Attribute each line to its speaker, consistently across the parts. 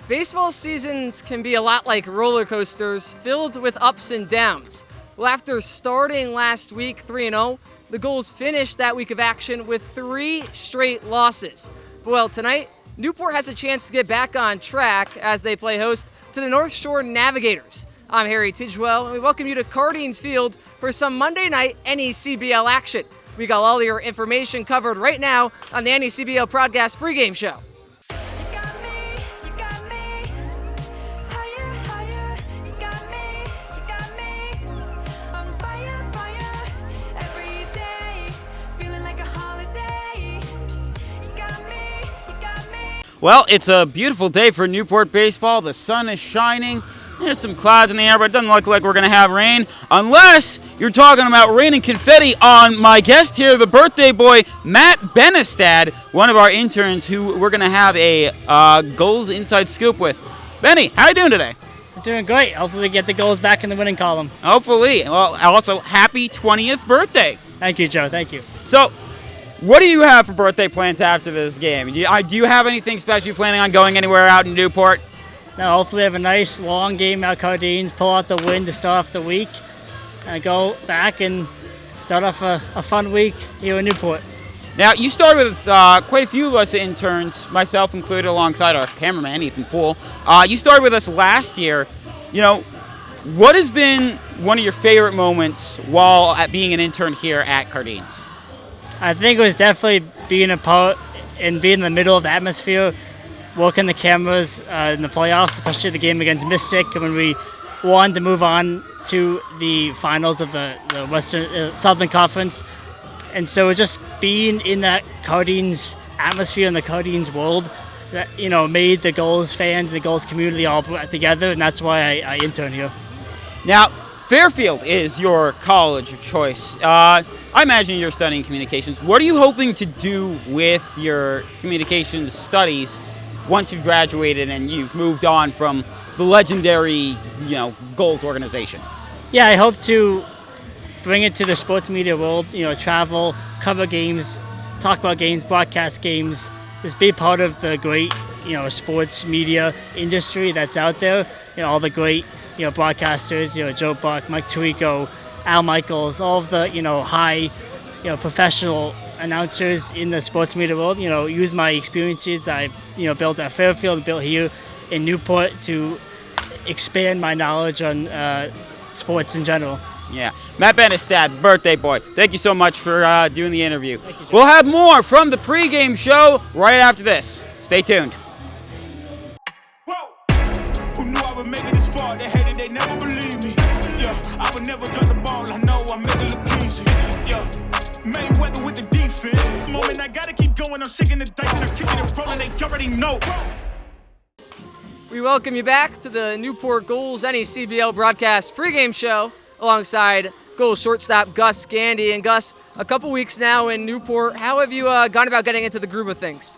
Speaker 1: Baseball seasons can be a lot like roller coasters, filled with ups and downs. Well, after starting last week 3-0, the Gulls finished that week of action with 3 straight losses. Well, tonight, Newport has a chance to get back on track as they play host to the North Shore Navigators. I'm Harry Tidgewell, and we welcome you to Cardines Field for some Monday night NECBL action. We got all your information covered right now on the NECBL Broadcast pregame show.
Speaker 2: Well, it's a beautiful day for Newport baseball. The sun is shining. There's some clouds in the air, but it doesn't look like we're going to have rain. Unless you're talking about rain and confetti on my guest here, the birthday boy, Matt Benestad, one of our interns who we're going to have a Gulls Inside Scoop with. Benny, how are you doing today?
Speaker 3: I'm doing great. Hopefully we get the Gulls back in the winning column.
Speaker 2: Hopefully. Well, also, happy 20th birthday.
Speaker 3: Thank you, Joe. Thank you.
Speaker 2: So, what do you have for birthday plans after this game? Do you have anything special you're planning on going anywhere out in Newport?
Speaker 3: Now, hopefully have a nice long game at Cardines, pull out the win to start off the week, and go back and start off a fun week here in Newport.
Speaker 2: Now, you started with quite a few of us interns, myself included, alongside our cameraman, Ethan Poole. You started with us last year. You know, what has been one of your favorite moments while being an intern here at Cardines?
Speaker 3: I think it was definitely being a part and being in the middle of the atmosphere, working the cameras in the playoffs, especially the game against Mystic, when we wanted to move on to the finals of the Western Southern Conference. And so just being in that Cardines atmosphere and the Cardines world that, you know, made the Gulls fans, the Gulls community all put together, and that's why I intern here.
Speaker 2: Now, Fairfield is your college of choice. I imagine you're studying communications. What are you hoping to do with your communications studies once you've graduated and you've moved on from the legendary, Gulls organization?
Speaker 3: Yeah, I hope to bring it to the sports media world, travel, cover games, talk about games, broadcast games, just be part of the great, sports media industry that's out there. All the great, broadcasters, Joe Buck, Mike Tirico, Al Michaels, all of the, high, professional announcers in the sports media world, use my experiences I, built at Fairfield, built here in Newport to expand my knowledge on sports in general.
Speaker 2: Yeah. Matt Benestad, birthday boy, thank you so much for doing the interview. We'll have more from the pregame show right after this. Stay tuned.
Speaker 4: Who knew I would make it this far? They hated, they never believed me. Yeah, I would never drop the ball. I know I make it look easy. Yeah, Mayweather with the defense. Moment I gotta keep going. I'm shaking the dice and I'm kicking and rolling. They already know.
Speaker 1: We welcome you back to the Newport Gulls NECBL Broadcast pregame show alongside Gulls shortstop Gus Gandy. And Gus, a couple weeks now in Newport, how have you gone about getting into the groove of things?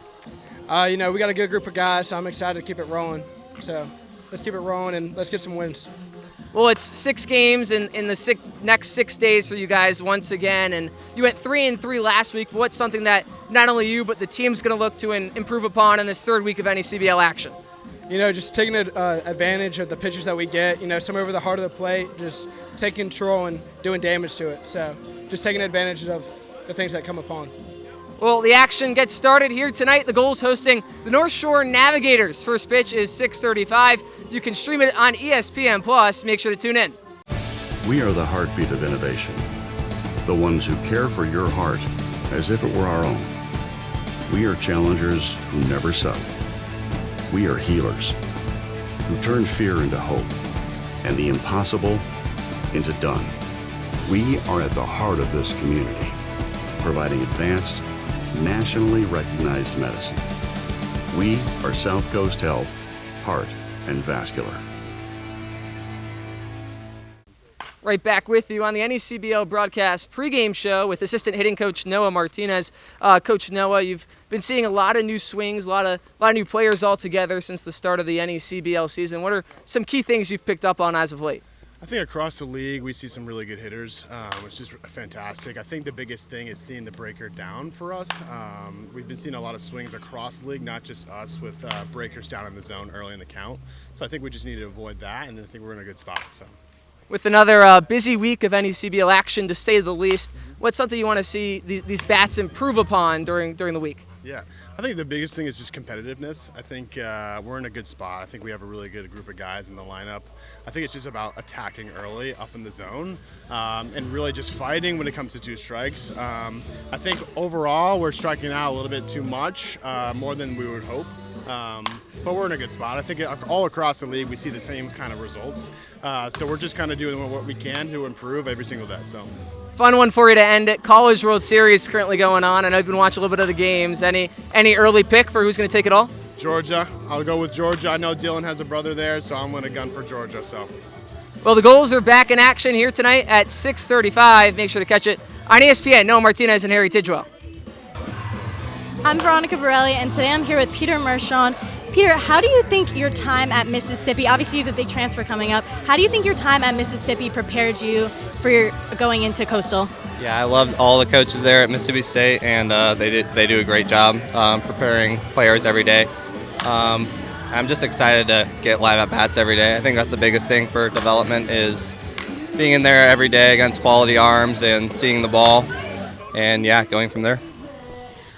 Speaker 5: We got a good group of guys, so I'm excited to keep it rolling. So let's keep it rolling and let's get some wins.
Speaker 1: Well, it's 6 games in the next 6 days for you guys once again, and you went 3-3 last week. What's something that not only you but the team's going to look to improve upon in this 3rd week of NECBL action?
Speaker 5: Just taking advantage of the pitches that we get. Some over the heart of the plate, just taking control and doing damage to it. So just taking advantage of the things that come upon.
Speaker 1: Well, the action gets started here tonight. The Gulls hosting the North Shore Navigators. First pitch is 6:35. You can stream it on ESPN+. Make sure to tune in.
Speaker 6: We are the heartbeat of innovation, the ones who care for your heart as if it were our own. We are challengers who never settle. We are healers who turn fear into hope and the impossible into done. We are at the heart of this community, providing advanced, nationally recognized medicine. We are South Coast Health, Heart and Vascular.
Speaker 1: Right back with you on the NECBL Broadcast pregame show with assistant hitting coach Noah Martinez. Coach Noah, you've been seeing a lot of new swings, a lot of new players all together since the start of the NECBL season. What are some key things you've picked up on as of late?
Speaker 7: I think across the league we see some really good hitters, which is fantastic. I think the biggest thing is seeing the breaker down for us. We've been seeing a lot of swings across the league, not just us, with breakers down in the zone early in the count. So I think we just need to avoid that, and I think we're in a good spot. So,
Speaker 1: with another busy week of NECBL action, to say the least, what's something you want to see these bats improve upon during the week?
Speaker 7: Yeah, I think the biggest thing is just competitiveness. I think we're in a good spot. I think we have a really good group of guys in the lineup. I think it's just about attacking early up in the zone and really just fighting when it comes to 2 strikes. I think overall we're striking out a little bit too much, more than we would hope. But we're in a good spot. I think all across the league we see the same kind of results. So we're just kind of doing what we can to improve every single day. So.
Speaker 1: Fun one for you to end it. College World Series currently going on. I know you've been watching a little bit of the games. Any early pick for who's going to take it all?
Speaker 7: Georgia. I'll go with Georgia. I know Dylan has a brother there, so I'm going to gun for Georgia. So.
Speaker 1: Well, the Gulls are back in action here tonight at 6:35. Make sure to catch it on ESPN. Noah Martinez and Harry Tidwell.
Speaker 8: I'm Veronica Borelli, and today I'm here with Peter Mershon. Peter, how do you think your time at Mississippi, obviously you have a big transfer coming up, how do you think your time at Mississippi prepared you for your going into Coastal?
Speaker 9: Yeah, I love all the coaches there at Mississippi State, and they do a great job preparing players every day. I'm just excited to get live at bats every day. I think that's the biggest thing for development is being in there every day against quality arms and seeing the ball, and yeah, going from there.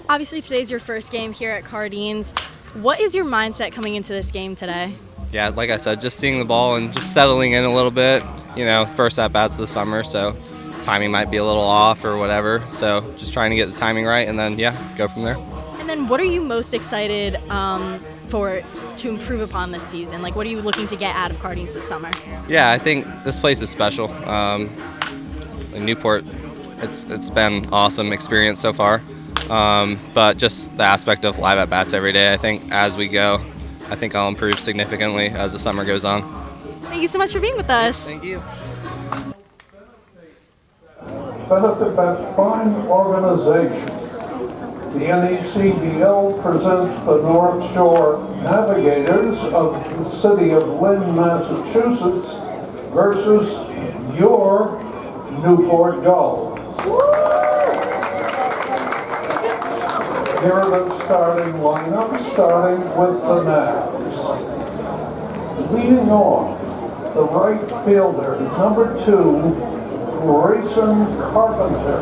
Speaker 8: Obviously today's your first game here at Cardines. What is your mindset coming into this game today?
Speaker 9: Yeah, like I said, just seeing the ball and just settling in a little bit. You know, first at-bats of the summer, so timing might be a little off or whatever. So just trying to get the timing right and then, yeah, go from there.
Speaker 8: And then what are you most excited to improve upon this season? Like, what are you looking to get out of Cardines this summer?
Speaker 9: Yeah, I think this place is special. In Newport, it's been an awesome experience so far. But just the aspect of live at-bats every day, I think as we go, I think I'll improve significantly as the summer goes on.
Speaker 8: Thank you so much for being with us.
Speaker 9: Thank you.
Speaker 10: Benefit by fine organization. The NECBL presents the North Shore Navigators of the city of Lynn, Massachusetts versus your Newport Gulls. Here are the starting lineup, starting with the Navs. Leading off, the right fielder, number 2, Grayson Carpenter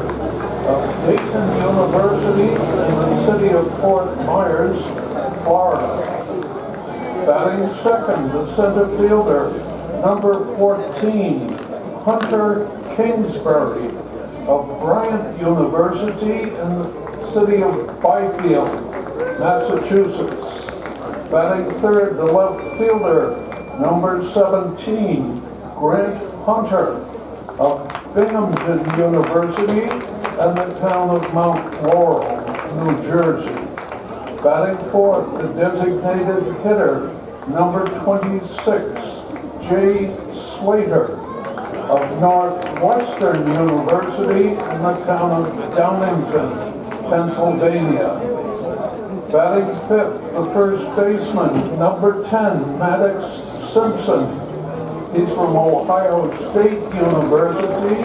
Speaker 10: of Dayton University in the city of Fort Myers, Florida. Batting second, the center fielder, number 14, Hunter Kingsbury of Bryant University in the city of Byfield, Massachusetts. Batting third, the left fielder, number 17, Grant Hunter of Binghamton University and the town of Mount Laurel, New Jersey. Batting fourth, the designated hitter, number 26, Jay Slater of Northwestern University in the town of Downington, Pennsylvania. Batting fifth, the first baseman, number 10, Maddox Simpson. He's from Ohio State University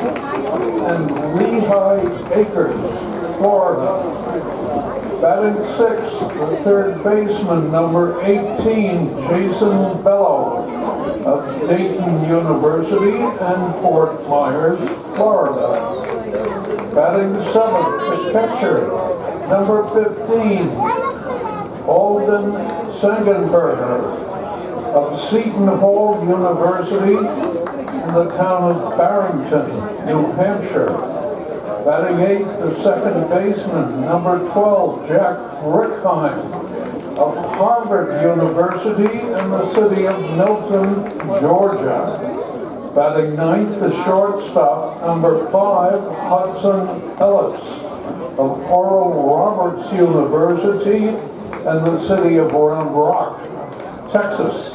Speaker 10: and Lehigh Acres, Florida. Batting sixth, the third baseman, number 18, Jason Bello of Dayton University and Fort Myers, Florida. Batting seventh, the catcher, number 15, Alden Sangenberger of Seton Hall University in the town of Barrington, New Hampshire. Batting eighth, the second baseman, number 12, Jack Rickheim of Harvard University in the city of Milton, Georgia. Batting ninth, the shortstop, number 5, Hudson Ellis of Oral Roberts University and the city of Round Rock, Texas.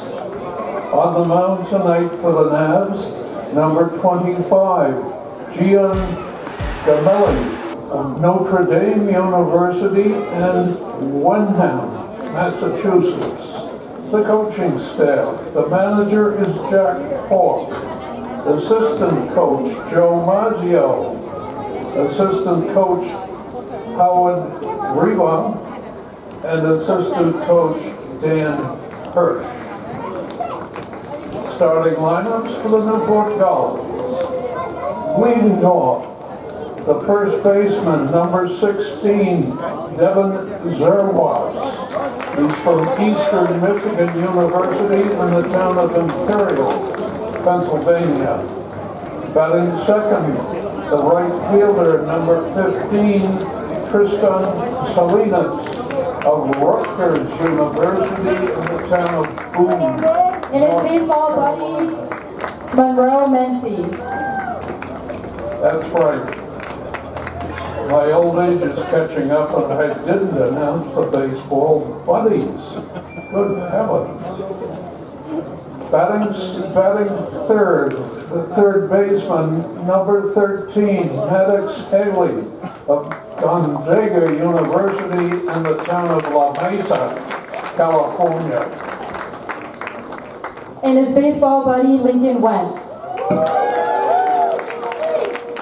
Speaker 10: On the mound tonight for the Navs, number 25, Gian Gamelli of Notre Dame University and Wenham, Massachusetts. The coaching staff, the manager is Jack Hawk. Assistant Coach Joe Maggio. Assistant Coach Howard Riva. And Assistant Coach Dan Hurt. Starting lineups for the Newport Gulls. Leading off, the first baseman, number 16, Devin Zerwas. He's from Eastern Michigan University in the town of Imperial, Pennsylvania. Batting second, the right fielder, number 15, Tristan Salinas of Rutgers University in the town of Boone.
Speaker 11: In his baseball buddy, Monroe Menti.
Speaker 10: That's right. My old age is catching up and I didn't announce the baseball buddies. Good heavens. Batting third, the third baseman, number 13, Maddox Haley of Gonzaga University in the town of La Mesa, California.
Speaker 11: And his baseball buddy, Lincoln Went.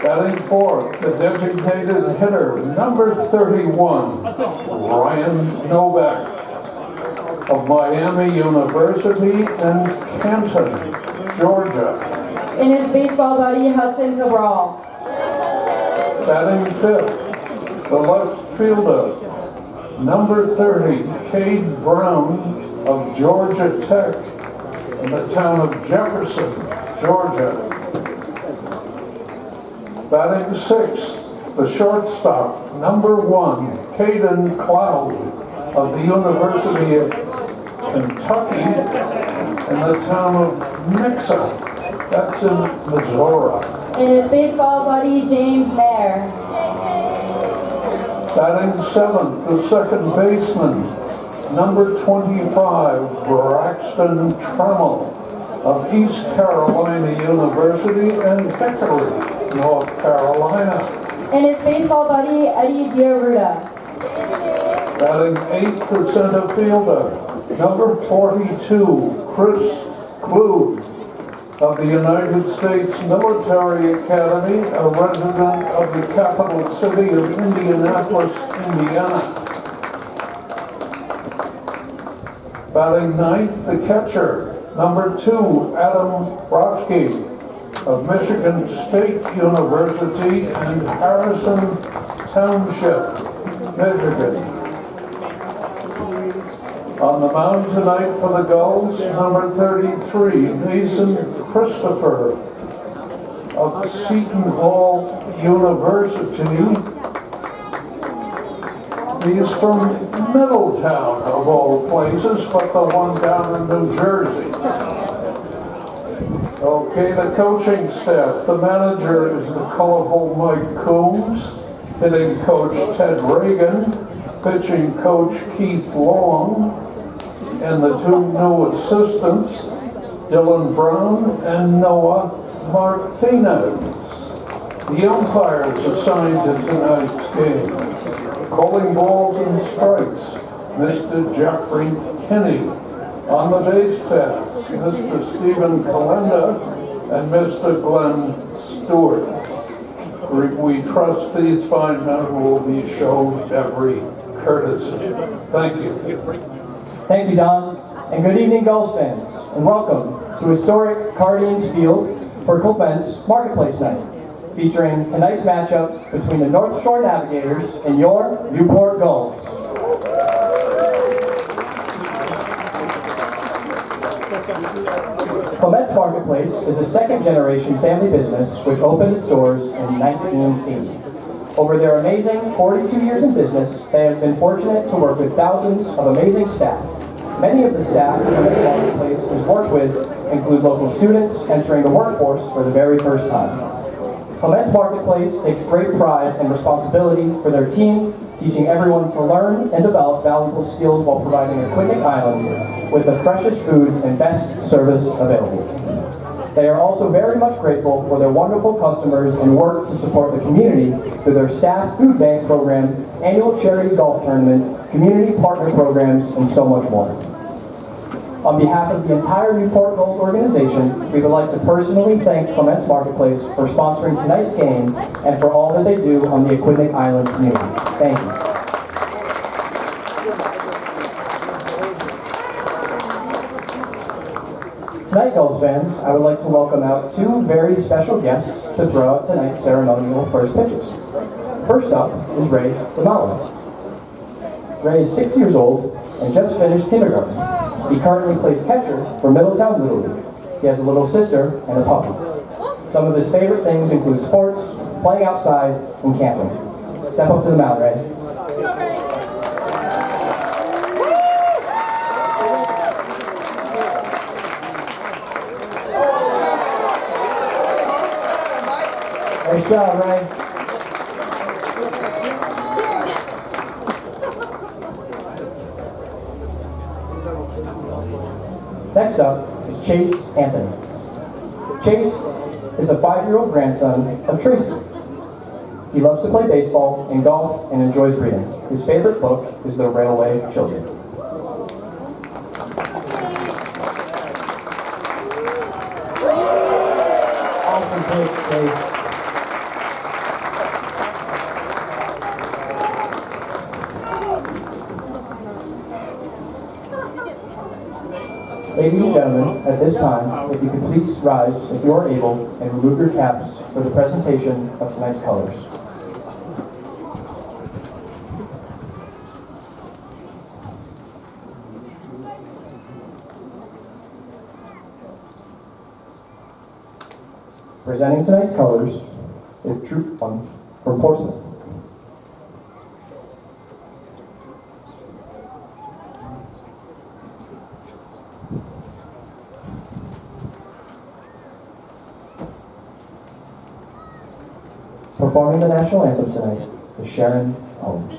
Speaker 10: Batting fourth, the designated hitter, number 31, Ryan Novak of Miami University in Canton, Georgia.
Speaker 11: And his baseball buddy, Hudson Cabral.
Speaker 10: Batting fifth, the left fielder, number 30, Cade Brown of Georgia Tech in the town of Jefferson, Georgia. Batting sixth, the shortstop, number 1, Caden Cloud of the University of Kentucky in the town of Nixa. That's in Missouri.
Speaker 11: And his baseball buddy, James Mayer.
Speaker 10: Batting seventh, the second baseman, number 25, Braxton Trammell of East Carolina University in Hickory, North Carolina.
Speaker 11: And his baseball buddy, Eddie Diarruda.
Speaker 10: Batting eighth, the center fielder, number 42, Chris Klug of the United States Military Academy, a resident of the capital city of Indianapolis, Indiana. Batting ninth, the catcher, number 2, Adam Brodsky of Michigan State University in Harrison Township, Michigan. On the mound tonight for the Gulls, number 33, Mason Christopher of Seton Hall University. He's from Middletown, of all places, but the one down in New Jersey. Okay, the coaching staff. The manager is the colorful Mike Coombs, hitting coach Ted Reagan, pitching coach Keith Long, and the two new assistants, Dylan Brown and Noah Martinez. The umpires assigned to tonight's game. Calling balls and strikes, Mr. Jeffrey Kinney. On the base paths, Mr. Stephen Kalenda and Mr. Glenn Stewart. We trust these fine men will be shown every courtesy. Thank you.
Speaker 12: Thank you, Don, and good evening, Gulls fans, and welcome to historic Cardines Field for Clements Marketplace Night, featuring tonight's matchup between the North Shore Navigators and your Newport Gulls. Clements Marketplace is a second-generation family business which opened its doors in 1980. Over their amazing 42 years in business, they have been fortunate to work with thousands of amazing staff. Many of the staff Clements Marketplace has worked with include local students entering the workforce for the very first time. Clements Marketplace takes great pride and responsibility for their team, teaching everyone to learn and develop valuable skills while providing a Quinnipiac Island with the freshest foods and best service available. They are also very much grateful for their wonderful customers and work to support the community through their staff food bank program, annual charity golf tournament, community partner programs, and so much more. On behalf of the entire Newport Gulls organization, we would like to personally thank Clements Marketplace for sponsoring tonight's game and for all that they do on the Aquidneck Island community. Thank you. Tonight, Gulls fans, I would like to welcome out two very special guests to throw out tonight's ceremonial first pitches. First up is Ray DeMalo. Ray is 6 years old and just finished kindergarten. He currently plays catcher for Middletown Little League. He has a little sister and a puppy. Some of his favorite things include sports, playing outside, and camping. Step up to the mound, Ray. Nice job, Ray. Next up is Chase Anthony. Chase is the 5-year-old grandson of Tracy. He loves to play baseball and golf and enjoys reading. His favorite book is The Railway Children. Awesome pitch, Chase. Ladies and gentlemen, at this time, if you could please rise if you are able and remove your caps for the presentation of tonight's colors. Presenting tonight's colors is Troop 1 from Portsmouth. Performing the national anthem tonight is Sharon Holmes.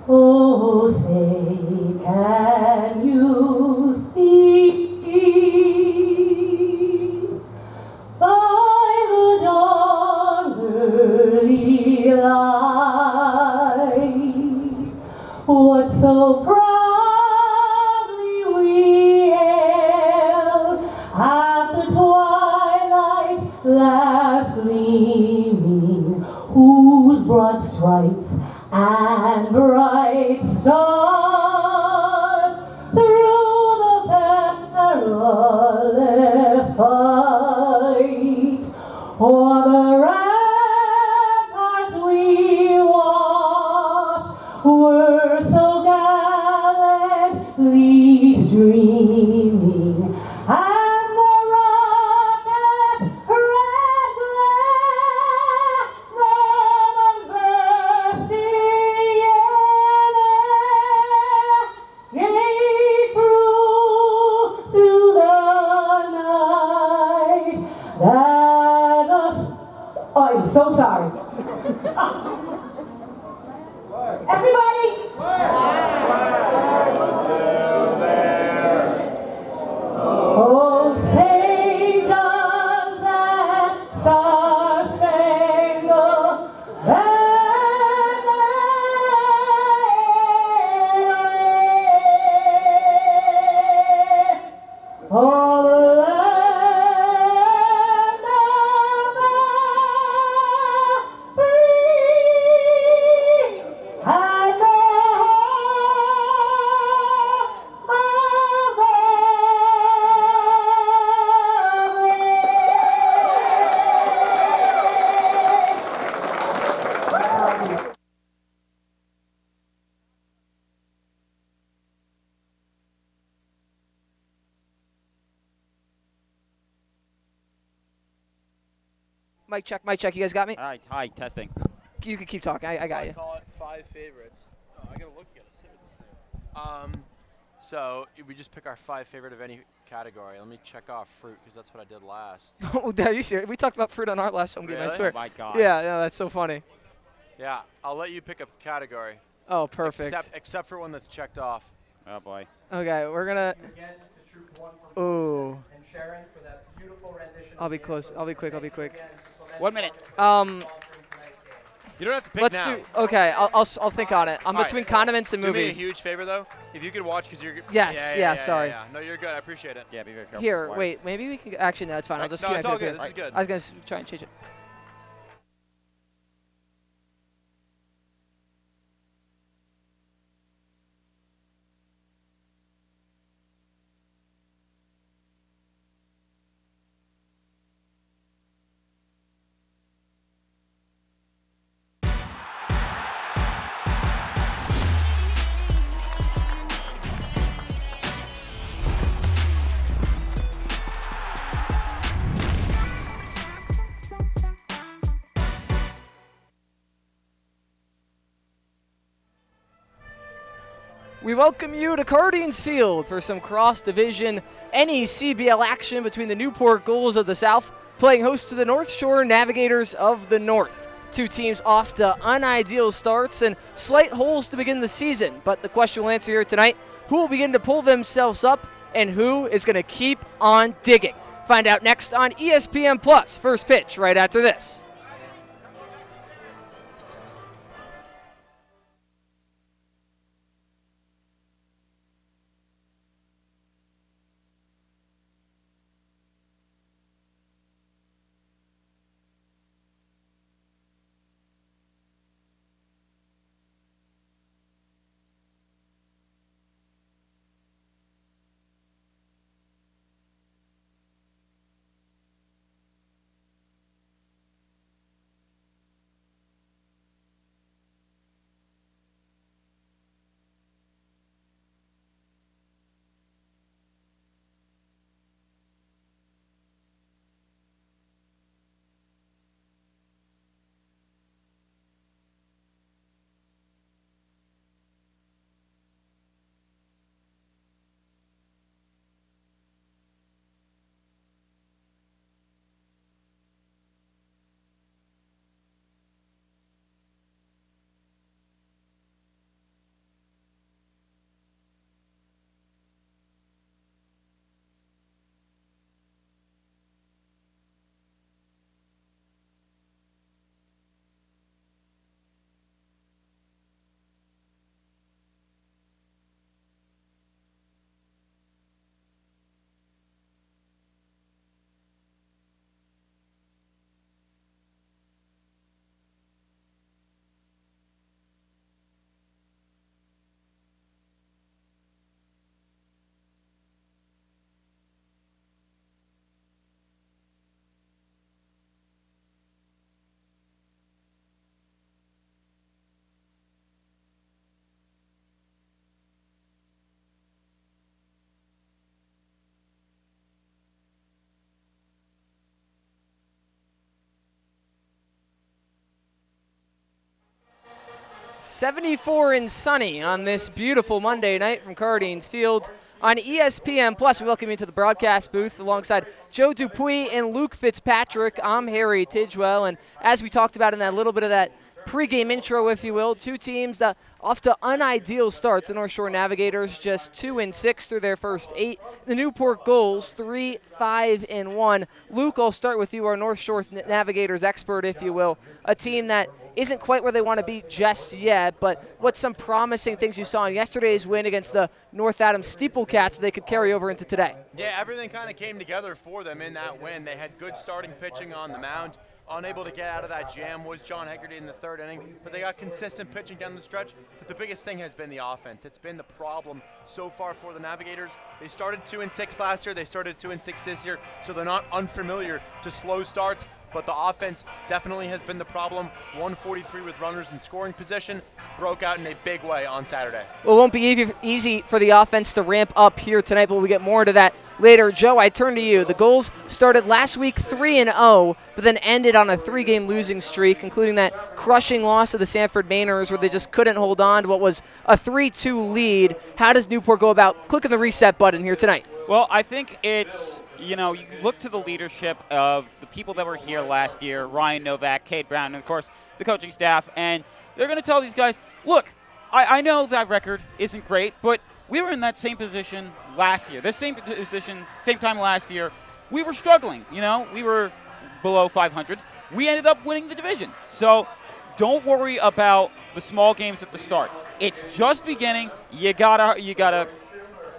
Speaker 11: Oh, say, can you see by the dawn's early light what so proudly we hailed at the twilight's last gleaming, whose broad stripes and bright stars through the perilous fight o'er the ramparts we watched were so gallantly streaming, and the rocket's red glare from bursting in air gave proof through the night that us. Oh, I'm so sorry. Everybody! Oh, say does that star-spangled banner all the land of the free and the home of the
Speaker 1: Mic check, mic check. You guys got me?
Speaker 2: Hi, testing.
Speaker 1: You can keep talking. I got you.
Speaker 13: Call it 5 favorites. Oh, I gotta look at a sit with this thing. So we just pick our 5 favorite of any category. Let me check off fruit because that's what I did last.
Speaker 1: Oh, are you serious? We talked about fruit on our last home game, I swear.
Speaker 2: Oh my God.
Speaker 1: Yeah, that's so funny.
Speaker 13: Yeah, I'll let you pick a category.
Speaker 1: Oh, perfect.
Speaker 13: Except for one that's checked off.
Speaker 2: Oh boy.
Speaker 1: Okay, we're gonna. Ooh.
Speaker 12: And Sharon for that beautiful rendition.
Speaker 1: I'll be close. I'll be quick.
Speaker 2: 1 minute.
Speaker 13: You don't have to pick
Speaker 1: Let's
Speaker 13: now.
Speaker 1: do. Okay, I'll think on it. I'm
Speaker 13: All right.
Speaker 1: between condiments and
Speaker 13: Do
Speaker 1: movies.
Speaker 13: me a huge favor though. If you could watch, because you're.
Speaker 1: Yes, yeah, sorry.
Speaker 13: No, you're good. I appreciate it.
Speaker 2: Yeah, be very careful.
Speaker 1: Here,
Speaker 2: with
Speaker 1: wait. Maybe we can. Actually, no, it's fine. I'll just.
Speaker 13: No,
Speaker 1: keep
Speaker 13: it's
Speaker 1: my
Speaker 13: all
Speaker 1: finger
Speaker 13: good. This is good.
Speaker 1: I was gonna try and change it. We welcome you to Cardines Field for some cross-division NECBL action between the Newport Gulls of the South playing host to the North Shore Navigators of the North. Two teams off to unideal starts and slight holes to begin the season, but the question we'll answer here tonight, who will begin to pull themselves up and who is going to keep on digging? Find out next on ESPN Plus. First pitch right after this. '74 and sunny on this beautiful Monday night from Cardines Field on ESPN Plus. We welcome you to the broadcast booth alongside Joe Dupuis and Luke Fitzpatrick. I'm Harry Tidgewell, and as we talked about in that little bit of that pregame intro, if you will, two teams that off to unideal starts. The North Shore Navigators just 2-6 through their first 8. The Newport Gulls 3-5-1. Luke, I'll start with you, our North Shore Navigators expert, if you will. A team that isn't quite where they want to be just yet, but what's some promising things you saw in yesterday's win against the North Adams Steeplecats that they could carry over into today?
Speaker 13: Yeah, everything kind of came together for them in that win. They had good starting pitching on the mound. Unable to get out of that jam was John Hegarty in the third inning, but they got consistent pitching down the stretch. But the biggest thing has been the offense. It's been the problem so far for the Navigators. They started 2-6 last year. They started 2-6 this year, so they're not unfamiliar to slow starts. But the offense definitely has been the problem. 143 with runners in scoring position. Broke out in a big way on Saturday.
Speaker 1: Well, it won't be easy for the offense to ramp up here tonight, but we'll get more into that later. Joe, I turn to you. The Gulls started last week 3-0, but then ended on a 3-game losing streak, including that crushing loss to the Sanford Mainers where they just couldn't hold on to what was a 3-2 lead. How does Newport go about clicking the reset button here tonight?
Speaker 2: Well, I think it's, you look to the leadership of the people that were here last year, Ryan Novak, Cade Brown, and, of course, the coaching staff, and they're going to tell these guys, look, I know that record isn't great, but we were in that same position last year. This same position, same time last year, we were struggling. We were below 500. We ended up winning the division. So don't worry about the small games at the start. It's just beginning. You gotta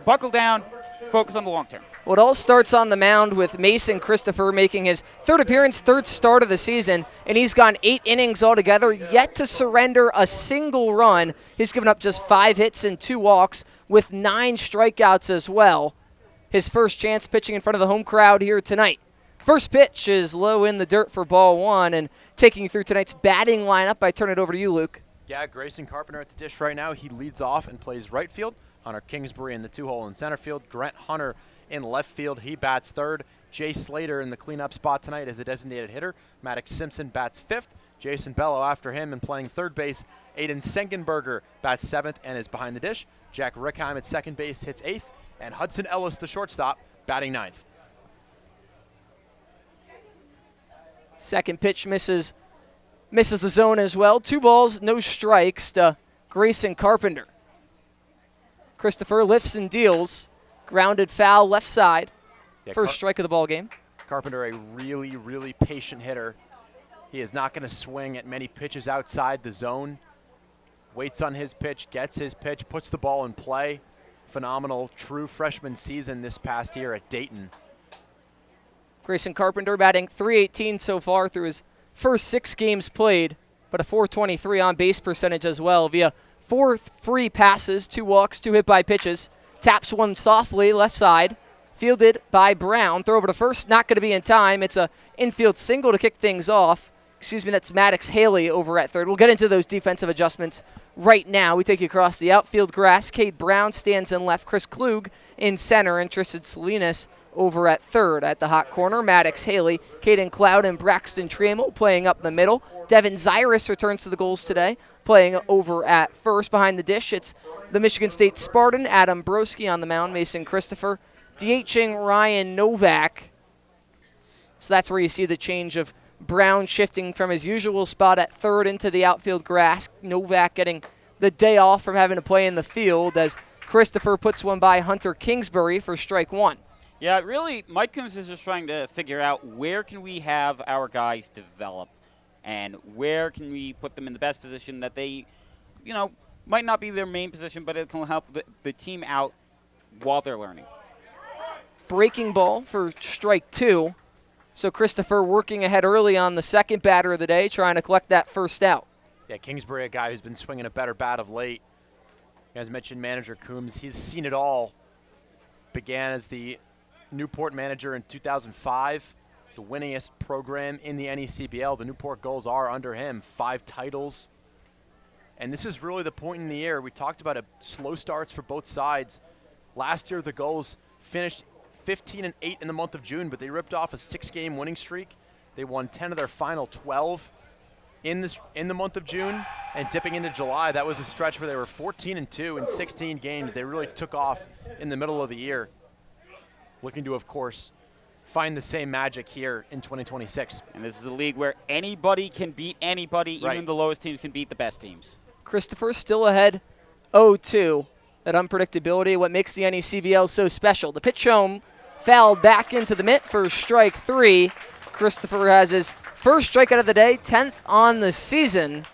Speaker 2: buckle down, focus on the long term.
Speaker 1: Well, it all starts on the mound with Mason Christopher making his third appearance, third start of the season, and he's gone 8 innings altogether, yet to surrender a single run. He's given up just 5 hits and 2 walks with 9 strikeouts as well. His first chance pitching in front of the home crowd here tonight. First pitch is low in the dirt for ball 1, and taking you through tonight's batting lineup, I turn it over to you, Luke.
Speaker 13: Yeah, Grayson Carpenter at the dish right now. He leads off and plays right field. Hunter Kingsbury in the 2-hole in center field. Grant Hunter in left field. He bats third. Jay Slater in the cleanup spot tonight as the designated hitter. Maddox Simpson bats 5th. Jason Bello after him and playing third base. Aiden Sengenberger bats 7th and is behind the dish. Jack Rickheim at second base hits 8th. And Hudson Ellis, the shortstop, batting 9th.
Speaker 1: Second pitch misses the zone as well. 2 balls, no strikes to Grayson Carpenter. Christopher lifts and deals. Grounded foul left side.
Speaker 13: Yeah,
Speaker 1: First strike of the ball game.
Speaker 13: Carpenter, a really, really patient hitter. He is not going to swing at many pitches outside the zone. Waits on his pitch, gets his pitch, puts the ball in play. Phenomenal true freshman season this past year at Dayton.
Speaker 1: Grayson Carpenter batting .318 so far through his first 6 games played, but a .423 on base percentage as well via 4 free passes, 2 walks, 2 hit by pitches. Taps one softly left side, fielded by Brown. Throw over to first, not going to be in time. It's a infield single to kick things off. That's Maddox Haley over at third. We'll get into those defensive adjustments right now. We take you across the outfield grass. Cade Brown stands in left. Chris Klug in center. And Tristan Salinas over at third. At the hot corner, Maddox Haley, Caden Cloud, and Braxton Trammell playing up the middle. Devin Zyrus returns to the goals today, playing over at first. Behind the dish, it's the Michigan State Spartan, Adam Broski on the mound, Mason Christopher, DHing Ryan Novak. So that's where you see the change of Brown shifting from his usual spot at third into the outfield grass. Novak getting the day off from having to play in the field as Christopher puts one by Hunter Kingsbury for strike 1.
Speaker 2: Yeah, really, Mike Coombs is just trying to figure out where can we have our guys develop and where can we put them in the best position that they, might not be their main position, but it can help the team out while they're learning.
Speaker 1: Breaking ball for strike 2. So Christopher working ahead early on the second batter of the day, trying to collect that first out.
Speaker 13: Yeah, Kingsbury, a guy who's been swinging a better bat of late. As mentioned, manager Coombs, he's seen it all. Began as the Newport manager in 2005, the winningest program in the NECBL. The Newport Gulls are under him, 5 titles. And this is really the point in the year. We talked about slow starts for both sides. Last year, the Gulls finished 15-8 in the month of June, but they ripped off a 6-game winning streak. They won 10 of their final 12 in the month of June, and dipping into July, that was a stretch where they were 14-2 in 16 games. They really took off in the middle of the year. Looking to, of course, find the same magic here in 2026.
Speaker 2: And this is a league where anybody can beat anybody,
Speaker 13: Right.
Speaker 2: even the lowest teams can beat the best teams.
Speaker 1: Christopher still ahead 0-2. That unpredictability, what makes the NECBL so special. The pitch home, fouled back into the mitt for strike 3. Christopher has his first strikeout of the day, 10th on the season.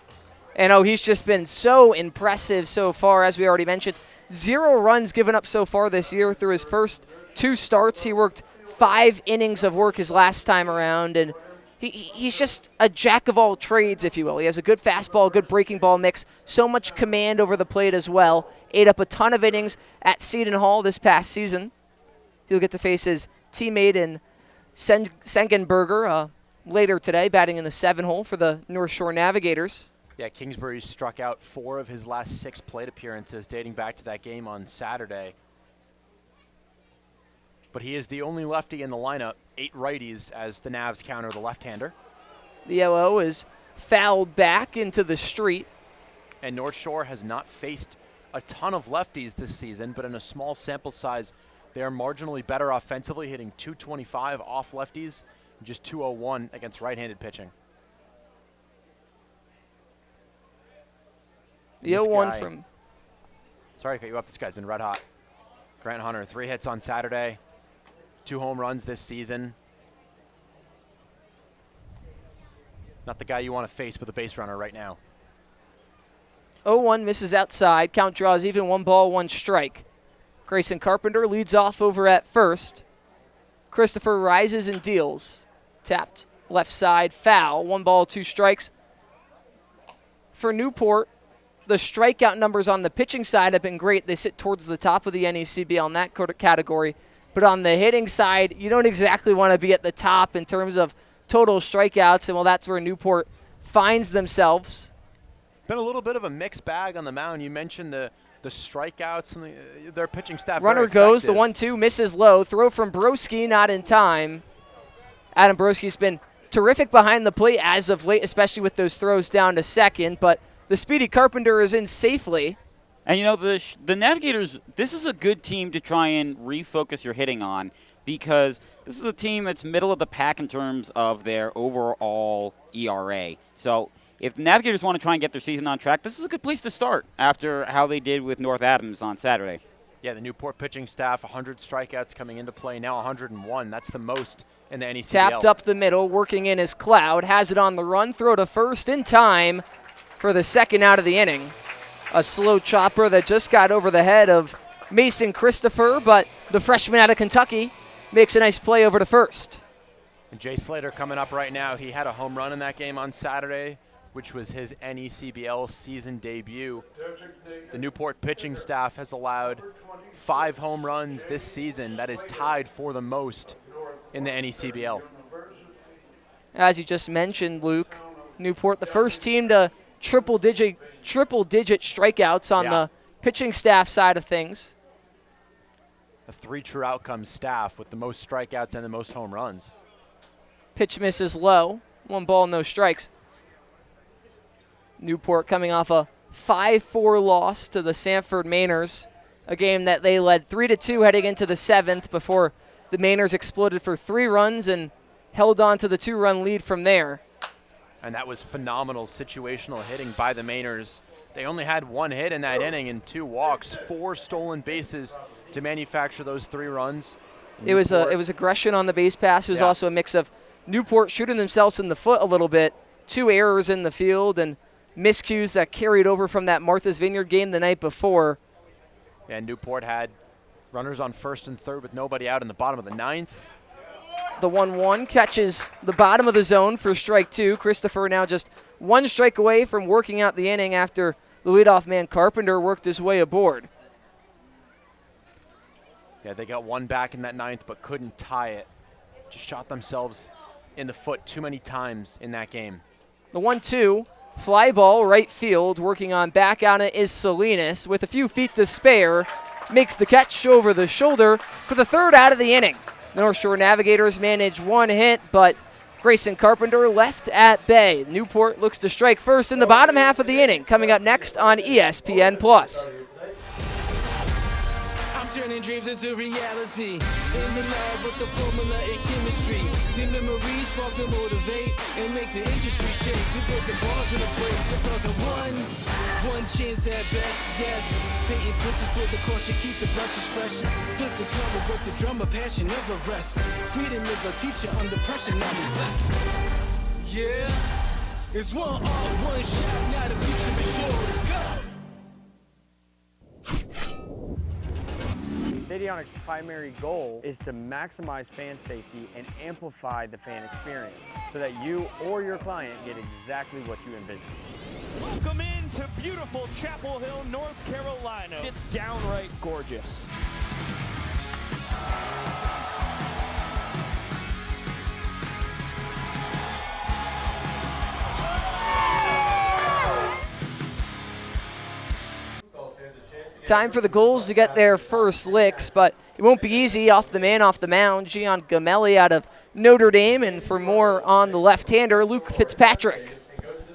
Speaker 1: And he's just been so impressive so far, as we already mentioned. 0 runs given up so far this year through his first 2 starts. He worked 5 innings of work his last time around, and he's just a jack of all trades, if you will. He has a good fastball, good breaking ball mix, so much command over the plate as well. Ate up a ton of innings at Seton Hall this past season. He'll get to face his teammate in Sengenberger later today, batting in the 7-hole for the North Shore Navigators.
Speaker 13: Yeah, Kingsbury struck out 4 of his last 6 plate appearances dating back to that game on Saturday. But he is the only lefty in the lineup, 8 righties as the Navs counter the left-hander.
Speaker 1: The yellow is fouled back into the street.
Speaker 13: And North Shore has not faced a ton of lefties this season, but in a small sample size, they are marginally better offensively, hitting .225 off lefties, and just .201 against right-handed pitching.
Speaker 1: The 0-1 from...
Speaker 13: Sorry to cut you up. This guy's been red hot. Grant Hunter, 3 hits on Saturday, 2 home runs this season. Not the guy you want to face with a base runner right now.
Speaker 1: 0-1 misses outside. Count draws even, 1 ball, 1 strike. Grayson Carpenter leads off over at first. Christopher rises and deals. Tapped left side, foul. 1 ball, 2 strikes. For Newport, the strikeout numbers on the pitching side have been great. They sit towards the top of the NECBL in that category. But on the hitting side, you don't exactly want to be at the top in terms of total strikeouts. And, well, that's where Newport finds themselves.
Speaker 13: Been a little bit of a mixed bag on the mound. You mentioned the strikeouts and their pitching staff.
Speaker 1: Runner goes, the 1-2 misses low. Throw from Broski, not in time. Adam Broski's been terrific behind the plate as of late, especially with those throws down to second. But the speedy Carpenter is in safely.
Speaker 2: And, you know, the Navigators, this is a good team to try and refocus your hitting on, because this is a team that's middle of the pack in terms of their overall ERA. So if the Navigators want to try and get their season on track, this is a good place to start after how they did with North Adams on Saturday.
Speaker 13: Yeah, the Newport pitching staff, 100 strikeouts coming into play, now 101. That's the most in the NECBL.
Speaker 1: Tapped up the middle, working in his Cloud, has it on the run, throw to first in time for the second out of the inning. A slow chopper that just got over the head of Mason Christopher, but the freshman out of Kentucky makes a nice play over to first.
Speaker 13: And Jay Slater coming up right now. He had a home run in that game on Saturday, which was his NECBL season debut. The Newport pitching staff has allowed 5 home runs this season. That is tied for the most in the NECBL.
Speaker 1: As you just mentioned, Luke, Newport, the first team to triple-digit strikeouts on the pitching staff side of things.
Speaker 13: A 3 true outcomes staff with the most strikeouts and the most home runs.
Speaker 1: Pitch misses low. 1 ball, no strikes. Newport coming off a 5-4 loss to the Sanford Mainers, a game that they led 3-2 heading into the 7th before the Mainers exploded for 3 runs and held on to the 2-run lead from there.
Speaker 13: And that was phenomenal situational hitting by the Mainers. They only had 1 hit in that inning and 2 walks, 4 stolen bases to manufacture those 3 runs.
Speaker 1: It was aggression on the base pass. It was also a mix of Newport shooting themselves in the foot a little bit, 2 errors in the field, and miscues that carried over from that Martha's Vineyard game the night before.
Speaker 13: And Newport had runners on first and third with nobody out in the bottom of the 9th.
Speaker 1: The 1-1 catches the bottom of the zone for strike 2. Christopher now just 1 strike away from working out the inning after the leadoff man Carpenter worked his way aboard.
Speaker 13: Yeah, they got 1 back in that 9th but couldn't tie it. Just shot themselves in the foot too many times in that game.
Speaker 1: The 1-2. Fly ball, right field, working on back on it is Salinas with a few feet to spare. Makes the catch over the shoulder for the 3rd out of the inning. The North Shore Navigators manage 1 hit, but Grayson Carpenter left at bay. Newport looks to strike first in the bottom half of the inning. Coming up next on ESPN+.
Speaker 14: Turning dreams into reality. In the lab with the formula and chemistry. The memories spark and motivate and make the industry shake. We put the balls in the brakes. I'm talking one chance at best, yes. Painting pictures for the culture, keep the brushes fresh. Flip the cover with the drummer, passion never rests. Freedom is our teacher under pressure, now we blessed. Yeah, it's one art, one shot. Now the future is yours. Go.
Speaker 15: Stadionic's primary goal is to maximize fan safety and amplify the fan experience so that you or your client get exactly what you envision.
Speaker 16: Welcome into beautiful Chapel Hill, North Carolina. It's downright gorgeous.
Speaker 1: Time for the Gulls to get their first licks, but it won't be easy off the man off the mound. Gian Gamelli out of Notre Dame, and for more on the left-hander, Luke Fitzpatrick.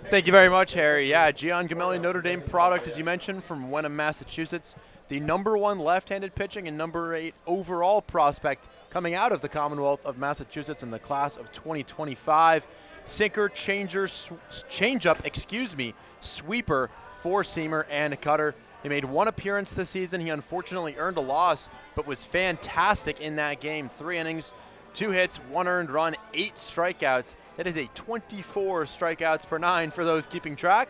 Speaker 13: Thank you very much, Harry. Yeah, Gian Gamelli, Notre Dame product, as you mentioned, from Wenham, Massachusetts. The #1 left-handed pitching and #8 overall prospect coming out of the Commonwealth of Massachusetts in the class of 2025. Sinker, changeup, sweeper, 4-seamer, and a cutter. He made 1 appearance this season. He unfortunately earned a loss, but was fantastic in that game. 3 innings, 2 hits, 1 earned run, 8 strikeouts. That is a 24 strikeouts per 9 for those keeping track.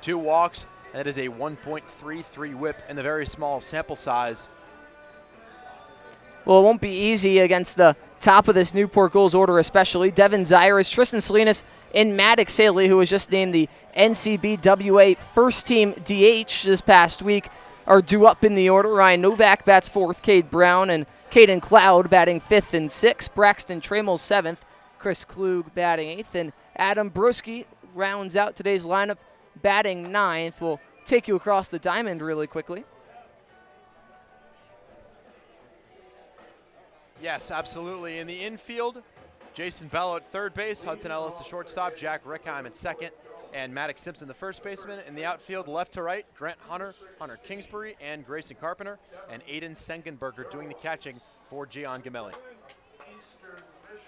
Speaker 13: 2 walks. That is a 1.33 whip in the very small sample size.
Speaker 1: Well, it won't be easy against the top of this Newport Gulls order, especially. Devin Zyrus, Tristan Salinas, and Maddox Haley, who was just named the NCBWA first-team DH this past week, are due up in the order. Ryan Novak bats 4th, Cade Brown and Caden Cloud batting 5th and 6th, Braxton Trammell 7th, Chris Klug batting 8th, and Adam Broski rounds out today's lineup batting 9th. We'll take you across the diamond really quickly.
Speaker 13: Yes, absolutely. In the infield, Jason Bello at third base, Hudson Ellis the shortstop, Jack Rickheim at second, and Maddox Simpson the first baseman. In the outfield, left to right, Grant Hunter, Hunter Kingsbury, and Grayson Carpenter, and Aiden Sengenberger doing the catching for Gian Gamelli.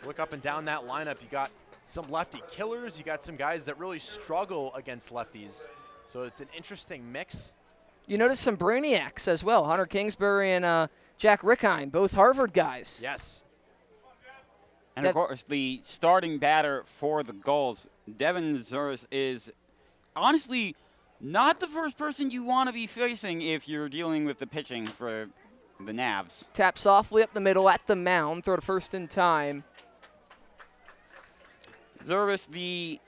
Speaker 13: Look up and down that lineup. You got some lefty killers. You got some guys that really struggle against lefties. So it's an interesting mix.
Speaker 1: You notice some brainiacs as well. Hunter Kingsbury and Jack Rickheim, both Harvard guys.
Speaker 13: Yes.
Speaker 2: And, of course, the starting batter for the Gulls, Devin Zyrus, is honestly not the first person you want to be facing if you're dealing with the pitching for the Navs.
Speaker 1: Tap softly up the middle at the mound, throw to first in time.
Speaker 2: Zyrus, the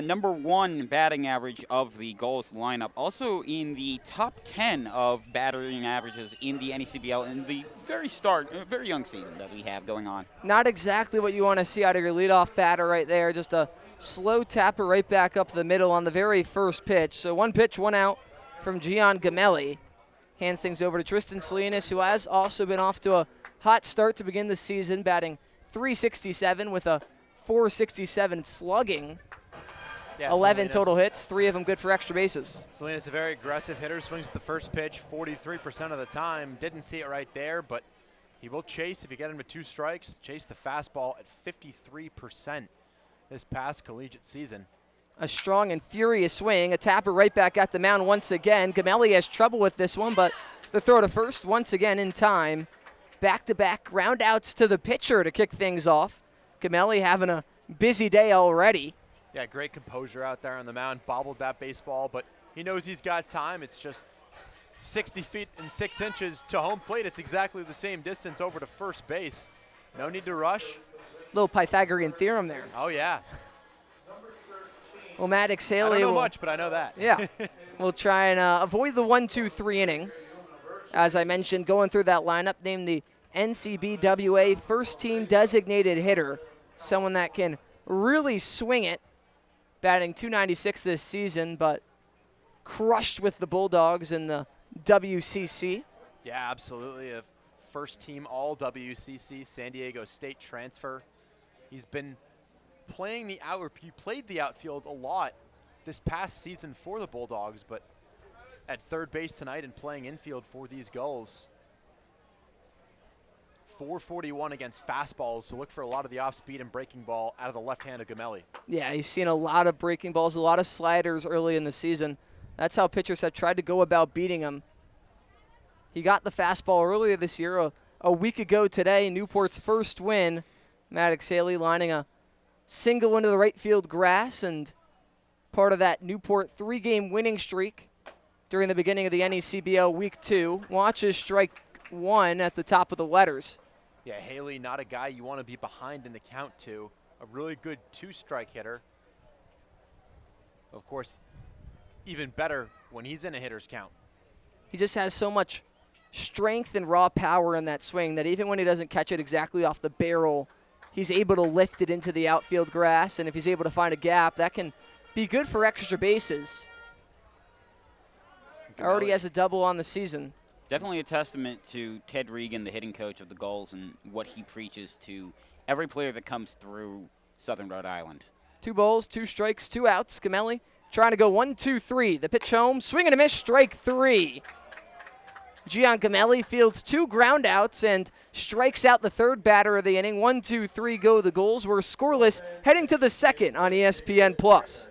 Speaker 2: number 1 batting average of the Gulls lineup, also in the top 10 of batting averages in the NECBL in the very young season that we have going on.
Speaker 1: Not exactly what you want to see out of your leadoff batter right there. Just a slow tapper right back up the middle on the very first pitch. So 1 pitch, 1 out from Gian Gamelli. Hands things over to Tristan Salinas, who has also been off to a hot start to begin the season, batting .367 with a .467 slugging.
Speaker 13: Yeah,
Speaker 1: 11
Speaker 13: Salinas.
Speaker 1: total hits, 3 of them good for extra bases.
Speaker 13: Salinas, a very aggressive hitter, swings at the first pitch 43% of the time. Didn't see it right there, but he will chase if you get him to 2 strikes. Chase the fastball at 53% this past collegiate season.
Speaker 1: A strong and furious swing, a tapper right back at the mound once again. Gamelli has trouble with this one, but the throw to first once again in time. Back-to-back ground outs to the pitcher to kick things off. Gamelli having a busy day already.
Speaker 13: Yeah, great composure out there on the mound. Bobbled that baseball, but he knows he's got time. It's just 60 feet and 6 inches to home plate. It's exactly the same distance over to first base. No need to rush.
Speaker 1: Little Pythagorean theorem there.
Speaker 13: Oh, yeah.
Speaker 1: Well, Maddox Haley
Speaker 13: I don't know much, but I know that.
Speaker 1: Yeah. We'll try and avoid the 1-2-3 inning. As I mentioned, going through that lineup, named the NCBWA first-team designated hitter. Someone that can really swing it, batting .296 this season, but crushed with the Bulldogs in the WCC.
Speaker 13: Yeah, absolutely. A first-team all-WCC San Diego State transfer. He's been playing he played the outfield a lot this past season for the Bulldogs, but at third base tonight and playing infield for these Gulls. 441 against fastballs, so look for a lot of the off-speed and breaking ball out of the left hand of Gamelli.
Speaker 1: Yeah, he's seen a lot of breaking balls, a lot of sliders early in the season. That's how pitchers have tried to go about beating him. He got the fastball earlier this year, a week ago today, Newport's first win. Maddox Haley lining a single into the right field grass and part of that Newport 3-game winning streak during the beginning of the NECBL Week 2. Watches strike 1 at the top of the letters.
Speaker 13: Yeah, Haley, not a guy you want to be behind in the count to. A really good 2-strike hitter. Of course, even better when he's in a hitter's count.
Speaker 1: He just has so much strength and raw power in that swing that even when he doesn't catch it exactly off the barrel, he's able to lift it into the outfield grass, and if he's able to find a gap, that can be good for extra bases. Already has a double on the season.
Speaker 2: Definitely a testament to Ted Regan, the hitting coach of the Gulls, and what he preaches to every player that comes through Southern Rhode Island.
Speaker 1: 2 balls, 2 strikes, 2 outs. Gamelli trying to go 1-2-3. The pitch home, swing and a miss, strike 3. Gian Gamelli fields 2 ground outs and strikes out the third batter of the inning. 1-2-3 go the Gulls. We're scoreless heading to the second on ESPN+.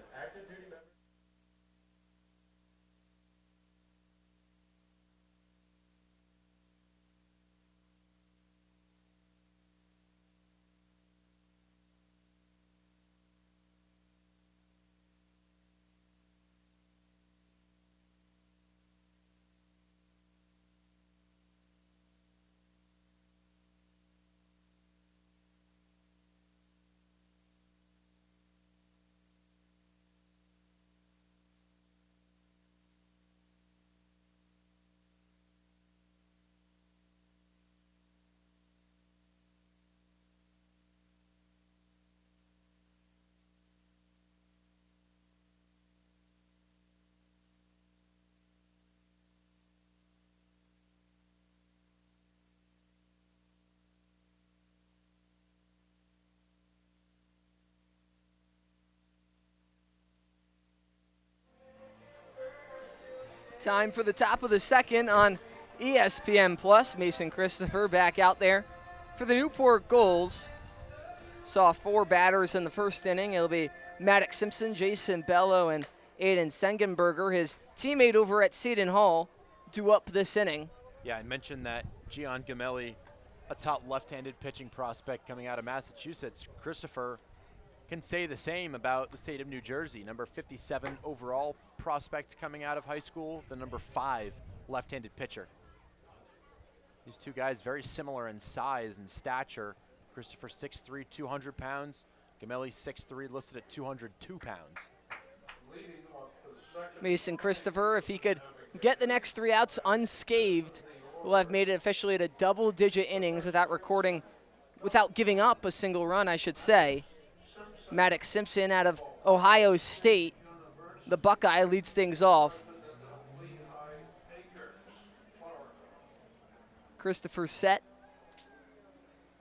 Speaker 1: Time for the top of the second on ESPN Plus. Mason Christopher back out there for the Newport Gulls. Saw 4 batters in the first inning. It'll be Maddox Simpson, Jason Bello, and Aiden Sengenberger, his teammate over at Seton Hall, due up this inning.
Speaker 13: Yeah, I mentioned that Gian Gamelli, a top left-handed pitching prospect coming out of Massachusetts. Christopher can say the same about the state of New Jersey. Number 57 overall prospect coming out of high school, the number 5 left-handed pitcher. These two guys very similar in size and stature. Christopher 6'3", 200 pounds. Gamelli 6'3", listed at 202 pounds.
Speaker 1: Mason Christopher, if he could get the next 3 outs unscathed, will have made it officially to double-digit innings without giving up a single run, I should say. Maddox Simpson out of Ohio State, the Buckeye, leads things off. Christopher set.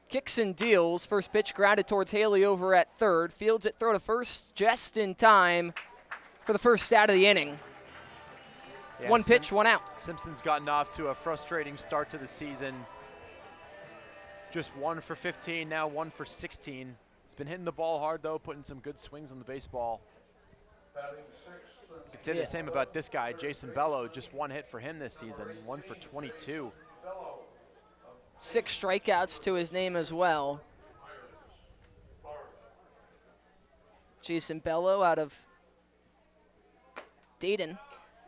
Speaker 1: Kicks and deals. First pitch grounded towards Haley over at third. Fields it, throw to first just in time for the first out of the inning.
Speaker 13: Yeah,
Speaker 1: 1 pitch, 1 out.
Speaker 13: Simpson's gotten off to a frustrating start to the season. Just 1 for 15, now 1 for 16. He's been hitting the ball hard, though, putting some good swings on the baseball. You could say the same about this guy, Jason Bello. Just 1 hit for him this season, 1 for 22.
Speaker 1: 6 strikeouts to his name as well. Jason Bello out of Dayton.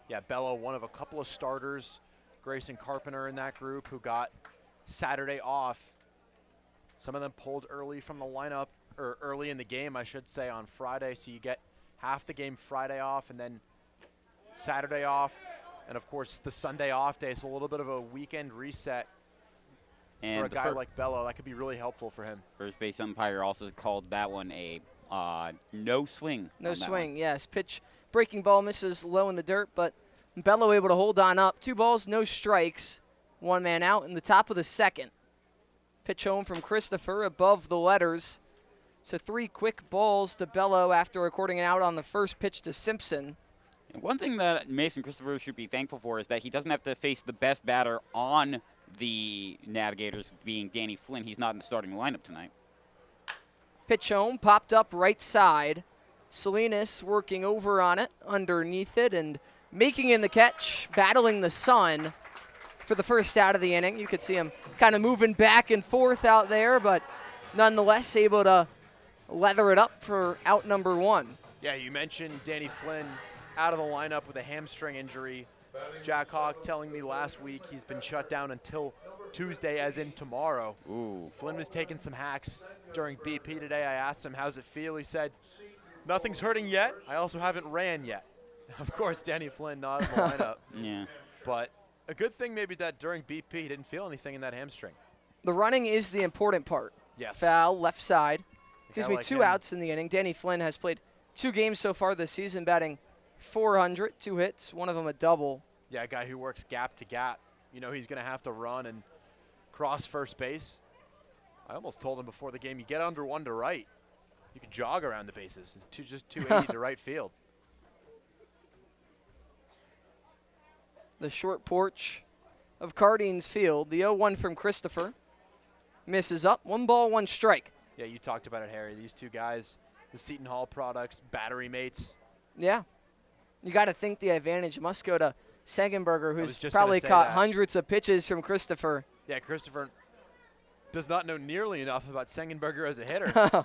Speaker 13: Yeah, Bello, one of a couple of starters. Grayson Carpenter in that group who got Saturday off. Some of them pulled early from the lineup, or early in the game, I should say, on Friday. So you get half the game Friday off and then Saturday off. And, of course, the Sunday off day. So a little bit of a weekend reset. And for a guy like Bello, that could be really helpful for him.
Speaker 2: First base umpire also called that one a no swing.
Speaker 1: No swing, yes. Pitch, breaking ball misses low in the dirt, but Bello able to hold on up. 2 balls, no strikes. 1 man out in the top of the second. Pitch home from Christopher above the letters. So 3 quick balls to Bello after recording it out on the first pitch to Simpson.
Speaker 2: And one thing that Mason Christopher should be thankful for is that he doesn't have to face the best batter on the Navigators, being Danny Flynn. He's not in the starting lineup tonight.
Speaker 1: Pitch home, popped up right side. Salinas working over on it, underneath it, and making in the catch, battling the sun for the first out of the inning. You could see him kind of moving back and forth out there, but nonetheless able to leather it up for out number 1.
Speaker 13: Yeah, you mentioned Danny Flynn out of the lineup with a hamstring injury. Jack Hawk telling me last week he's been shut down until Tuesday, as in tomorrow.
Speaker 2: Ooh.
Speaker 13: Flynn was taking some hacks during BP today. I asked him, how's it feel? He said, nothing's hurting yet. I also haven't ran yet. Of course, Danny Flynn not in the lineup.
Speaker 2: Yeah.
Speaker 13: But a good thing maybe that during BP he didn't feel anything in that hamstring.
Speaker 1: The running is the important part.
Speaker 13: Yes.
Speaker 1: Foul, left side. Gives me
Speaker 13: like
Speaker 1: 2
Speaker 13: him.
Speaker 1: outs in the inning. Danny Flynn has played 2 games so far this season, batting .400, 2 hits, one of them a double.
Speaker 13: Yeah, a guy who works gap to gap. You know he's going to have to run and cross first base. I almost told him before the game, you get under 1 to right. You can jog around the bases. Just 280 to right field.
Speaker 1: The short porch of Cardines Field. The 0-1 from Christopher. Misses up. 1 ball, 1 strike.
Speaker 13: Yeah, you talked about it, Harry. These 2 guys, the Seton Hall products, battery mates.
Speaker 1: Yeah. You got to think the advantage must go to Sengenberger, who's
Speaker 13: just
Speaker 1: probably
Speaker 13: gonna say
Speaker 1: caught
Speaker 13: that.
Speaker 1: hundreds of pitches from Christopher.
Speaker 13: Yeah, Christopher does not know nearly enough about Sengenberger as a hitter.
Speaker 1: The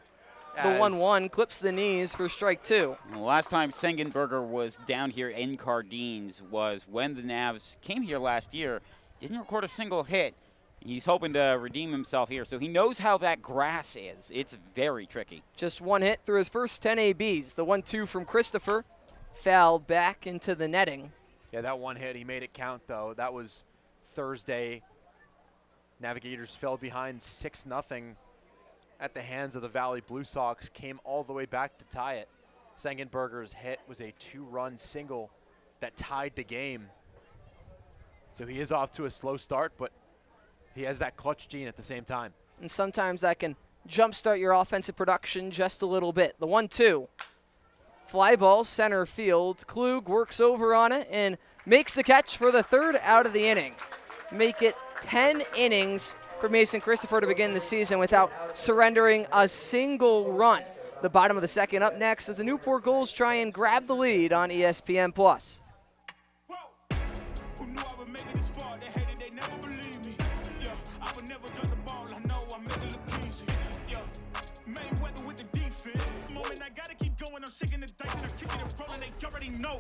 Speaker 1: 1-1 clips the knees for strike 2.
Speaker 2: And the last time Sengenberger was down here in Cardines was when the Navs came here last year. Didn't record a single hit. He's hoping to redeem himself here, so he knows how that grass is. It's very tricky.
Speaker 1: Just 1 hit through his first 10 ABs. The 1-2 from Christopher fouled back into the netting.
Speaker 13: Yeah, that 1 hit, he made it count, though. That was Thursday. Navigators fell behind 6-0 at the hands of the Valley Blue Sox, came all the way back to tie it. Sengenberger's hit was a 2-run single that tied the game. So he is off to a slow start, but he has that clutch gene at the same time.
Speaker 1: And sometimes that can jumpstart your offensive production just a little bit. The 1-2 Fly ball center field. Klug works over on it and makes the catch for the third out of the inning. Make it 10 innings for Mason Christopher to begin the season without surrendering a single run. The bottom of the second up next as the Newport Gulls try and grab the lead on ESPN+.
Speaker 4: Who knew I would make it this far? They hated, they never believed me. Yeah, I would never drop the ball. I know I make it look easy. Yeah, Mayweather with the defense. Moment I gotta keep going. I'm shaking the dice and I'm kicking and rolling. They already know.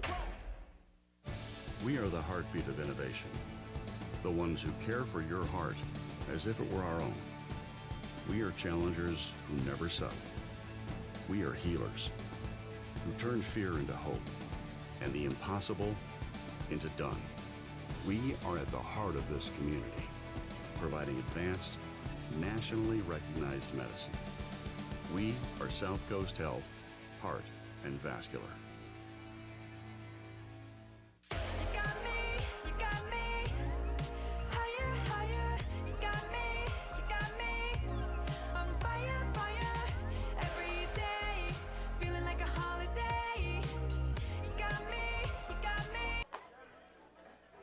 Speaker 6: We are the heartbeat of innovation. The ones who care for your heart as if it were our own. We are challengers who never settle. We are healers who turn fear into hope and the impossible into done. We are at the heart of this community, providing advanced, nationally recognized medicine. We are South Coast Health, Heart and Vascular.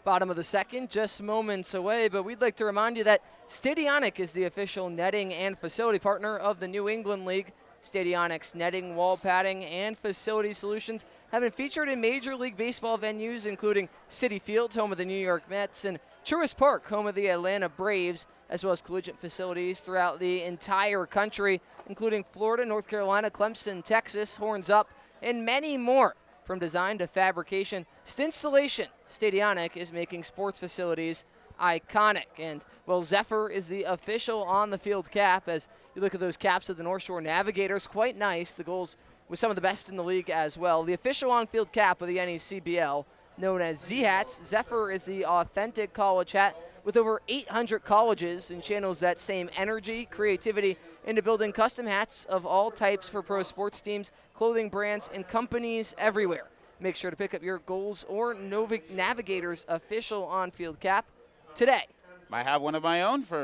Speaker 1: Bottom of the second, just moments away, but we'd like to remind you that Stadionic is the official netting and facility partner of the New England League. Stadionic's netting, wall padding, and facility solutions have been featured in Major League Baseball venues, including Citi Field, home of the New York Mets, and Truist Park, home of the Atlanta Braves, as well as collegiate facilities throughout the entire country, including Florida, North Carolina, Clemson, Texas, Horns Up, and many more. From design to fabrication to installation, Stadionic is making sports facilities iconic. And, well, Zephyr is the official on-the-field cap. As you look at those caps of the North Shore Navigators, quite nice. The Gulls with some of the best in the league as well. The official on-field cap of the NECBL, known as Z-Hats, Zephyr is the authentic college hat with over 800 colleges and channels that same energy, creativity into building custom hats of all types for pro sports teams, clothing brands, and companies everywhere. Make sure to pick up your Gulls or Navigators official on-field cap today.
Speaker 2: I have one of my own for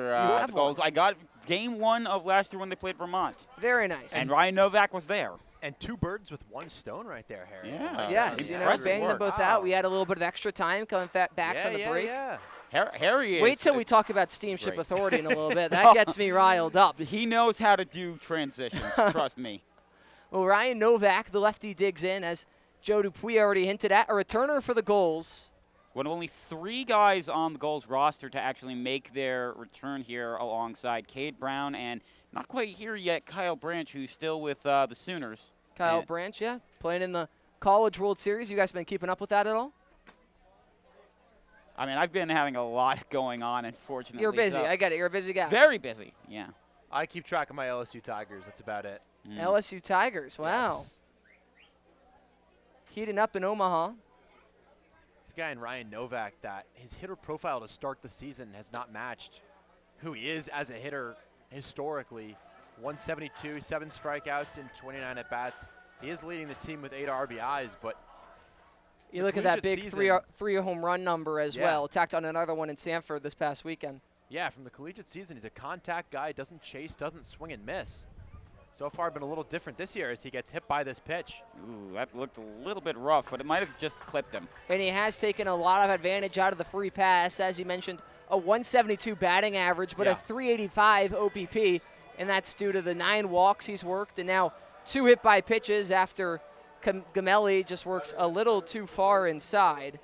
Speaker 2: the Gulls. I got game one of last year when they played Vermont.
Speaker 1: Very nice.
Speaker 2: And Ryan Novak was there.
Speaker 13: And two birds with one stone right there, Harry.
Speaker 2: Yeah.
Speaker 1: Yes, banging them both out. We had a little bit of extra time coming back from the break.
Speaker 13: Yeah.
Speaker 2: Harry is.
Speaker 1: Wait till we talk about Steamship Authority in a little bit. That gets me riled up.
Speaker 2: He knows how to do transitions, trust me.
Speaker 1: Well, Ryan Novak, the lefty, digs in, as Joe Dupuis already hinted at, a returner for the Gulls.
Speaker 2: One of only 3 guys on the Gulls roster to actually make their return here alongside Cade Brown and not quite here yet, Kyle Branch, who's still with the Sooners.
Speaker 1: Kyle Branch, yeah, playing in the College World Series. You guys been keeping up with that at all?
Speaker 2: I mean, I've been having a lot going on, unfortunately.
Speaker 1: You're busy.
Speaker 2: So
Speaker 1: I get it. You're a busy guy.
Speaker 2: Very busy, yeah.
Speaker 13: I keep track of my LSU Tigers. That's about it.
Speaker 1: LSU Tigers, wow.
Speaker 13: Yes.
Speaker 1: Heating up in Omaha.
Speaker 13: This guy in Ryan Novak, that his hitter profile to start the season has not matched who he is as a hitter historically. 172, 7 strikeouts in 29 at-bats. He is leading the team with 8 RBIs, but
Speaker 1: you look at that big three home run number as well. Tacked on another one in Sanford this past weekend.
Speaker 13: Yeah, from the collegiate season, he's a contact guy, doesn't chase, doesn't swing and miss. So far been a little different this year as he gets hit by this pitch.
Speaker 2: Ooh, that looked a little bit rough, but it might have just clipped him.
Speaker 1: And he has taken a lot of advantage out of the free pass. As you mentioned, a 172 batting average, but a 385 OPP, and that's due to the 9 walks he's worked and now 2 hit by pitches after Gamelli just works a little too far inside.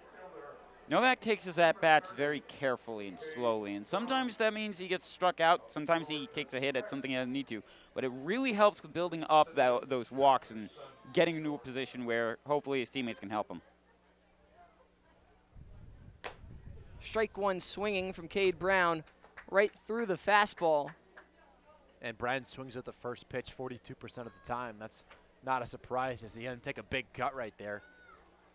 Speaker 2: Novak takes his at-bats very carefully and slowly, and sometimes that means he gets struck out. Sometimes he takes a hit at something he doesn't need to. But it really helps with building up those walks and getting into a position where hopefully his teammates can help him.
Speaker 1: Strike one swinging from Cade Brown right through the fastball.
Speaker 13: And Brown swings at the first pitch 42% of the time. That's not a surprise as he had to take a big cut right there.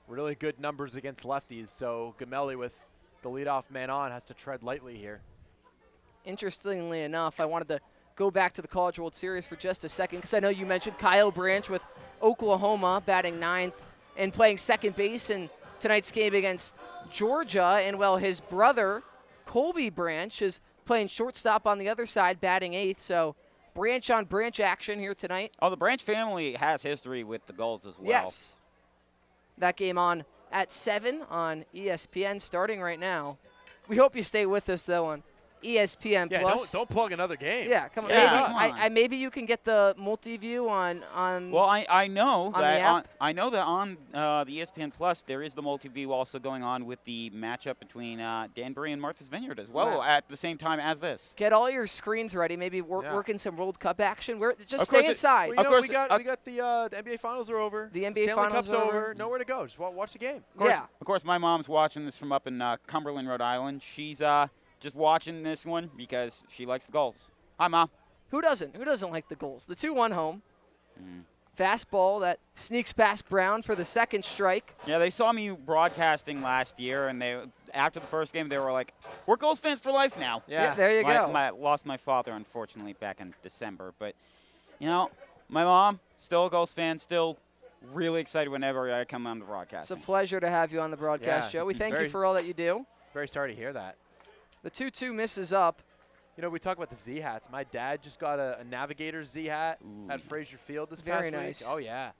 Speaker 13: Really good numbers against lefties, so Gamelli with the leadoff man on has to tread lightly here.
Speaker 1: Interestingly enough, I wanted to go back to the College World Series for just a second because I know you mentioned Kyle Branch with Oklahoma batting 9th and playing second base in tonight's game against Georgia. And, well, his brother, Colby Branch, is playing shortstop on the other side, batting 8th. So branch-on-branch action here tonight.
Speaker 2: Oh, the Branch family has history with the Gulls as well.
Speaker 1: Yes. That game on at 7 on ESPN starting right now. We hope you stay with us, though, on ESPN+.
Speaker 13: Yeah, don't plug another game.
Speaker 1: Yeah, come on.
Speaker 2: Yeah,
Speaker 1: Maybe, maybe you can get the multi-view on.
Speaker 2: Well, I know
Speaker 1: on the
Speaker 2: that
Speaker 1: app?
Speaker 2: I know that on the ESPN Plus there is the multi-view also going on with the matchup between Danbury and Martha's Vineyard as well
Speaker 1: Wow.
Speaker 2: at the same time as this.
Speaker 1: Get all your screens ready. Maybe work in some World Cup action. Just
Speaker 2: Of
Speaker 1: stay
Speaker 2: course
Speaker 1: inside.
Speaker 13: Well, we got the NBA Finals are over.
Speaker 1: The NBA
Speaker 13: Stanley
Speaker 1: Finals
Speaker 13: Cup's
Speaker 1: are
Speaker 13: over. Nowhere to go. Just watch the game.
Speaker 2: Of course, my mom's watching this from up in Cumberland, Rhode Island. She's just watching this one because she likes the Gulls. Hi, Mom.
Speaker 1: Who doesn't? Who doesn't like the Gulls? The 2-1 home. Fastball that sneaks past Brown for the second strike.
Speaker 2: Yeah, they saw me broadcasting last year, and after the first game, they were like, "We're Gulls fans for life now."
Speaker 1: Yeah, there you go.
Speaker 2: Lost my father, unfortunately, back in December. But, my mom, still a Gulls fan, still really excited whenever I come on the broadcast.
Speaker 1: It's a pleasure to have you on the broadcast, Joe. We thank you for all that you do.
Speaker 13: Very sorry to hear that.
Speaker 1: The 2-2 misses up.
Speaker 13: We talk about the Z hats. My dad just got a Navigators Z hat at Fraser Field this past
Speaker 1: Very nice.
Speaker 13: week. Oh, yeah.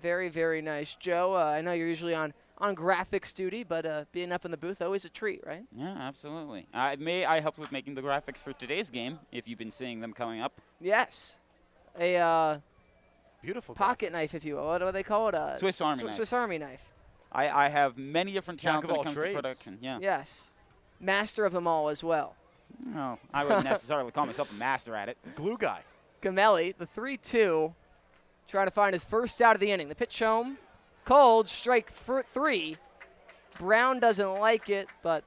Speaker 1: Very, very nice. Joe, I know you're usually on graphics duty, but being up in the booth, always a treat, right?
Speaker 2: Yeah, absolutely. I helped with making the graphics for today's game, if you've been seeing them coming up.
Speaker 1: Yes. A
Speaker 13: beautiful
Speaker 1: pocket knife, if you will. What do they call it?
Speaker 2: Swiss Army knife.
Speaker 1: Swiss Army knife.
Speaker 2: I have many different
Speaker 13: Jack
Speaker 2: talents
Speaker 13: of
Speaker 2: when it
Speaker 13: all
Speaker 2: comes
Speaker 13: trades.
Speaker 2: to production. Yeah.
Speaker 1: Yes. Master of them all as well.
Speaker 2: No, I wouldn't necessarily call myself a master at it.
Speaker 13: Glue guy.
Speaker 1: Gamelli, the 3-2, trying to find his first out of the inning. The pitch home, cold, strike 3. Brown doesn't like it, but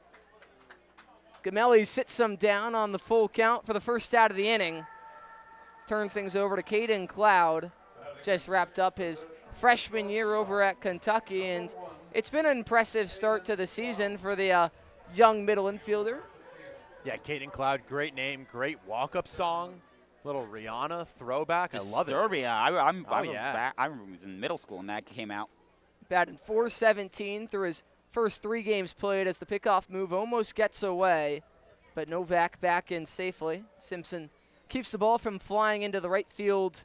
Speaker 1: Gamelli sits him down on the full count for the first out of the inning. Turns things over to Caden Cloud. Just wrapped up his freshman year over at Kentucky, and it's been an impressive start to the season for the young middle infielder.
Speaker 13: Yeah, Caden Cloud, great name, great walk-up song, little Rihanna throwback. I love it.
Speaker 2: Disturbia. I was in middle school when that came out.
Speaker 1: Batting .417 through his first 3 games played as the pickoff move almost gets away, but Novak back in safely. Simpson keeps the ball from flying into the right field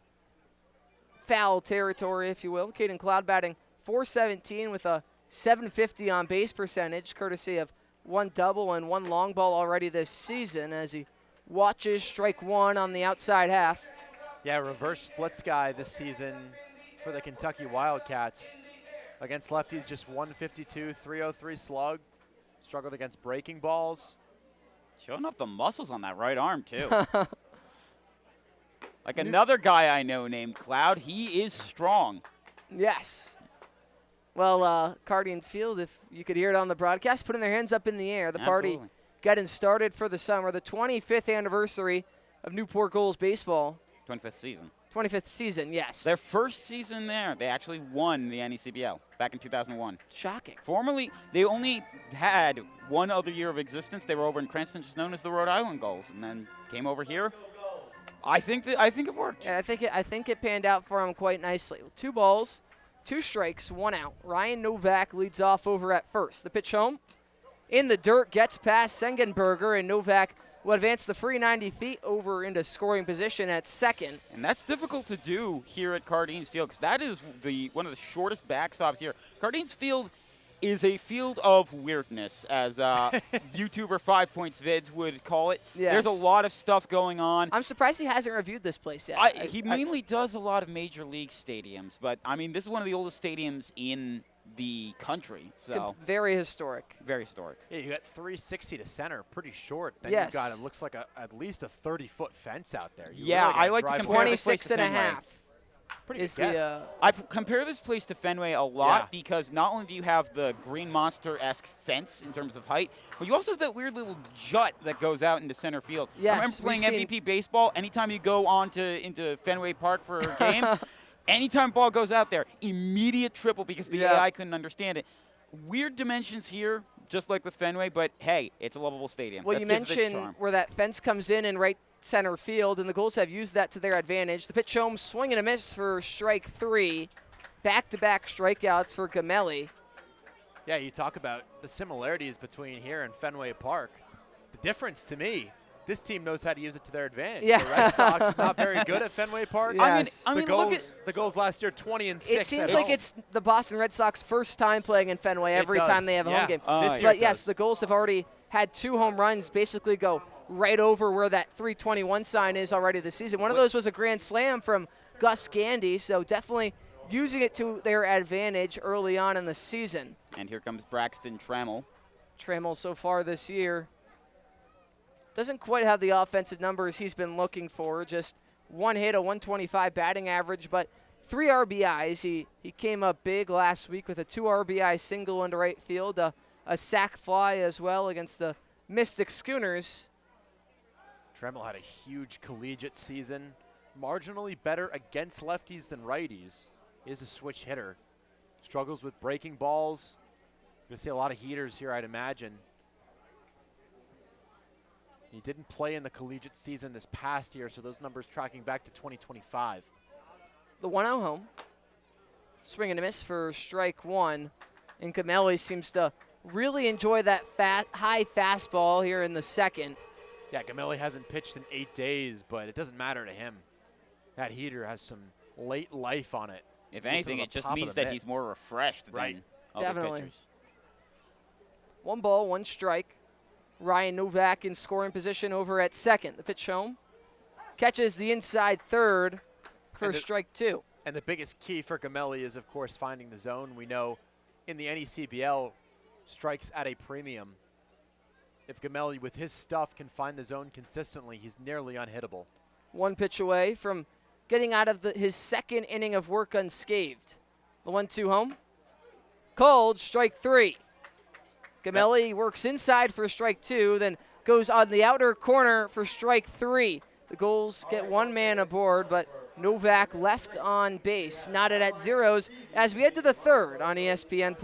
Speaker 1: foul territory, if you will. Caden Cloud batting .417 with a .750 on base percentage, courtesy of 1 double and 1 long ball already this season as he watches strike 1 on the outside half.
Speaker 13: Yeah, reverse splits guy this season for the Kentucky Wildcats. Against lefties, just 152, 303 slug. Struggled against breaking balls.
Speaker 2: Showing off the muscles on that right arm, too. Like another guy I know named Cloud, he is strong.
Speaker 1: Yes. Well, Cardians Field, if you could hear it on the broadcast, putting their hands up in the air. The party getting started for the summer. The 25th anniversary of Newport Gulls baseball.
Speaker 2: 25th season.
Speaker 1: 25th season, yes.
Speaker 2: Their first season there, they actually won the NECBL back in 2001.
Speaker 1: Shocking.
Speaker 2: Formerly, they only had one other year of existence. They were over in Cranston, just known as the Rhode Island Gulls, and then came over here. I think it worked.
Speaker 1: Yeah, I think it panned out for him quite nicely. 2 balls, 2 strikes, 1 out. Ryan Novak leads off over at first. The pitch home, in the dirt, gets past Sengenberger, and Novak will advance the free 90 feet over into scoring position at second.
Speaker 2: And that's difficult to do here at Cardines Field because that is one of the shortest backstops here. Cardines Field is a field of weirdness, as YouTuber 5 Points Vids would call it.
Speaker 1: Yes.
Speaker 2: There's a lot of stuff going on.
Speaker 1: I'm surprised he hasn't reviewed this place yet.
Speaker 2: He mainly does a lot of major league stadiums, but I mean, this is one of the oldest stadiums in the country. So
Speaker 1: very historic.
Speaker 2: Very historic.
Speaker 13: Yeah, you got 360 to center, pretty short. Then
Speaker 1: Yes.
Speaker 13: you got, it looks like at least a 30-foot fence out there. You
Speaker 2: Yeah,
Speaker 13: really
Speaker 2: I
Speaker 13: gotta
Speaker 2: like to
Speaker 13: drive
Speaker 2: compare
Speaker 1: 26 and a half.
Speaker 13: Pretty
Speaker 1: is
Speaker 13: good guess.
Speaker 2: I compare this place to Fenway a lot
Speaker 13: Yeah.
Speaker 2: because not only do you have the Green Monster-esque fence in terms of height, but you also have that weird little jut that goes out into center field.
Speaker 1: Yes,
Speaker 2: I remember playing
Speaker 1: we've
Speaker 2: MVP baseball. Anytime you go into Fenway Park for a game, anytime ball goes out there, immediate triple because the AI couldn't understand it. Weird dimensions here, just like with Fenway, but hey, it's a lovable stadium.
Speaker 1: Well,
Speaker 2: That
Speaker 1: you
Speaker 2: gives it its
Speaker 1: mentioned
Speaker 2: charm.
Speaker 1: where that fence comes in right center field, and the Gulls have used that to their advantage. The pitch home, swing and a miss for strike 3. Back-to-back strikeouts for Gamelli.
Speaker 13: Yeah, you talk about the similarities between here and Fenway Park. The difference to me this team knows how to use it to their advantage.
Speaker 1: Yeah.
Speaker 13: The Red Sox not very good at Fenway Park.
Speaker 1: Yes.
Speaker 13: The Gulls last year 20-6.
Speaker 1: It seems like it's the Boston Red Sox first time playing in Fenway every time they have a home game.
Speaker 13: This year
Speaker 1: but yes, the Gulls have already had 2 home runs basically go right over where that 321 sign is already this season. One of those was a grand slam from Gus Gandy, so definitely using it to their advantage early on in the season.
Speaker 2: And here comes Braxton Trammell.
Speaker 1: Trammell so far this year doesn't quite have the offensive numbers he's been looking for. Just 1 hit, a 125 batting average, but 3 RBIs. He came up big last week with a 2 RBI single into right field, a sac fly as well against the Mystic Schooners.
Speaker 13: Trammell had a huge collegiate season. Marginally better against lefties than righties. He is a switch hitter. Struggles with breaking balls. You're going to see a lot of heaters here, I'd imagine. He didn't play in the collegiate season this past year, so those numbers tracking back to 2025.
Speaker 1: The 1-0 home. Swing and a miss for strike 1. And Gamelli seems to really enjoy that high fastball here in the second.
Speaker 13: Yeah, Gamelli hasn't pitched in 8 days, but it doesn't matter to him. That heater has some late life on it.
Speaker 2: If anything, it just means that he's more refreshed than other
Speaker 1: Definitely.
Speaker 2: pitchers.
Speaker 1: 1 ball, 1 strike. Ryan Novak in scoring position over at second. The pitch home. Catches the inside third for strike 2.
Speaker 13: And the biggest key for Gamelli is, of course, finding the zone. We know in the NECBL, strikes at a premium. If Gamelli, with his stuff, can find the zone consistently, he's nearly unhittable.
Speaker 1: 1 pitch away from getting out of his second inning of work unscathed. The 1-2 home. Called, strike 3. Gamelli works inside for strike 2, then goes on the outer corner for strike 3. The Gulls get 1 man aboard, but Novak left on base, knotted at zeros as we head to the third on ESPN+.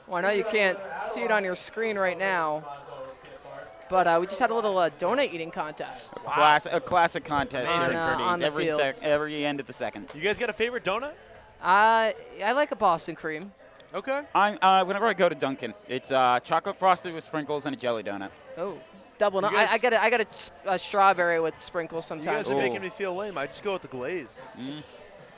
Speaker 1: Well, I know you can't see it on your screen right now, but we just had a little donut eating contest.
Speaker 2: A classic contest
Speaker 1: on the field.
Speaker 2: Every end of the second.
Speaker 13: You guys got a favorite donut?
Speaker 1: I like a Boston cream.
Speaker 13: Okay.
Speaker 2: Whenever I go to Dunkin', it's chocolate frosted with sprinkles and a jelly donut.
Speaker 1: Oh, double. No, I got a strawberry with sprinkles sometimes.
Speaker 13: You guys are making me feel lame. I just go with the glazed.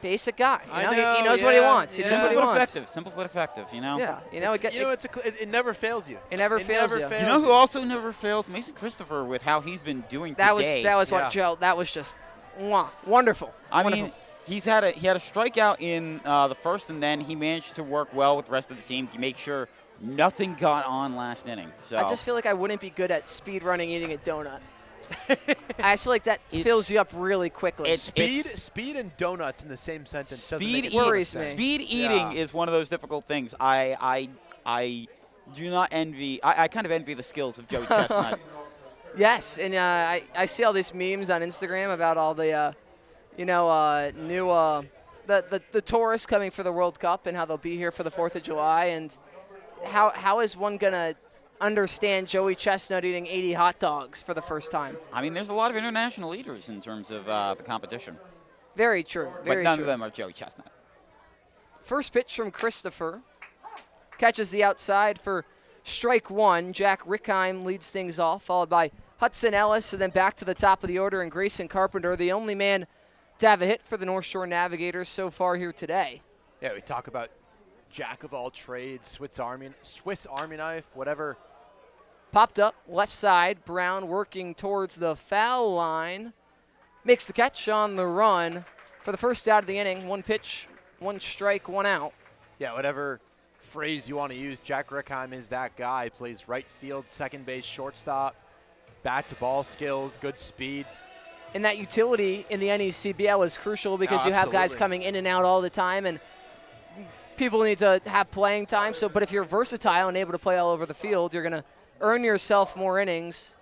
Speaker 1: Basic guy.
Speaker 13: I know,
Speaker 1: he knows what he wants. He knows what he wants.
Speaker 2: Simple but effective. You know.
Speaker 1: Yeah.
Speaker 13: It never fails you.
Speaker 1: It never fails you.
Speaker 2: You know who also never fails? Mason Christopher with how he's been doing today.
Speaker 1: That was what Joe. That was just wonderful.
Speaker 2: I mean, he had a strikeout in the first, and then he managed to work well with the rest of the team to make sure nothing got on last inning. So
Speaker 1: I just feel like I wouldn't be good at speed running eating a donut. I just feel like that fills you up really quickly.
Speaker 13: Speed and donuts in the same sentence
Speaker 1: worries me.
Speaker 2: Speed eating is one of those difficult things. I do not envy. I kind of envy the skills of Joey Chestnut.
Speaker 1: Yes, and I see all these memes on Instagram about all the new the tourists coming for the World Cup and how they'll be here for the 4th of July, and how is one gonna understand Joey Chestnut eating 80 hot dogs for the first time?
Speaker 2: I mean, there's a lot of international leaders in terms of the competition.
Speaker 1: Very true.
Speaker 2: But none of them are Joey Chestnut.
Speaker 1: First pitch from Christopher. Catches the outside for strike 1. Jack Rickheim leads things off, followed by Hudson Ellis, and then back to the top of the order, and Grayson Carpenter, the only man to have a hit for the North Shore Navigators so far here today.
Speaker 13: Yeah, we talk about jack of all trades, Swiss Army knife, whatever
Speaker 1: Popped up, left side. Brown working towards the foul line. Makes the catch on the run for the first out of the inning. 1 pitch, 1 strike, 1 out.
Speaker 13: Yeah, whatever phrase you want to use, Jack Rickheim is that guy. Plays right field, second base, shortstop, bat-to-ball skills, good speed.
Speaker 1: And that utility in the NECBL is crucial because you have guys coming in and out all the time, and people need to have playing time. So, but if you're versatile and able to play all over the field, you're going to earn yourself more innings,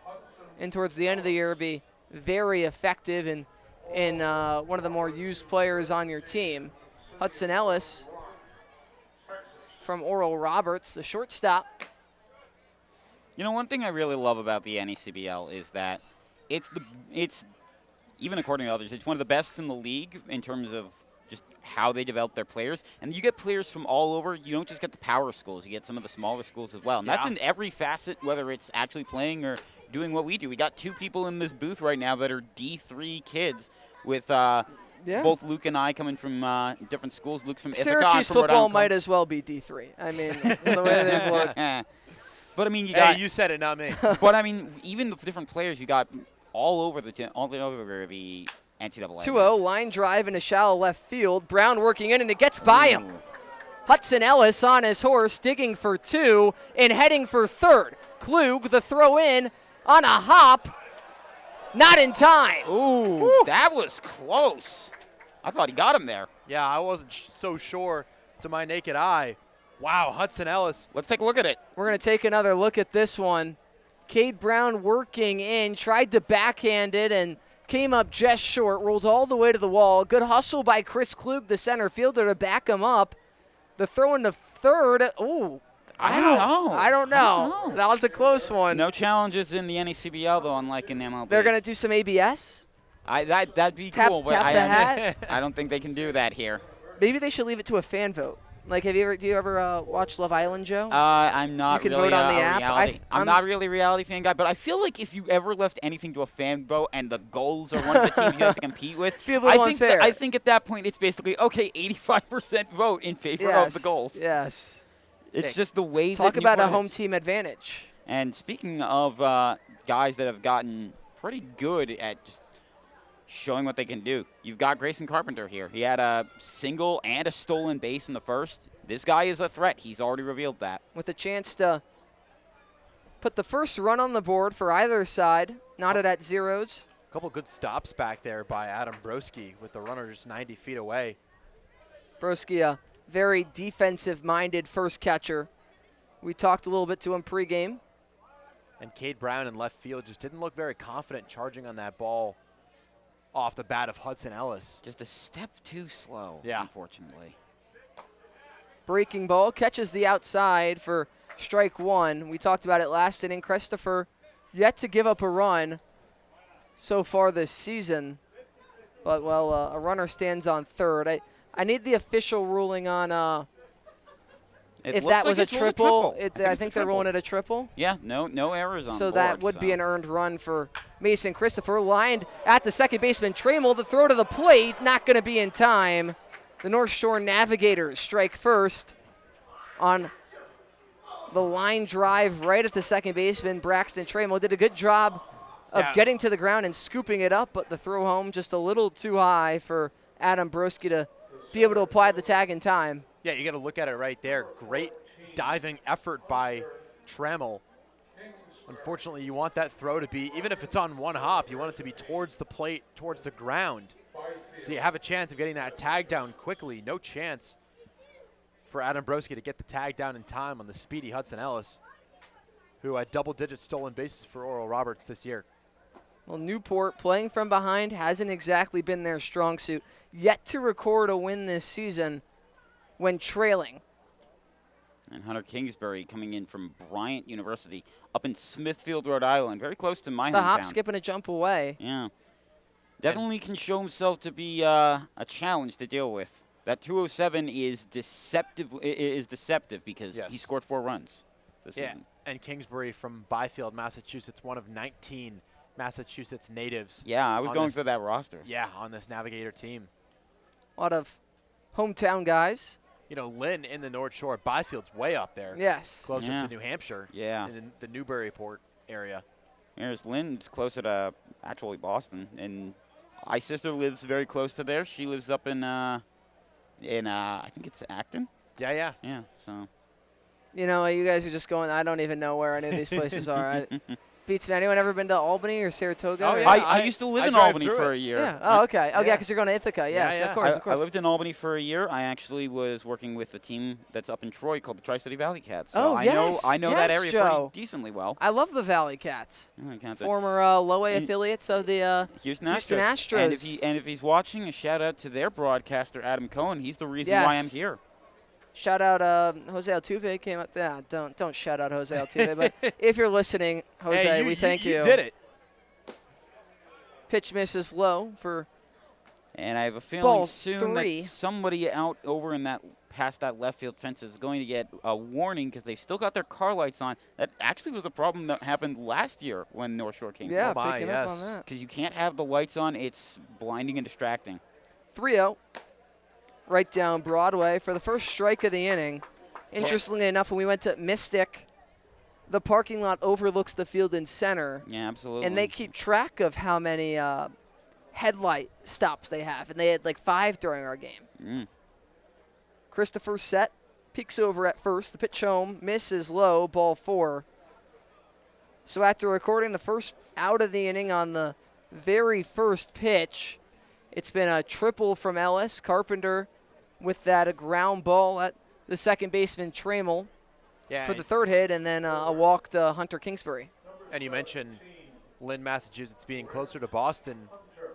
Speaker 1: and towards the end of the year be very effective and one of the more used players on your team. Hudson Ellis from Oral Roberts, the shortstop.
Speaker 2: You know, one thing I really love about the NECBL is that it's even according to others, it's one of the best in the league in terms of just how they develop their players. And you get players from all over. You don't just get the power schools. You get some of the smaller schools as well. And that's in every facet, whether it's actually playing or doing what we do. We got 2 people in this booth right now that are D3 kids with both Luke and I coming from different schools. Luke's from Ithaca.
Speaker 1: Syracuse football might as well be D3. I mean, the way they've looked.
Speaker 2: But, I mean, you
Speaker 13: said it, not me.
Speaker 2: But, I mean, even the different players you got all over the NCAA.
Speaker 1: 2-0, line drive into shallow left field. Brown working in, and it gets by him. Hudson Ellis on his horse, digging for 2 and heading for third. Klug, the throw in on a hop. Not in time.
Speaker 2: Ooh, that was close. I thought he got him there.
Speaker 13: Yeah, I wasn't so sure to my naked eye. Wow, Hudson Ellis.
Speaker 2: Let's take a look at it.
Speaker 1: We're going to take another look at this one. Cade Brown working in, tried to backhand it, and came up just short, rolled all the way to the wall. Good hustle by Chris Klug, the center fielder, to back him up. The throw into third. Ooh.
Speaker 2: I don't know.
Speaker 1: That was a close one.
Speaker 2: No challenges in the NECBL, though, unlike in the MLB.
Speaker 1: They're going to do some ABS?
Speaker 2: That'd be cool, but
Speaker 1: tap the hat?
Speaker 2: I don't think they can do that here.
Speaker 1: Maybe they should leave it to a fan vote. Like, do you ever watch Love Island, Joe?
Speaker 2: I'm not
Speaker 1: you can
Speaker 2: really
Speaker 1: vote on the app.
Speaker 2: I'm not really a reality fan guy, but I feel like if you ever left anything to a fan vote and the Gulls are one of the teams you have to compete with,
Speaker 1: be a little unfair.
Speaker 2: I think at that point it's basically, okay, 85% vote in favor of the Gulls.
Speaker 1: Yes.
Speaker 2: It's just the way
Speaker 1: Talk
Speaker 2: that
Speaker 1: about a
Speaker 2: Newport
Speaker 1: home
Speaker 2: is.
Speaker 1: team advantage.
Speaker 2: And speaking of guys that have gotten pretty good at just showing what they can do, you've got Grayson Carpenter here. He had a single and a stolen base in the first. This guy is a threat. He's already revealed that.
Speaker 1: With a chance to put the first run on the board for either side, knotted at zeros.
Speaker 13: A couple good stops back there by Adam Broski with the runners 90 feet away.
Speaker 1: Broski, a very defensive-minded first catcher. We talked a little bit to him pregame.
Speaker 13: And Cade Brown in left field just didn't look very confident charging on that ball off the bat of Hudson Ellis.
Speaker 2: Just a step too slow, unfortunately.
Speaker 1: Breaking ball, catches the outside for strike 1. We talked about it last inning. Christopher yet to give up a run so far this season. But, well, a runner stands on third. I need the official ruling on if that was a triple. I think they're rolling it a triple.
Speaker 2: Yeah, no errors on
Speaker 1: So
Speaker 2: board,
Speaker 1: that would be an earned run for Mason Christopher. Lined at the second baseman, Trammell. The throw to the plate, not going to be in time. The North Shore Navigators strike first on the line drive right at the second baseman. Braxton Trammell did a good job of getting to the ground and scooping it up, but the throw home just a little too high for Adam Broski to be able to apply the tag in time.
Speaker 13: Yeah, you got to look at it right there. Great diving effort by Trammell. Unfortunately, you want that throw to be, even if it's on one hop, you want it to be towards the plate, towards the ground. So you have a chance of getting that tag down quickly. No chance for Adam Broski to get the tag down in time on the speedy Hudson Ellis, who had double-digit stolen bases for Oral Roberts this year.
Speaker 1: Well, Newport playing from behind hasn't exactly been their strong suit. Yet to record a win this season when trailing.
Speaker 2: And Hunter Kingsbury coming in from Bryant University up in Smithfield, Rhode Island, very close to my hometown.
Speaker 1: It's a hop, skip, and a jump away.
Speaker 2: Yeah. Definitely can show himself to be a challenge to deal with. That 207 is deceptive because he scored 4 runs this season.
Speaker 13: And Kingsbury from Byfield, Massachusetts, one of 19 Massachusetts natives.
Speaker 2: Yeah, I was going through that roster.
Speaker 13: Yeah, on this Navigator team.
Speaker 1: A lot of hometown guys.
Speaker 13: Lynn in the North Shore. Byfield's way up there.
Speaker 1: Yes.
Speaker 13: Closer
Speaker 2: Yeah.
Speaker 13: to New Hampshire.
Speaker 2: Yeah.
Speaker 13: In the Newburyport area.
Speaker 2: Whereas Lynn's closer to actually Boston, and my sister lives very close to there. She lives up in I think it's Acton.
Speaker 13: Yeah.
Speaker 2: Yeah. So.
Speaker 1: You guys are just going. I don't even know where any of these places are. Beats me. Anyone ever been to Albany or Saratoga?
Speaker 13: Oh,
Speaker 1: or-
Speaker 13: yeah.
Speaker 2: I used to live in
Speaker 13: drive
Speaker 2: Albany
Speaker 13: through
Speaker 2: for
Speaker 13: it.
Speaker 2: a year.
Speaker 1: Yeah. Oh, okay. Oh, yeah, because you're going to Ithaca. Yes,
Speaker 13: Yeah.
Speaker 1: of course,
Speaker 2: I
Speaker 1: of course.
Speaker 2: lived in Albany for a year. I actually was working with a team that's up in Troy called the Tri-City Valley Cats. So
Speaker 1: Oh,
Speaker 2: I
Speaker 1: yes.
Speaker 2: know that
Speaker 1: Yes,
Speaker 2: area
Speaker 1: Joe.
Speaker 2: pretty decently well.
Speaker 1: I love the Valley Cats.
Speaker 2: I can't say-
Speaker 1: Former low A affiliates of the
Speaker 2: Houston
Speaker 1: Houston Astros.
Speaker 2: And if he's watching, a shout out to their broadcaster Adam Cohen. He's the reason
Speaker 1: Yes.
Speaker 2: why I'm here.
Speaker 1: Shout out Jose Altuve came up. Yeah, don't shout out Jose Altuve. But if you're listening, Jose,
Speaker 13: Hey,
Speaker 1: we thank you.
Speaker 13: You did it.
Speaker 1: Pitch misses low for
Speaker 2: And I have a feeling
Speaker 1: Ball
Speaker 2: soon
Speaker 1: three.
Speaker 2: that somebody out over in past that left field fence is going to get a warning because they've still got their car lights on. That actually was a problem that happened last year when North Shore came.
Speaker 1: yeah,
Speaker 13: Oh, my,
Speaker 1: picking up on
Speaker 13: yes.
Speaker 1: that.
Speaker 2: Because you can't have the lights on. It's blinding and distracting.
Speaker 1: 3-0. Right down Broadway for the first strike of the inning. Interestingly enough, when we went to Mystic, the parking lot overlooks the field in center.
Speaker 2: Yeah, absolutely.
Speaker 1: And they keep track of how many headlight stops they have. And they had like 5 during our game. Christopher set, peeks over at first. The pitch home, misses low, ball 4. So after recording the first out of the inning on the very first pitch, it's been a triple from Ellis. Carpenter with that a ground ball at the second baseman Trammell for the third hit, and then a walk to Hunter Kingsbury.
Speaker 13: And you mentioned Lynn, Massachusetts being closer to Boston.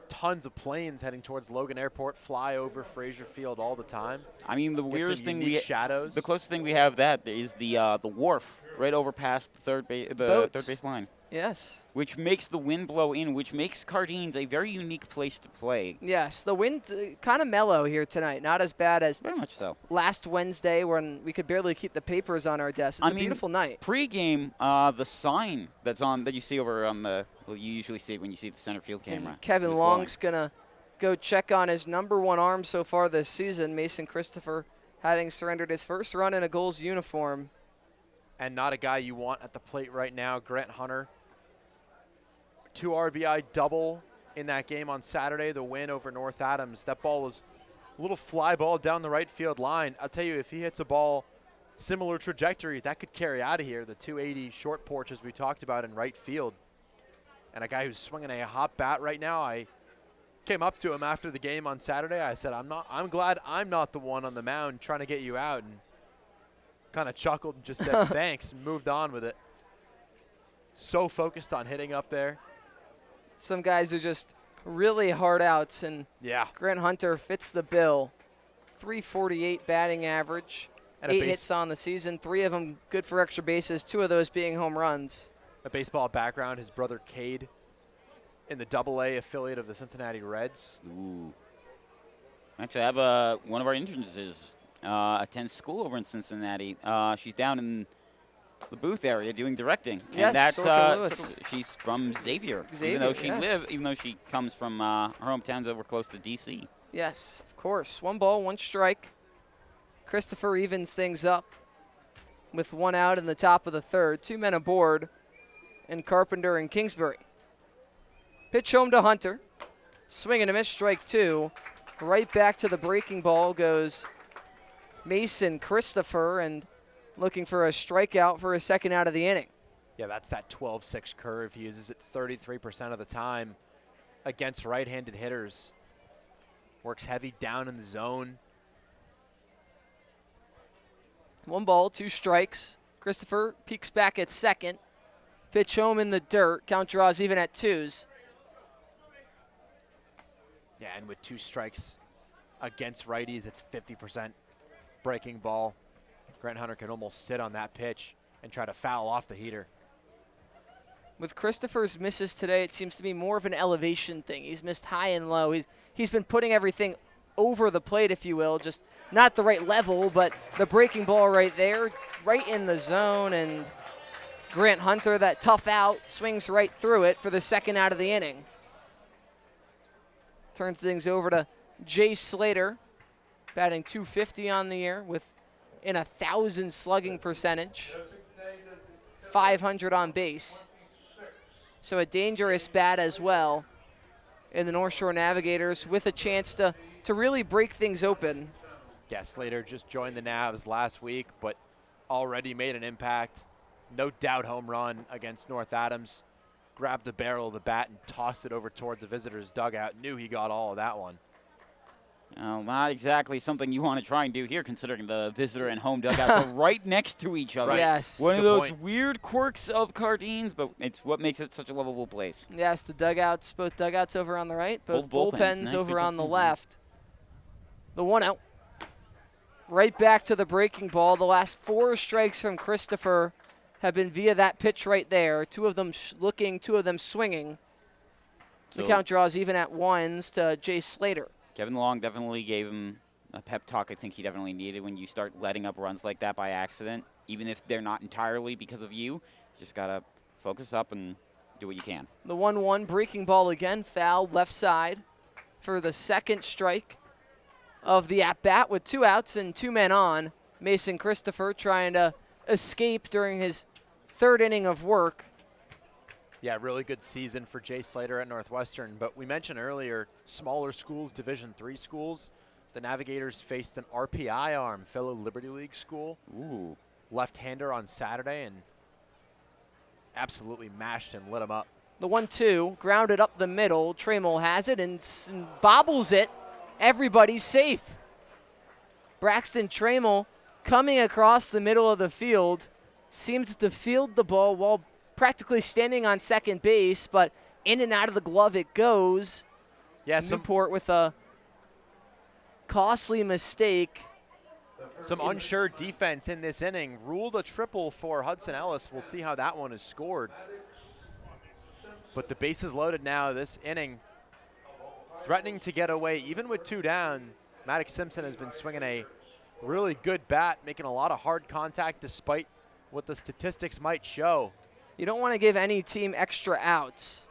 Speaker 13: Tons of planes heading towards Logan Airport fly over Fraser Field all the time.
Speaker 2: I mean, the
Speaker 13: Get some
Speaker 2: weirdest thing
Speaker 13: unique shadows.
Speaker 2: the closest thing we have that is the wharf right over past the third base line.
Speaker 1: Yes.
Speaker 2: Which makes the wind blow in, which makes Cardines a very unique place to play.
Speaker 1: Yes, the wind kind of mellow here tonight. Not as bad as
Speaker 2: very much so
Speaker 1: last Wednesday when we could barely keep the papers on our desks. It's a beautiful night.
Speaker 2: Pre-game, the sign that you see over on you usually see it when you see the center field camera.
Speaker 1: And Kevin
Speaker 2: is
Speaker 1: Long's going to go check on his number 1 arm so far this season, Mason Christopher, having surrendered his first run in a Gulls uniform.
Speaker 13: And not a guy you want at the plate right now, Grant Hunter. 2 RBI double in that game on Saturday, the win over North Adams. That ball was a little fly ball down the right field line. I'll tell you, if he hits a ball similar trajectory, that could carry out of here. The 280 short porch, as we talked about, in right field. And a guy who's swinging a hot bat right now. I came up to him after the game on Saturday. I said, I'm glad I'm not the one on the mound trying to get you out. And kind of chuckled and just said thanks and moved on with it. So focused on hitting up there.
Speaker 1: Some guys are just really hard outs, and Grant Hunter fits the bill. 348 batting average,
Speaker 13: and
Speaker 1: 8 hits on the season, 3 of them good for extra bases, 2 of those being home runs.
Speaker 13: A baseball background, his brother Cade in the AA affiliate of the Cincinnati Reds.
Speaker 2: Ooh. Actually, I have one of our interns attends school over in Cincinnati. She's down in the booth area doing directing.
Speaker 1: Yes,
Speaker 2: and that's she's from Xavier, even though she comes from her hometown's over close to DC.
Speaker 1: Yes, of course. 1 ball, 1 strike. Christopher evens things up with 1 out in the top of the third. 2 men aboard, and Carpenter and Kingsbury. Pitch home to Hunter. Swing and a miss, strike 2. Right back to the breaking ball goes Mason Christopher, and looking for a strikeout for his second out of the inning.
Speaker 13: Yeah, that's that 12-6 curve. He uses it 33% of the time against right-handed hitters. Works heavy down in the zone.
Speaker 1: 1 ball, 2 strikes. Christopher peeks back at second. Pitch home in the dirt. Count draws even at 2s.
Speaker 13: Yeah, and with 2 strikes against righties, it's 50% breaking ball. Grant Hunter can almost sit on that pitch and try to foul off the heater.
Speaker 1: With Christopher's misses today, it seems to be more of an elevation thing. He's missed high and low. He's been putting everything over the plate, if you will, just not the right level, but the breaking ball right there, right in the zone, and Grant Hunter, that tough out, swings right through it for the second out of the inning. Turns things over to Jay Slater. batting .250 on the year with in 1,000 slugging percentage, 500 on base. So a dangerous bat as well in the North Shore Navigators with a chance to really break things open.
Speaker 13: Yeah, Slater just joined the Navs last week, but already made an impact. No doubt home run against North Adams. Grabbed the barrel of the bat and tossed it over toward the visitors' dugout. Knew he got all of that one.
Speaker 2: Not exactly something you want to try and do here, considering the visitor and home dugouts are right next to each other.
Speaker 1: Right. Yes.
Speaker 2: One of
Speaker 1: Good
Speaker 2: those
Speaker 1: point.
Speaker 2: weird quirks of Cardines, but it's what makes it such a lovable place.
Speaker 1: Yes, the dugouts, both dugouts over on the right, both
Speaker 2: Both bullpens
Speaker 1: bullpens over
Speaker 2: next
Speaker 1: on the
Speaker 2: to each other.
Speaker 1: left. The 1-out. Right back to the breaking ball. The last 4 strikes from Christopher have been via that pitch right there. 2 of them looking, 2 of them swinging. The
Speaker 2: So-
Speaker 1: count draws even at 1s to Jay Slater.
Speaker 2: Kevin Long definitely gave him a pep talk I think he definitely needed when you start letting up runs like that by accident. Even if they're not entirely because of you, just got to focus up and do what you can.
Speaker 1: The 1-1 breaking ball again, foul left side for the second strike of the at-bat with 2 outs and 2 men on. Mason Christopher trying to escape during his 3rd inning of work.
Speaker 13: Yeah, really good season for Jay Slater at Northwestern. But we mentioned earlier, smaller schools, Division III schools. The Navigators faced an RPI arm, fellow Liberty League school.
Speaker 2: Ooh.
Speaker 13: Left-hander on Saturday and absolutely mashed him, lit him up.
Speaker 1: The 1-2, grounded up the middle. Trammell has it and bobbles it. Everybody's safe. Braxton Trammell coming across the middle of the field, seemed to field the ball while practically standing on second base, but in and out of the glove it goes.
Speaker 13: Yeah,
Speaker 1: Newport with a costly mistake.
Speaker 13: Some unsure defense in this inning. Ruled a triple for Hudson Ellis. We'll see how that one is scored. But the bases loaded now this inning. Threatening to get away, even with 2 down. Maddox Simpson has been swinging a really good bat, making a lot of hard contact despite what the statistics might show.
Speaker 1: You don't want to give any team extra outs.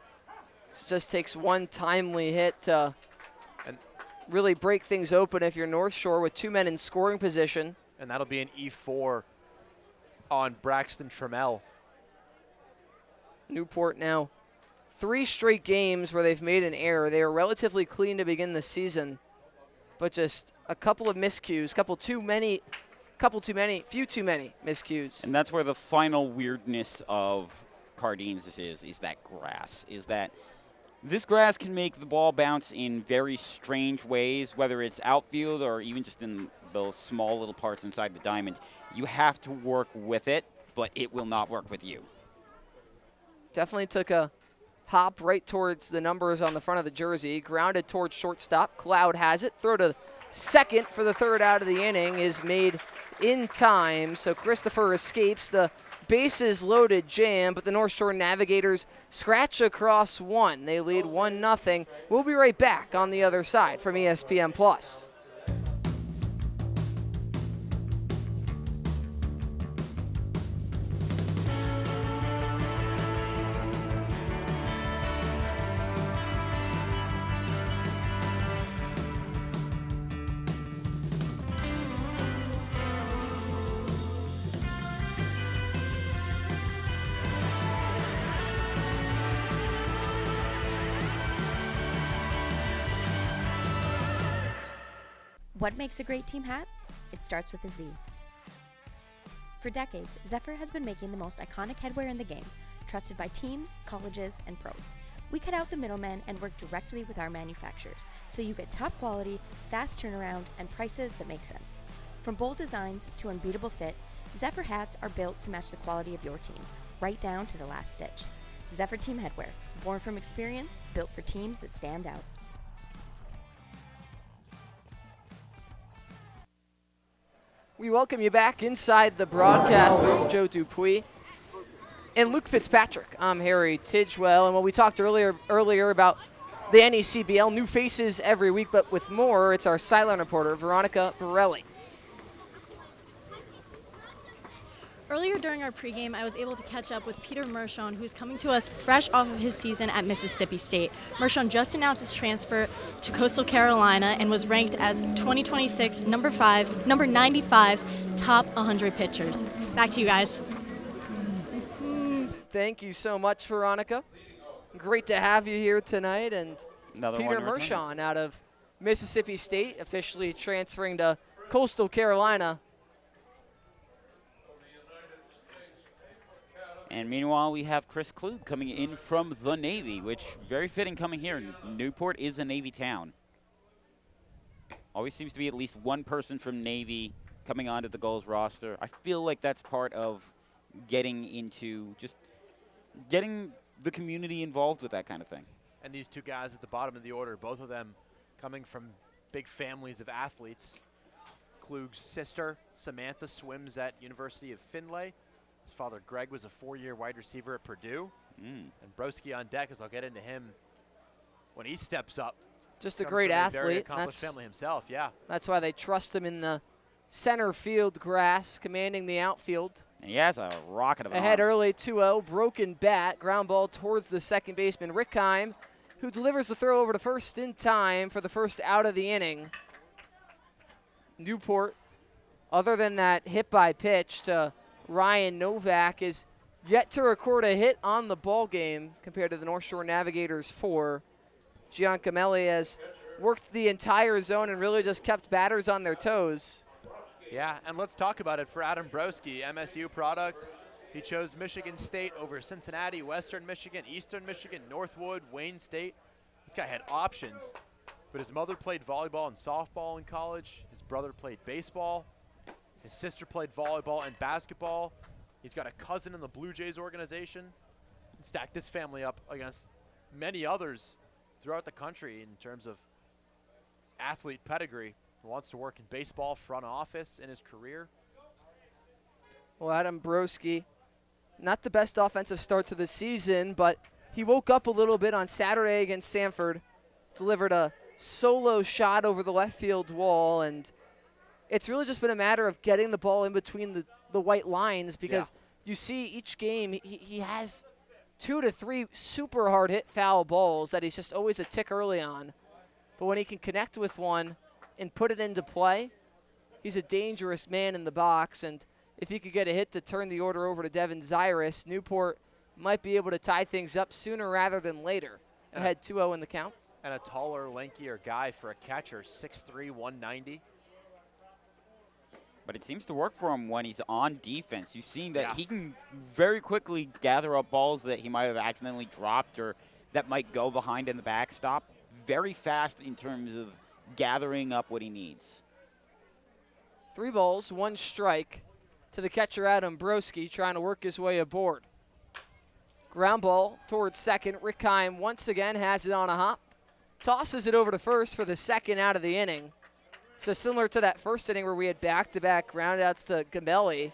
Speaker 1: It just takes one timely hit to really break things open if you're North Shore with 2 men in scoring position.
Speaker 13: And that'll be an E4 on Braxton Trammell.
Speaker 1: Newport now 3 straight games where they've made an error. They were relatively clean to begin the season, but just a couple of miscues, few too many miscues.
Speaker 2: And that's where the final weirdness of Cardines is that grass, is that this grass can make the ball bounce in very strange ways, whether it's outfield or even just in those small little parts inside the diamond. You have to work with it, but it will not work with you.
Speaker 1: Definitely took a hop right towards the numbers on the front of the jersey, grounded towards shortstop. Cloud has it. Throw to second for the 3rd out of the inning is made in time, so Christopher escapes the bases loaded jam, but the North Shore Navigators scratch across 1. They lead 1-0. We'll be right back on the other side from ESPN Plus.
Speaker 17: What makes a great team hat? It starts with a Z. For decades, Zephyr has been making the most iconic headwear in the game, trusted by teams, colleges, and pros. We cut out the middlemen and work directly with our manufacturers, so you get top quality, fast turnaround, and prices that make sense. From bold designs to unbeatable fit, Zephyr hats are built to match the quality of your team, right down to the last stitch. Zephyr Team Headwear, born from experience, built for teams that stand out.
Speaker 1: We welcome you back inside the broadcast booth, Joe Dupuis and Luke Fitzpatrick. I'm Harry Tidgewell, and when we talked earlier about the NECBL, new faces every week, but with more, it's our sideline reporter, Veronica Borelli.
Speaker 8: Earlier during our pregame, I was able to catch up with Peter Mershon, who's coming to us fresh off of his season at Mississippi State. Mershon just announced his transfer to Coastal Carolina and was ranked as 2026 number 95's top 100 pitchers. Back to you guys.
Speaker 1: Thank you so much, Veronica. Great to have you here tonight. And
Speaker 2: Another
Speaker 1: Peter
Speaker 2: one
Speaker 1: Mershon out of Mississippi State, officially transferring to Coastal Carolina.
Speaker 2: And meanwhile, we have Chris Klug coming in from the Navy, which very fitting coming here. Newport is a Navy town. Always seems to be at least one person from Navy coming onto the Gulls roster. I feel like that's part of getting the community involved with that kind of thing.
Speaker 13: And these two guys at the bottom of the order, both of them coming from big families of athletes. Klug's sister, Samantha, swims at University of Findlay. His father, Greg, was a 4-year wide receiver at Purdue. And Broski on deck, as I'll get into him when he steps up.
Speaker 1: Just a great athlete.
Speaker 13: Very accomplished family himself, yeah.
Speaker 1: That's why they trust him in the center field grass, commanding the outfield.
Speaker 2: And he has a rocket of an
Speaker 1: Ahead
Speaker 2: arm.
Speaker 1: early, 2-0, broken bat, ground ball towards the second baseman, Rickheim, who delivers the throw over to first in time for the first out of the inning. Newport, other than that hit by pitch to Ryan Novak, is yet to record a hit on the ball game compared to the North Shore Navigators 4. Gian Camelli has worked the entire zone and really just kept batters on their toes.
Speaker 13: Yeah, and let's talk about it for Adam Broski, MSU product. He chose Michigan State over Cincinnati, Western Michigan, Eastern Michigan, Northwood, Wayne State. This guy had options, but his mother played volleyball and softball in college. His brother played baseball. His sister played volleyball and basketball. He's got a cousin in the Blue Jays organization. Stacked this family up against many others throughout the country in terms of athlete pedigree. He wants to work in baseball front office in his career.
Speaker 1: Well, Adam Broski, not the best offensive start to the season, but he woke up a little bit on Saturday against Sanford, delivered a solo shot over the left field wall, and it's really just been a matter of getting the ball in between the white lines, because you see each game he has 2 to 3 super hard hit foul balls that he's just always a tick early on. But when he can connect with one and put it into play, he's a dangerous man in the box. And if he could get a hit to turn the order over to Devin Zyrus, Newport might be able to tie things up sooner rather than later. Ahead 2-0 in the count.
Speaker 13: And a taller, lankier guy for a catcher, 6'3", 190.
Speaker 2: But it seems to work for him when he's on defense. You've seen that he can very quickly gather up balls that he might have accidentally dropped or that might go behind in the backstop. Very fast in terms of gathering up what he needs.
Speaker 1: 3 balls, 1 strike to the catcher Adam Broski, trying to work his way aboard. Ground ball towards second. Rickheim once again has it on a hop. Tosses it over to first for the second out of the inning. So similar to that first inning where we had back-to-back groundouts to Gamelli,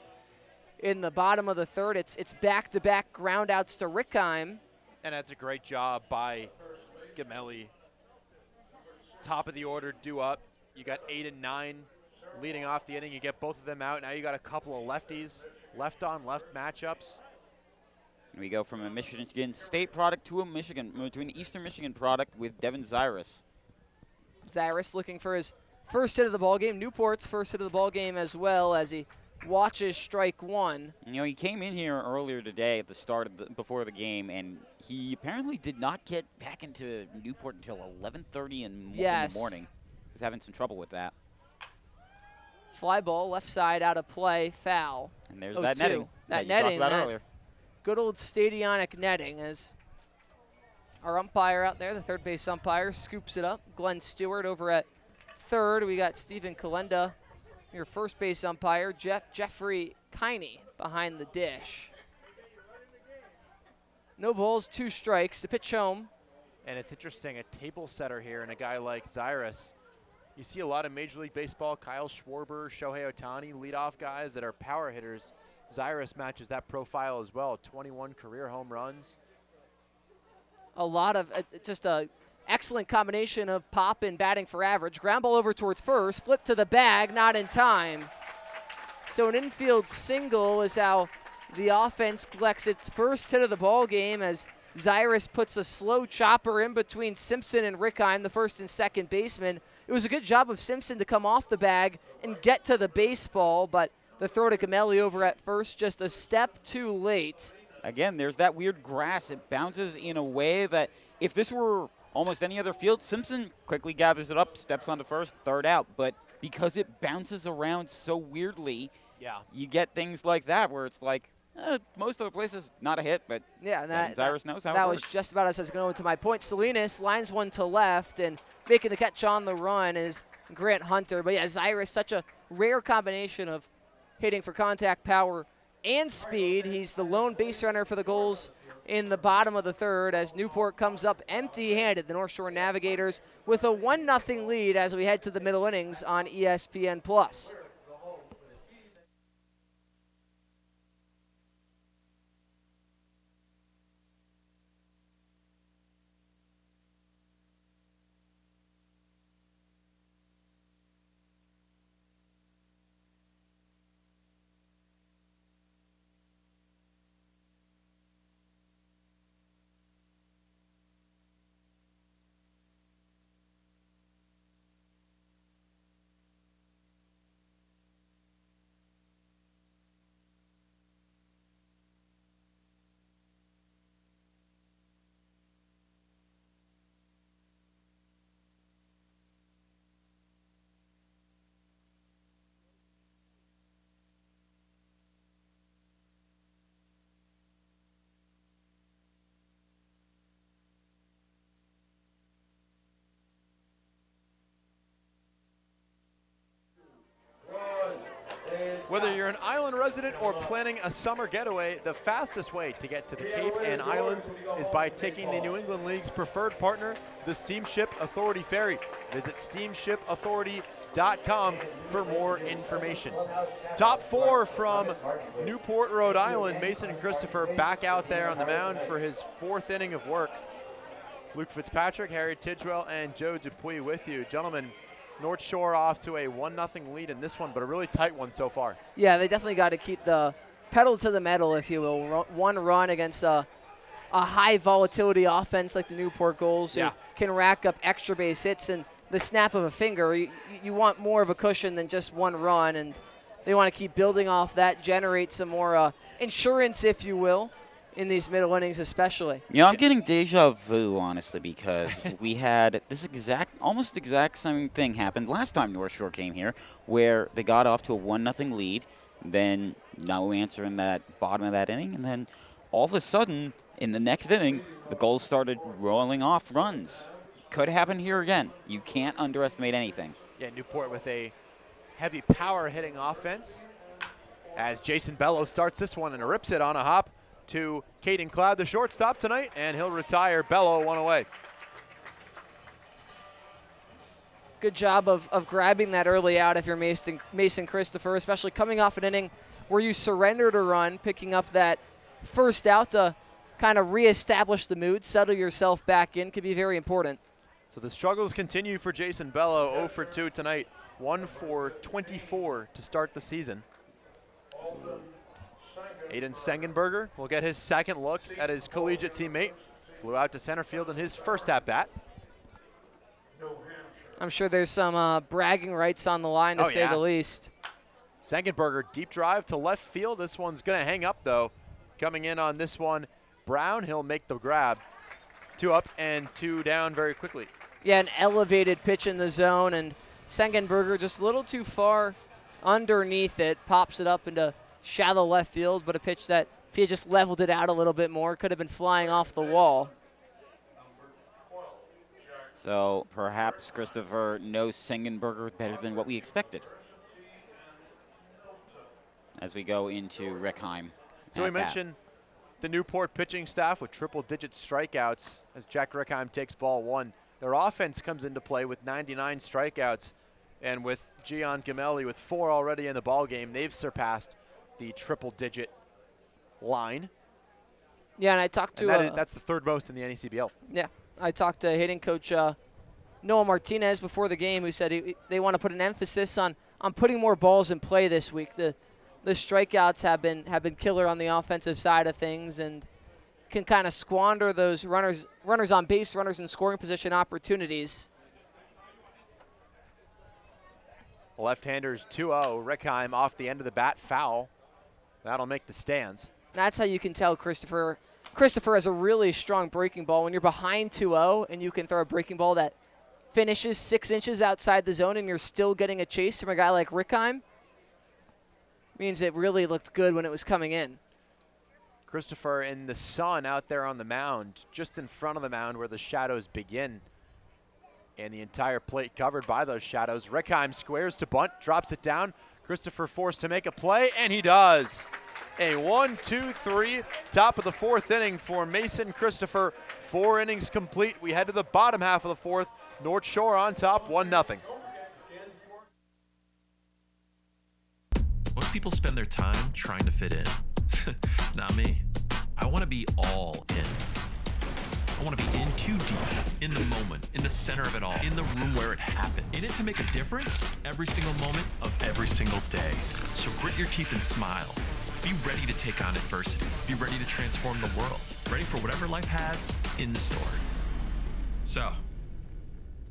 Speaker 1: in the bottom of the third, it's back-to-back groundouts to Rickheim.
Speaker 13: And that's a great job by Gamelli. Top of the order, due up. You got 8 and 9 leading off the inning. You get both of them out. Now you got a couple of lefties, left-on-left matchups.
Speaker 2: And we go from a Michigan State product to an Eastern Michigan product with Devin Zyrus.
Speaker 1: Zyrus looking for his first hit of the ball game. Newport's first hit of the ball game as well, as he watches strike one.
Speaker 2: You know, he came in here earlier today at the start of before the game, and he apparently did not get back into Newport until 11:30 in the morning. He was having some trouble with that.
Speaker 1: Fly ball, left side, out of play, foul.
Speaker 2: And there's that netting that you talked about earlier.
Speaker 1: Good old stadionic netting, as our umpire out there, the third base umpire, scoops it up. Glenn Stewart over at third. We got Stephen Kalenda, your first base umpire. Jeffrey Kiney behind the dish. No balls, 2 strikes. The pitch home.
Speaker 13: And it's interesting, a table setter here and a guy like Zyrus. You see a lot of Major League Baseball, Kyle Schwarber, Shohei Ohtani, leadoff guys that are power hitters. Zyrus matches that profile as well, 21 career home runs.
Speaker 1: A lot of just a excellent combination of pop and batting for average. Ground ball over towards first, flip to the bag, not in time. So an infield single is how the offense collects its first hit of the ball game as Zyrus puts a slow chopper in between Simpson and Rickheim, the first and second baseman. It was a good job of Simpson to come off the bag and get to the baseball, but the throw to Gamelli over at first just a step too late.
Speaker 2: Again, there's that weird grass. It bounces in a way that if this were almost any other field, Simpson quickly gathers it up, steps onto first, third out. But because it bounces around so weirdly, you get things like that where it's like, most of the places, not a hit, but
Speaker 1: yeah, and
Speaker 2: Zyrus knows how
Speaker 1: that
Speaker 2: it
Speaker 1: was
Speaker 2: works.
Speaker 1: just about as I was going to my point. Salinas lines one to left, and making the catch on the run is Grant Hunter. But yeah, Zyrus, such a rare combination of hitting for contact, power, and speed. He's the lone base runner for the Gulls in the bottom of the third as Newport comes up empty-handed. The North Shore Navigators with a 1-0 lead as we head to the middle innings on ESPN+.
Speaker 13: Whether you're an island resident or planning a summer getaway, the fastest way to get to the Cape and Islands is by taking the New England League's preferred partner, the Steamship Authority Ferry. Visit steamshipauthority.com for more information. Top four from Newport, Rhode Island. Mason Christopher back out there on the mound for his fourth inning of work. Luke Fitzpatrick, Harry Tidgewell, and Joe Dupuis with you. Gentlemen, North Shore off to a 1-0 lead in this one, but a really tight one so far.
Speaker 1: Yeah, they definitely got to keep the pedal to the metal, if you will. One run against a high volatility offense like the Newport Gulls, who can rack up extra base hits and the snap of a finger. You want more of a cushion than just one run, and they want to keep building off that, generate some more insurance, if you will, in these middle innings especially.
Speaker 2: You know, I'm getting deja vu, honestly, because we had this almost exact same thing happened last time North Shore came here, where they got off to a 1-0 lead, then no answer in that bottom of that inning, and then all of a sudden, in the next inning, the Gulls started rolling off runs. Could happen here again. You can't underestimate anything.
Speaker 13: Yeah, Newport with a heavy power hitting offense as Jason Bello starts this one and rips it on a hop to Caden Cloud, the shortstop tonight, and he'll retire. Bello one away.
Speaker 1: Good job of grabbing that early out if you're Mason Christopher, especially coming off an inning where you surrendered a run, picking up that first out to kind of reestablish the mood, settle yourself back in, could be very important.
Speaker 13: So the struggles continue for Jason Bello, 0 for 2 tonight, 1 for 24 to start the season. Aiden Sengenberger will get his second look at his collegiate teammate. Flew out to center field in his first at-bat.
Speaker 1: I'm sure there's some bragging rights on the line, to say the least.
Speaker 13: Sengenberger, deep drive to left field. This one's going to hang up, though. Coming in on this one, Brown. He'll make the grab. 2 up and 2 down very quickly.
Speaker 1: Yeah, an elevated pitch in the zone, and Sengenberger just a little too far underneath it. Pops it up into shallow left field, but a pitch that if he had just leveled it out a little bit more, could have been flying off the wall.
Speaker 2: So perhaps Christopher knows Sengenberger better than what we expected. As we go into Rickheim.
Speaker 13: So we mentioned the Newport pitching staff with triple-digit strikeouts as Jack Rickheim takes ball 1. Their offense comes into play with 99 strikeouts, and with Gian Gamelli with 4 already in the ballgame, they've surpassed the triple-digit line.
Speaker 1: Yeah, and I talked to
Speaker 13: that's the third most in the NECBL.
Speaker 1: Yeah, I talked to hitting coach Noah Martinez before the game, who said they want to put an emphasis on putting more balls in play this week. The the strikeouts have been killer on the offensive side of things and can kind of squander those runners on base, runners in scoring position opportunities.
Speaker 13: Left-handers 2-0. Rickheim off the end of the bat, foul. That'll make the stands.
Speaker 1: That's how you can tell Christopher has a really strong breaking ball. When you're behind 2-0 and you can throw a breaking ball that finishes 6 inches outside the zone and you're still getting a chase from a guy like Rickheim, means it really looked good when it was coming in.
Speaker 13: Christopher in the sun out there on the mound, just in front of the mound where the shadows begin. And the entire plate covered by those shadows. Rickheim squares to bunt, drops it down. Christopher forced to make a play, and he does. A 1-2-3, top of the 4th inning for Mason Christopher. 4 innings complete. We head to the bottom half of the 4th. North Shore on top, 1-0.
Speaker 18: Most people spend their time trying to fit in. Not me. I want to be all in. I want to be in too deep, in the moment, in the center of it all, in the room where it happens. In it to make a difference every single moment of every single day. So grit your teeth and smile. Be ready to take on adversity. Be ready to transform the world. Ready for whatever life has in store. So,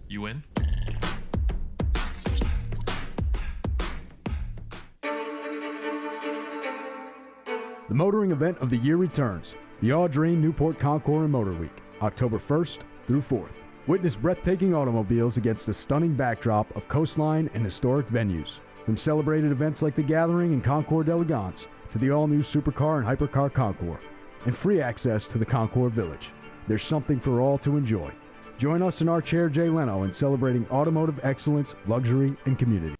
Speaker 18: you in?
Speaker 19: The motoring event of the year returns. The Audrey Newport Concours and Motor Week, October 1st through 4th. Witness breathtaking automobiles against a stunning backdrop of coastline and historic venues. From celebrated events like the Gathering and Concours d'Elegance to the all-new Supercar and Hypercar Concours, and free access to the Concours Village. There's something for all to enjoy. Join us in our Chair Jay Leno in celebrating automotive excellence, luxury, and community.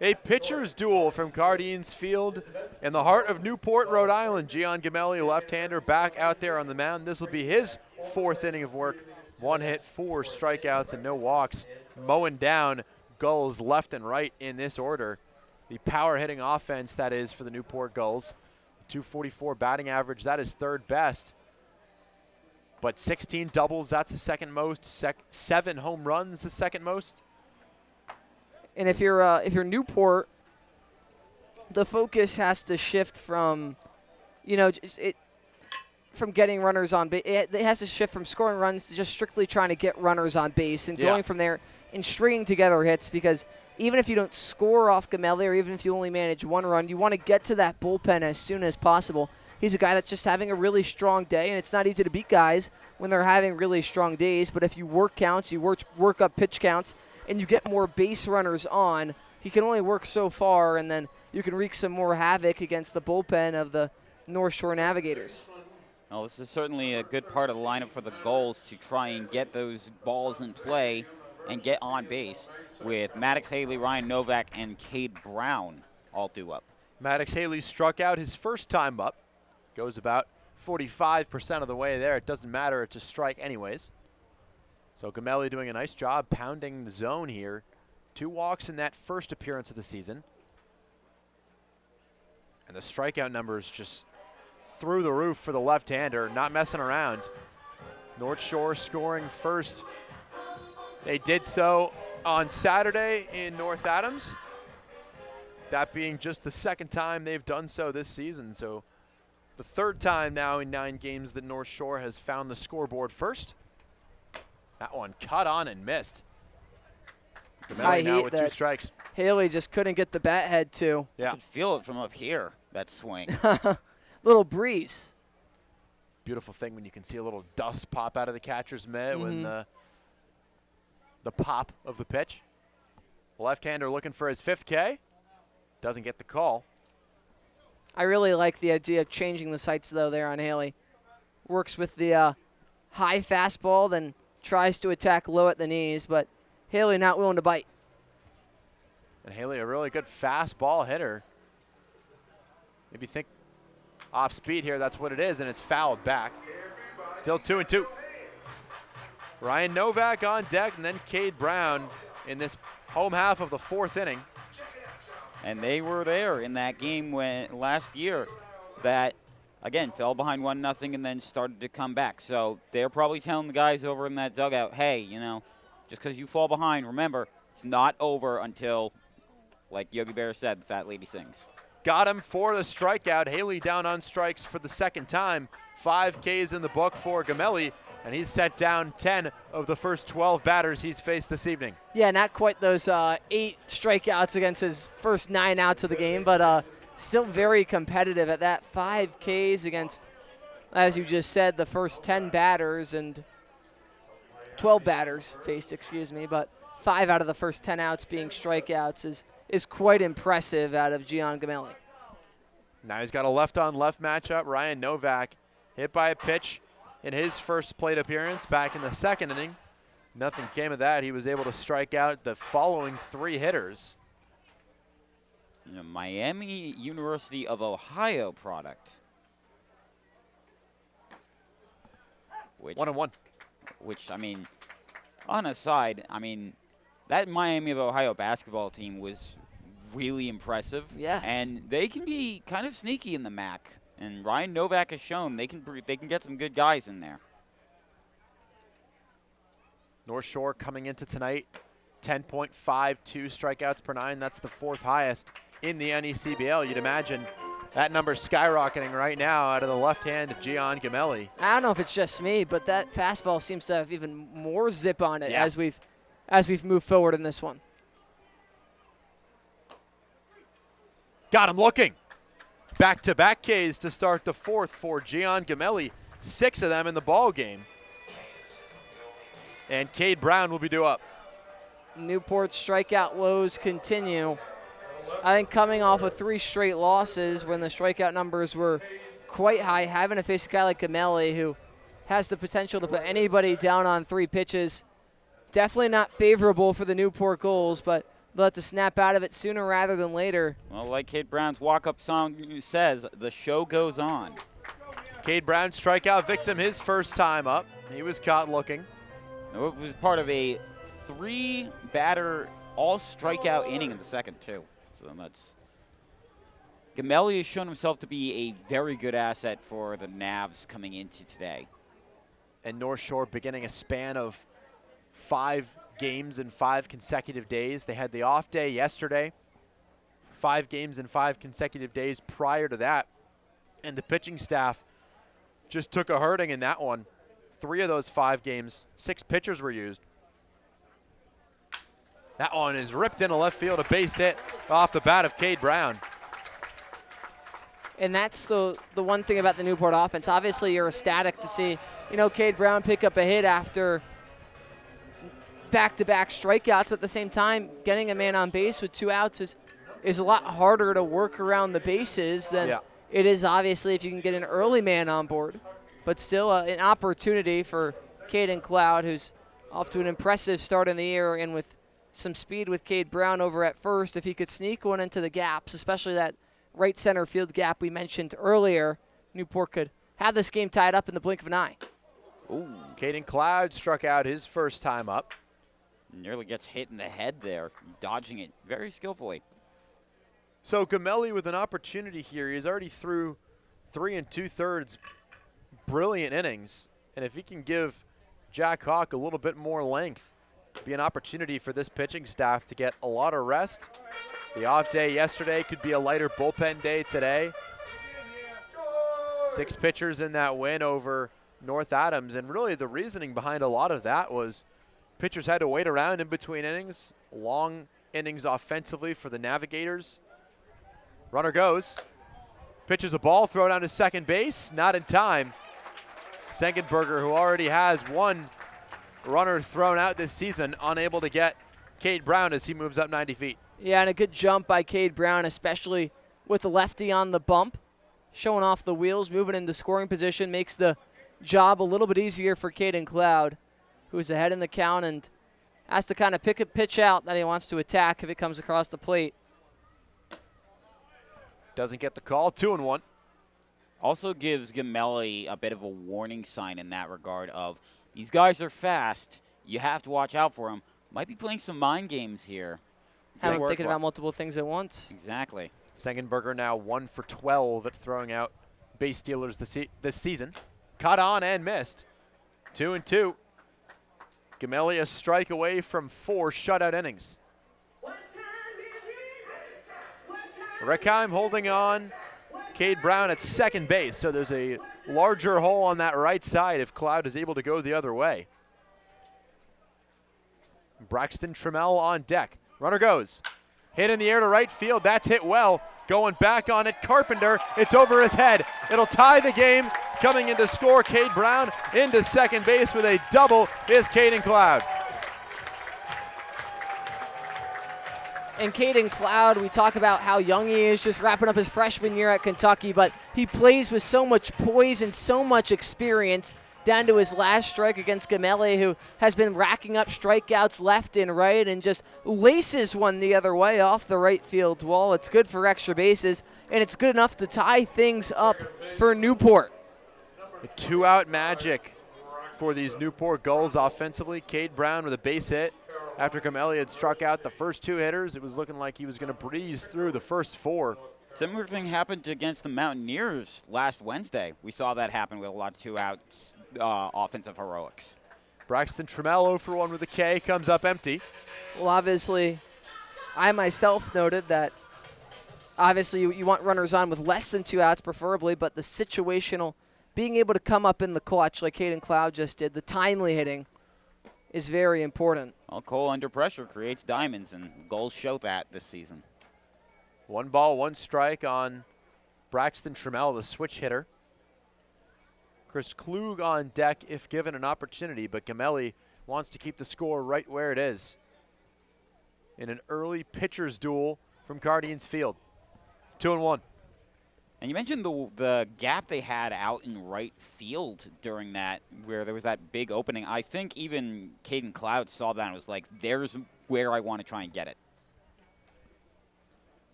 Speaker 13: A pitcher's duel from Cardines Field in the heart of Newport, Rhode Island. Gian Gamelli, left-hander, back out there on the mound. This will be his 4th inning of work. 1 hit, 4 strikeouts, and no walks. Mowing down Gulls left and right in this order. The power-hitting offense, that is, for the Newport Gulls. 244 batting average, that is 3rd best. But 16 doubles, that's the 2nd most. 7 home runs, the 2nd most.
Speaker 1: And if you're Newport, the focus has to shift from, from getting runners on base. It has to shift from scoring runs to just strictly trying to get runners on base and going from there and stringing together hits. Because even if you don't score off Gamelli, or even if you only manage 1 run, you want to get to that bullpen as soon as possible. He's a guy that's just having a really strong day, and it's not easy to beat guys when they're having really strong days. But if you work counts, you work up pitch counts, and you get more base runners on, he can only work so far, and then you can wreak some more havoc against the bullpen of the North Shore Navigators.
Speaker 2: Well, this is certainly a good part of the lineup for the Gulls to try and get those balls in play and get on base with Maddox Haley, Ryan Novak, and Cade Brown all due up.
Speaker 13: Maddox Haley struck out his first time up. Goes about 45% of the way there. It doesn't matter. It's a strike anyways. So Gamelli doing a nice job pounding the zone here. 2 walks in that first appearance of the season. And the strikeout numbers just through the roof for the left-hander, not messing around. North Shore scoring first. They did so on Saturday in North Adams. That being just the 2nd time they've done so this season. So the 3rd time now in 9 games that North Shore has found the scoreboard first. That one cut on and missed. Gamelli now with 2 strikes.
Speaker 1: Haley just couldn't get the bat head to.
Speaker 13: Yeah.
Speaker 2: You can feel it from up here, that swing.
Speaker 1: Little breeze.
Speaker 13: Beautiful thing when you can see a little dust pop out of the catcher's mitt when the pop of the pitch. Left-hander looking for his 5th K. Doesn't get the call.
Speaker 1: I really like the idea of changing the sights, though, there on Haley. Works with the high fastball, then tries to attack low at the knees, but Haley not willing to bite.
Speaker 13: And Haley, a really good fastball hitter. Maybe think off speed here, that's what it is, and it's fouled back. Still 2-2. Ryan Novak on deck, and then Cade Brown in this home half of the 4th inning.
Speaker 2: And they were there in that game last year that, again, fell behind 1-0 and then started to come back. So they're probably telling the guys over in that dugout, hey, just because you fall behind, remember, it's not over until, like Yogi Berra said, the fat lady sings.
Speaker 13: Got him for the strikeout. Haley down on strikes for the second time. 5 Ks in the book for Gamelli, and he's set down 10 of the first 12 batters he's faced this evening.
Speaker 1: Yeah, not quite those 8 strikeouts against his first 9 outs of the game, but still very competitive at that. 5 Ks against, as you just said, the first 10 batters and 12 batters faced, but 5 out of the first 10 outs being strikeouts is quite impressive out of Gian Gamelli.
Speaker 13: Now he's got a left-on-left matchup. Ryan Novak hit by a pitch in his first plate appearance back in the second inning. Nothing came of that. He was able to strike out the following 3 hitters.
Speaker 2: Miami University of Ohio product.
Speaker 13: 1-1.
Speaker 2: Which, I mean, on a side, I mean, that Miami of Ohio basketball team was really impressive.
Speaker 1: Yes.
Speaker 2: And they can be kind of sneaky in the MAC. And Ryan Novak has shown they can get some good guys in there.
Speaker 13: North Shore coming into tonight, 10.52 strikeouts per 9. That's the 4th highest in the NECBL. You'd imagine that number's skyrocketing right now out of the left hand of Gian Gamelli.
Speaker 1: I don't know if it's just me, but that fastball seems to have even more zip on it
Speaker 13: Yeah.
Speaker 1: as we've moved forward in this one.
Speaker 13: Got him looking. Back-to-back Ks to start the 4th for Gian Gamelli. 6 of them in the ball game. And Cade Brown will be due up.
Speaker 1: Newport's strikeout woes continue. I think coming off of 3 straight losses when the strikeout numbers were quite high, having to face a guy like Gamelli who has the potential to put anybody down on 3 pitches, definitely not favorable for the Newport Gulls, but they'll have to snap out of it sooner rather than later.
Speaker 2: Well, like Cade Brown's walk-up song says, the show goes on.
Speaker 13: Cade Brown, strikeout victim his first time up. He was caught looking.
Speaker 2: It was part of a 3-batter all-strikeout inning in the second, too. So that's Gamelli has shown himself to be a very good asset for the Navs coming into today.
Speaker 13: And North Shore beginning a span of 5 games in 5 consecutive days. They had the off day yesterday. 5 games in 5 consecutive days prior to that. And the pitching staff just took a hurting in that one. 3 of those 5 games, 6 pitchers were used. That one is ripped into left field, a base hit off the bat of Cade Brown.
Speaker 1: And that's the one thing about the Newport offense. Obviously, you're ecstatic to see, Cade Brown pick up a hit after back-to-back strikeouts. At the same time, getting a man on base with 2 outs is a lot harder to work around the bases than it is, obviously, if you can get an early man on board. But still an opportunity for Caden Cloud, who's off to an impressive start in the year, and with some speed with Cade Brown over at first. If he could sneak one into the gaps, especially that right center field gap we mentioned earlier, Newport could have this game tied up in the blink of an eye.
Speaker 13: Ooh. Caden Cloud struck out his first time up.
Speaker 2: Nearly gets hit in the head there, dodging it very skillfully.
Speaker 13: So Gamelli with an opportunity here. He's already through 3 2/3 brilliant innings. And if he can give Jack Hawk a little bit more length, be an opportunity for this pitching staff to get a lot of rest. The off day yesterday could be a lighter bullpen day today. 6 pitchers in that win over North Adams, and really the reasoning behind a lot of that was pitchers had to wait around in between innings, long innings offensively for the Navigators. Runner goes, pitches a ball, throw down to second base, not in time. Sengenberger, who already has 1 runner thrown out this season, unable to get Cade Brown as he moves up 90 feet.
Speaker 1: Yeah, and a good jump by Cade Brown, especially with the lefty on the bump. Showing off the wheels, moving into scoring position, makes the job a little bit easier for Caden Cloud, who is ahead in the count and has to kind of pick a pitch out that he wants to attack if it comes across the plate.
Speaker 13: Doesn't get the call, 2-1.
Speaker 2: Also gives Gamelli a bit of a warning sign in that regard of, these guys are fast. You have to watch out for them. Might be playing some mind games here.
Speaker 1: Thinking about multiple things at once.
Speaker 2: Exactly.
Speaker 13: Sengenberger now 1 for 12 at throwing out base stealers this season. Caught on and missed. 2-2. Gamelli a strike away from 4 shutout innings.
Speaker 15: Rickheim holding on. Cade Brown at second base, so there's a larger hole on that right side if Cloud is able to go the other way. Braxton Trammell on deck. Runner goes. Hit in the air to right field. That's hit well. Going back on it, Carpenter. It's over his head. It'll tie the game. Coming in to score, Cade Brown into second base with a double is Caden Cloud.
Speaker 1: And Caden Cloud, we talk about how young he is, just wrapping up his freshman year at Kentucky, but he plays with so much poise and so much experience down to his last strike against Gamelli, who has been racking up strikeouts left and right and just laces one the other way off the right field wall. It's good for extra bases, and it's good enough to tie things up for Newport.
Speaker 15: A two-out magic for these Newport Gulls offensively. Cade Brown with a base hit. After Gamelli had struck out the first two hitters, it was looking like he was going to breeze through the first four.
Speaker 2: Similar thing happened against the Mountaineers last Wednesday. We saw that happen with a lot of two-outs offensive heroics.
Speaker 15: Braxton Trammell 0 for 1 with a K, comes up empty.
Speaker 1: Well, obviously, I myself noted that obviously you want runners on with less than 2 outs preferably, but the situational, being able to come up in the clutch like Caden Cloud just did, the timely hitting, is very important.
Speaker 2: Well, Cole under pressure creates diamonds, and goals show that this season.
Speaker 15: 1 ball, 1 strike on Braxton Trammell, the switch hitter. Chris Klug on deck if given an opportunity, but Gamelli wants to keep the score right where it is in an early pitcher's duel from Guardians Field. 2-1.
Speaker 2: And you mentioned the gap they had out in right field during that, where there was that big opening. I think even Caden Cloud saw that and was like, there's where I want to try and get it.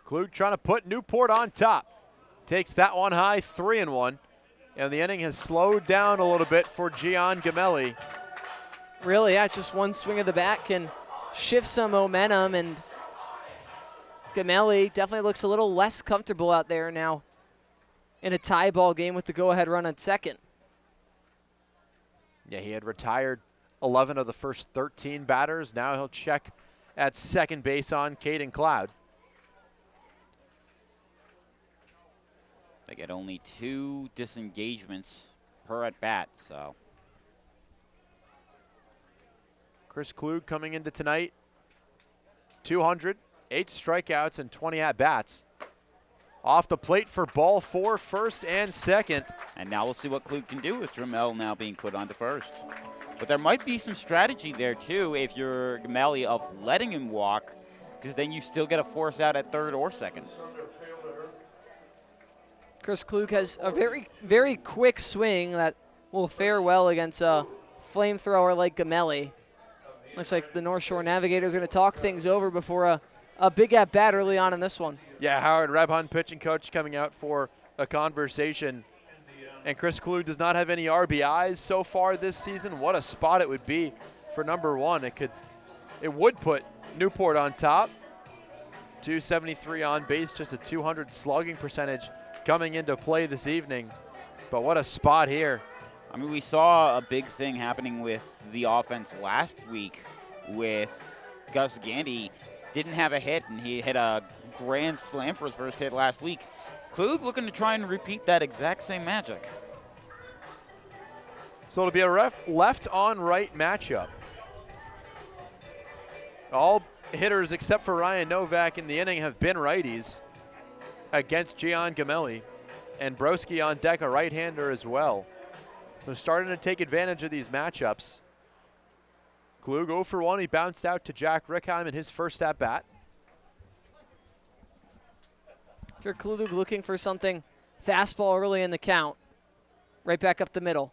Speaker 15: Klug trying to put Newport on top. Takes that one high, 3-1. And the inning has slowed down a little bit for Gian Gamelli.
Speaker 1: Really, yeah, just one swing of the bat can shift some momentum, and Gamelli definitely looks a little less comfortable out there now in a tie ball game with the go-ahead run on second.
Speaker 15: Yeah, he had retired 11 of the first 13 batters. Now he'll check at second base on Caden Cloud.
Speaker 2: They get only 2 disengagements per at bat, so.
Speaker 15: Chris Klug coming into tonight, 200, 8 strikeouts and 20 at-bats. Off the plate for ball 4, first and second.
Speaker 2: And now we'll see what Klug can do with Trammell now being put onto first. But there might be some strategy there, too, if you're Gamelli, of letting him walk, because then you still get a force out at third or second.
Speaker 1: Chris Klug has a very, very quick swing that will fare well against a flamethrower like Gamelli. Looks like the North Shore Navigators are going to talk things over before a big at-bat early on in this one.
Speaker 15: Yeah, Howard Rebhun, pitching coach, coming out for a conversation. And Chris Klug does not have any RBIs so far this season. What a spot it would be for number 1. It would put Newport on top. 273 on base, just a 200 slugging percentage coming into play this evening. But what a spot here.
Speaker 2: I mean, we saw a big thing happening with the offense last week with Gus Gandy. Didn't have a hit, and he hit a grand slam for his first hit last week. Klug looking to try and repeat that exact same magic.
Speaker 15: So it'll be a left on right matchup. All hitters except for Ryan Novak in the inning have been righties against Gian Gamelli. And Broski on deck, a right-hander as well. So starting to take advantage of these matchups. Klug 0 for 1. He bounced out to Jack Rickheim in his first at-bat.
Speaker 1: If you're Klug looking for something fastball early in the count, right back up the middle.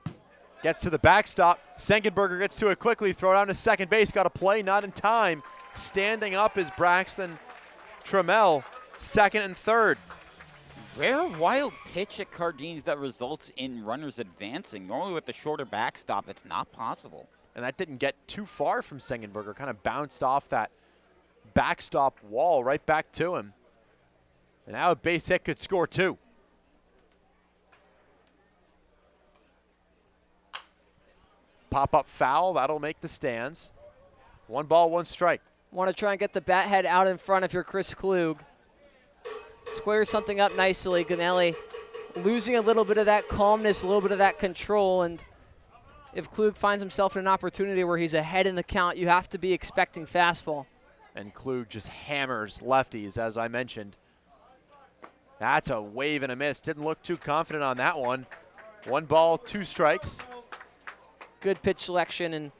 Speaker 15: Gets to the backstop. Sengenberger gets to it quickly. Throw down to second base. Got a play, not in time. Standing up is Braxton Trammell, second and third.
Speaker 2: Rare wild pitch at Cardines that results in runners advancing. Normally with the shorter backstop, it's not possible.
Speaker 15: And that didn't get too far from Sengenberger. Kind of bounced off that backstop wall right back to him. And now a base hit could score 2. Pop-up foul, that'll make the stands. 1 ball, 1 strike.
Speaker 1: Want to try and get the bat head out in front if you're Chris Klug. Squares something up nicely. Gamelli losing a little bit of that calmness, a little bit of that control, and if Klug finds himself in an opportunity where he's ahead in the count, you have to be expecting fastball.
Speaker 15: And Klug just hammers lefties, as I mentioned. That's a wave and a miss. Didn't look too confident on that one. 1 ball, 2 strikes.
Speaker 1: Good pitch selection, and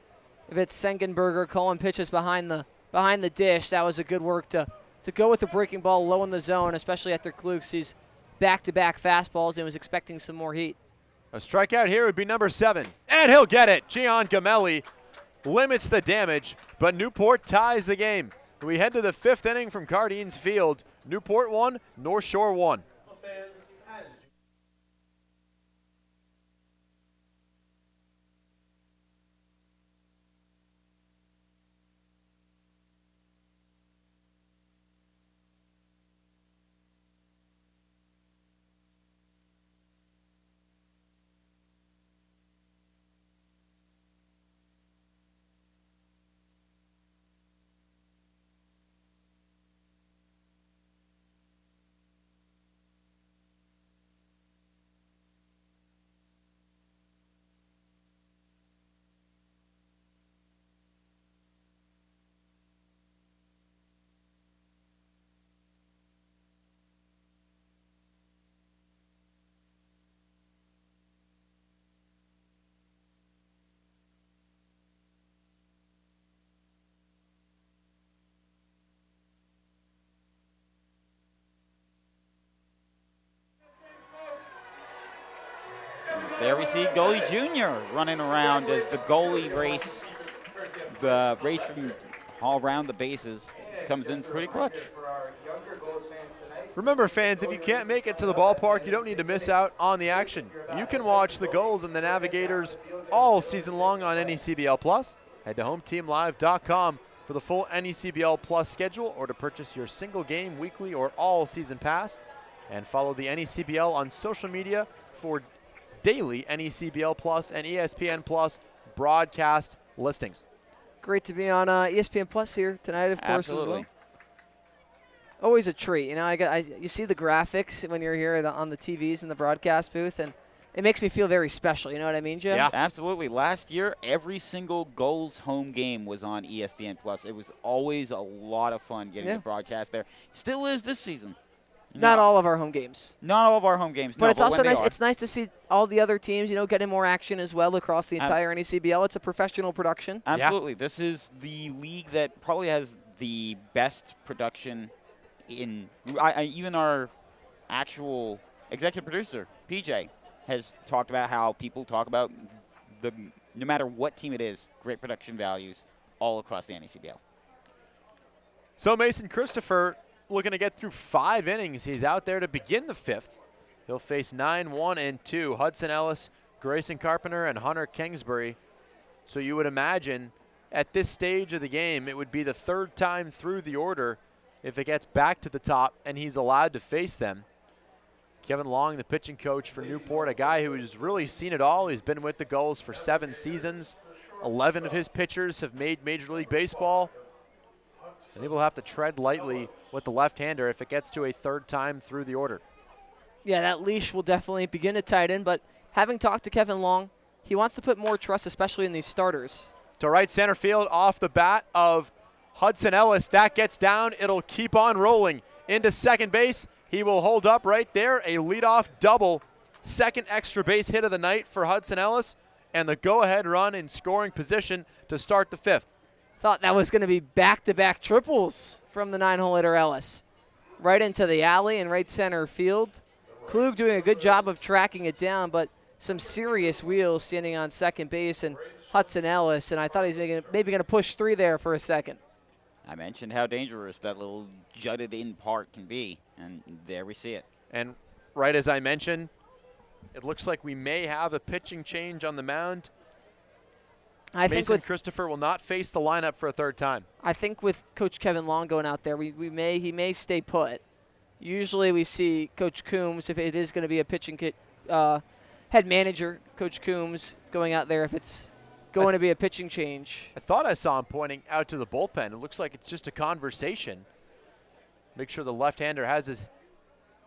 Speaker 1: if it's Sengenberger calling pitches behind the dish, that was a good work to go with the breaking ball low in the zone, especially after Klug sees back-to-back fastballs and was expecting some more heat.
Speaker 15: A strikeout here would be number 7, and he'll get it. Gian Gamelli limits the damage, but Newport ties the game. We head to the 5th inning from Cardines Field. Newport 1, North Shore 1.
Speaker 2: There we see Goalie Jr. running around as the goalie race from all around the bases comes in pretty clutch.
Speaker 15: Remember, fans, if you can't make it to the ballpark, you don't need to miss out on the action. You can watch the Gulls and the Navigators all season long on NECBL Plus. Head to HomeTeamLive.com for the full NECBL Plus schedule or to purchase your single game, weekly, or all season pass. And follow the NECBL on social media for daily NECBL Plus and ESPN Plus broadcast listings.
Speaker 1: Great to be on ESPN Plus here tonight, of course.
Speaker 2: Absolutely.
Speaker 1: As well. Always a treat. You know, you see the graphics when you're here on the TVs in the broadcast booth, and it makes me feel very special. You know what I mean, Jim?
Speaker 2: Yeah, absolutely. Last year, every single Gulls home game was on ESPN Plus. It was always a lot of fun getting the broadcast there. Still is this season.
Speaker 1: Not all of our home games.
Speaker 2: Not all of our home games.
Speaker 1: But
Speaker 2: no,
Speaker 1: it's also nice.
Speaker 2: Are.
Speaker 1: It's nice to see all the other teams, getting more action as well across the entire NECBL. It's a professional production.
Speaker 2: Absolutely. Yeah. This is the league that probably has the best production in. Even our actual executive producer, PJ, has talked about how people talk about no matter what team it is, great production values all across the NECBL.
Speaker 15: So Mason Christopher looking to get through 5 innings. He's out there to begin the 5th. He'll face 9-1-2. Hudson Ellis, Grayson Carpenter, and Hunter Kingsbury. So you would imagine at this stage of the game, it would be the 3rd time through the order if it gets back to the top and he's allowed to face them. Kevin Long, the pitching coach for Newport, a guy who has really seen it all. He's been with the Gulls for 7 seasons. 11 of his pitchers have made Major League Baseball. And he will have to tread lightly with the left-hander if it gets to a 3rd time through the order.
Speaker 1: Yeah, that leash will definitely begin to tighten, but having talked to Kevin Long, he wants to put more trust, especially in these starters.
Speaker 15: To right center field off the bat of Hudson Ellis. That gets down. It'll keep on rolling into second base. He will hold up right there. A leadoff double. 2nd extra base hit of the night for Hudson Ellis, and the go-ahead run in scoring position to start the 5th.
Speaker 1: Thought that was going to be back-to-back triples from the 9-hole hitter Ellis. Right into the alley in right center field. Klug doing a good job of tracking it down, but some serious wheels standing on second base, and Hudson Ellis, and I thought he was maybe going to push 3 there for a second.
Speaker 2: I mentioned how dangerous that little jutted-in part can be, and there we see it.
Speaker 15: And right as I mentioned, it looks like we may have a pitching change on the mound. Mason Christopher will not face the lineup for a 3rd time.
Speaker 1: I think with Coach Kevin Long going out there, he may stay put. Usually we see Coach Coombs, if it is going to be a pitching head manager, Coach Coombs going out there if it's going to be a pitching change.
Speaker 15: I thought I saw him pointing out to the bullpen. It looks like it's just a conversation. Make sure the left-hander has his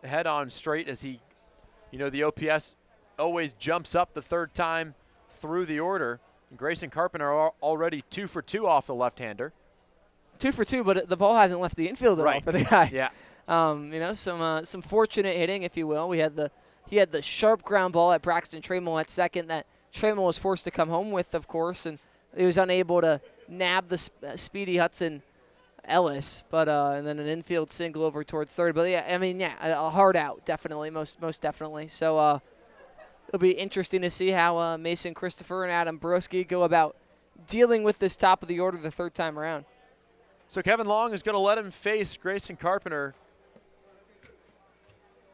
Speaker 15: head on straight as he, the OPS always jumps up the third time through the order. And Grayson Carpenter already 2 for 2 off the left-hander.
Speaker 1: 2 for 2, but the ball hasn't left the infield at all for the guy.
Speaker 15: Yeah.
Speaker 1: Some fortunate hitting, if you will. He had the sharp ground ball at Braxton Trammell at second that Trammell was forced to come home with, of course, and he was unable to nab the speedy Hudson Ellis, but and then an infield single over towards third. But a hard out, definitely, most definitely. So it'll be interesting to see how Mason Christopher and Adam Broski go about dealing with this top of the order the third time around.
Speaker 15: So Kevin Long is going to let him face Grayson Carpenter.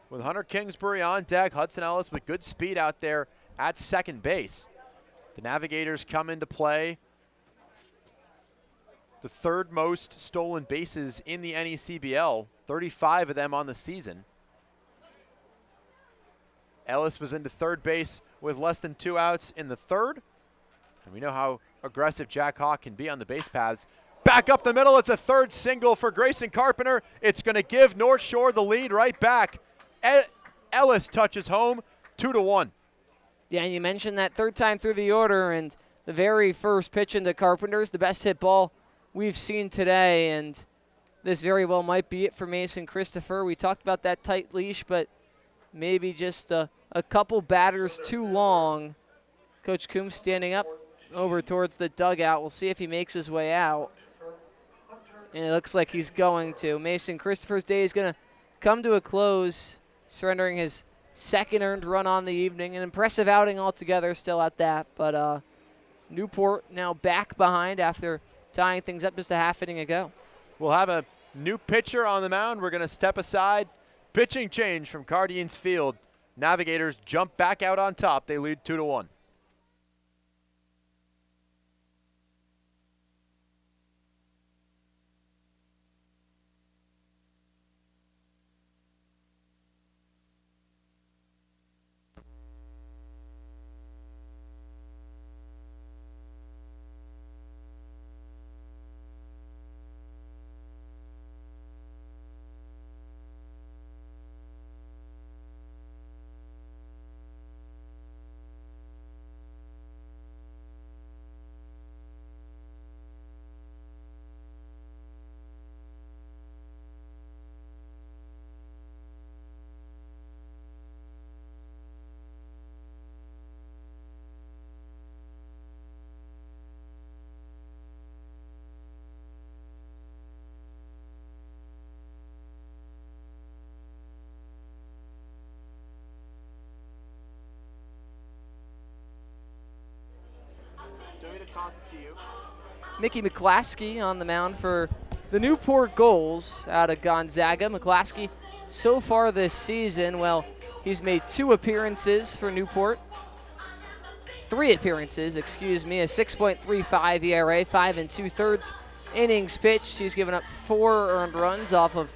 Speaker 15: With Hunter Kingsbury on deck, Hudson Ellis with good speed out there at second base. The Navigators come into play. The third most stolen bases in the NECBL, 35 of them on the season. Ellis was into third base with less than 2 outs in the third. And we know how aggressive Jack Hawk can be on the base paths. Back up the middle, it's a third single for Grayson Carpenter. It's going to give North Shore the lead right back. Ellis touches home, 2-1.
Speaker 1: Yeah, and you mentioned that third time through the order, and the very first pitch into Carpenter's the best hit ball we've seen today, and this very well might be it for Mason Christopher. We talked about that tight leash, but maybe just a couple batters too long. Coach Coombs standing up over towards the dugout. We'll see if he makes his way out. And it looks like he's going to. Mason Christopher's day is going to come to a close, surrendering his second earned run on the evening. An impressive outing altogether still at that. But Newport now back behind after tying things up just a half inning ago.
Speaker 15: We'll have a new pitcher on the mound. We're going to step aside. Pitching change from Cardians Field. Navigators jump back out on top. They lead 2-1. Toss it to you.
Speaker 1: Mickey McClaskey on the mound for the Newport Gulls out of Gonzaga. McClaskey, so far this season, well, he's made 2 appearances for Newport. 3 appearances, excuse me, a 6.35 ERA, 5 2/3 innings pitched. He's given up 4 earned runs off of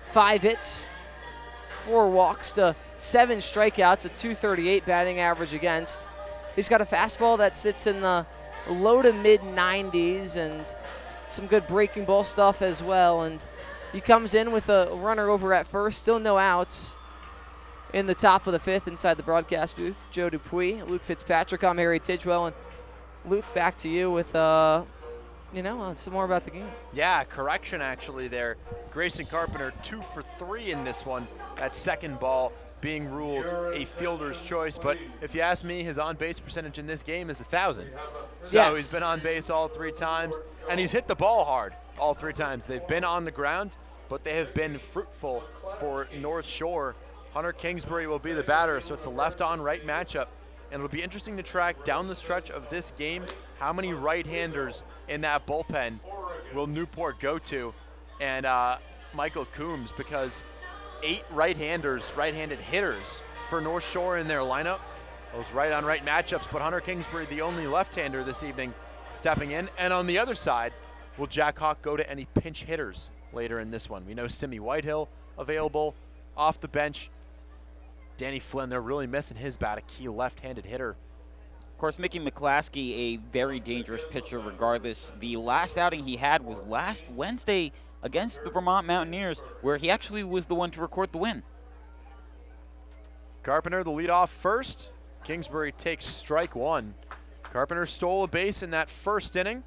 Speaker 1: 5 hits, 4 walks to 7 strikeouts, a .238 batting average against. He's got a fastball that sits in the low to mid 90s and some good breaking ball stuff as well. And he comes in with a runner over at first, still no outs in the top of the 5th inside the broadcast booth. Joe Dupuis, Luke Fitzpatrick, I'm Harry Tidgewell. And Luke, back to you with, some more about the game.
Speaker 15: Yeah, correction actually there. Grayson Carpenter 2 for 3 in this one. That second ball being ruled a fielder's choice, but if you ask me, his on-base percentage in this game is 1,000. So
Speaker 1: yes.
Speaker 15: He's been on base all 3 times, and he's hit the ball hard all 3 times. They've been on the ground, but they have been fruitful for North Shore. Hunter Kingsbury will be the batter, so it's a left-on right matchup, and it'll be interesting to track down the stretch of this game how many right-handers in that bullpen will Newport go to, and Michael Coombs, because 8 right-handed hitters for North Shore in their lineup. Those right-on-right matchups, but Hunter Kingsbury, the only left-hander this evening, stepping in. And on the other side, will Jack Hawk go to any pinch hitters later in this one? We know Simi Whitehill available off the bench. Danny Flynn, they're really missing his bat, a key left-handed hitter
Speaker 2: course, Mickey McClaskey, a very dangerous pitcher regardless. The last outing he had was last Wednesday against the Vermont Mountaineers, where he actually was the one to record the win.
Speaker 15: Carpenter, the leadoff first. Kingsbury takes strike one. Carpenter stole a base in that first inning.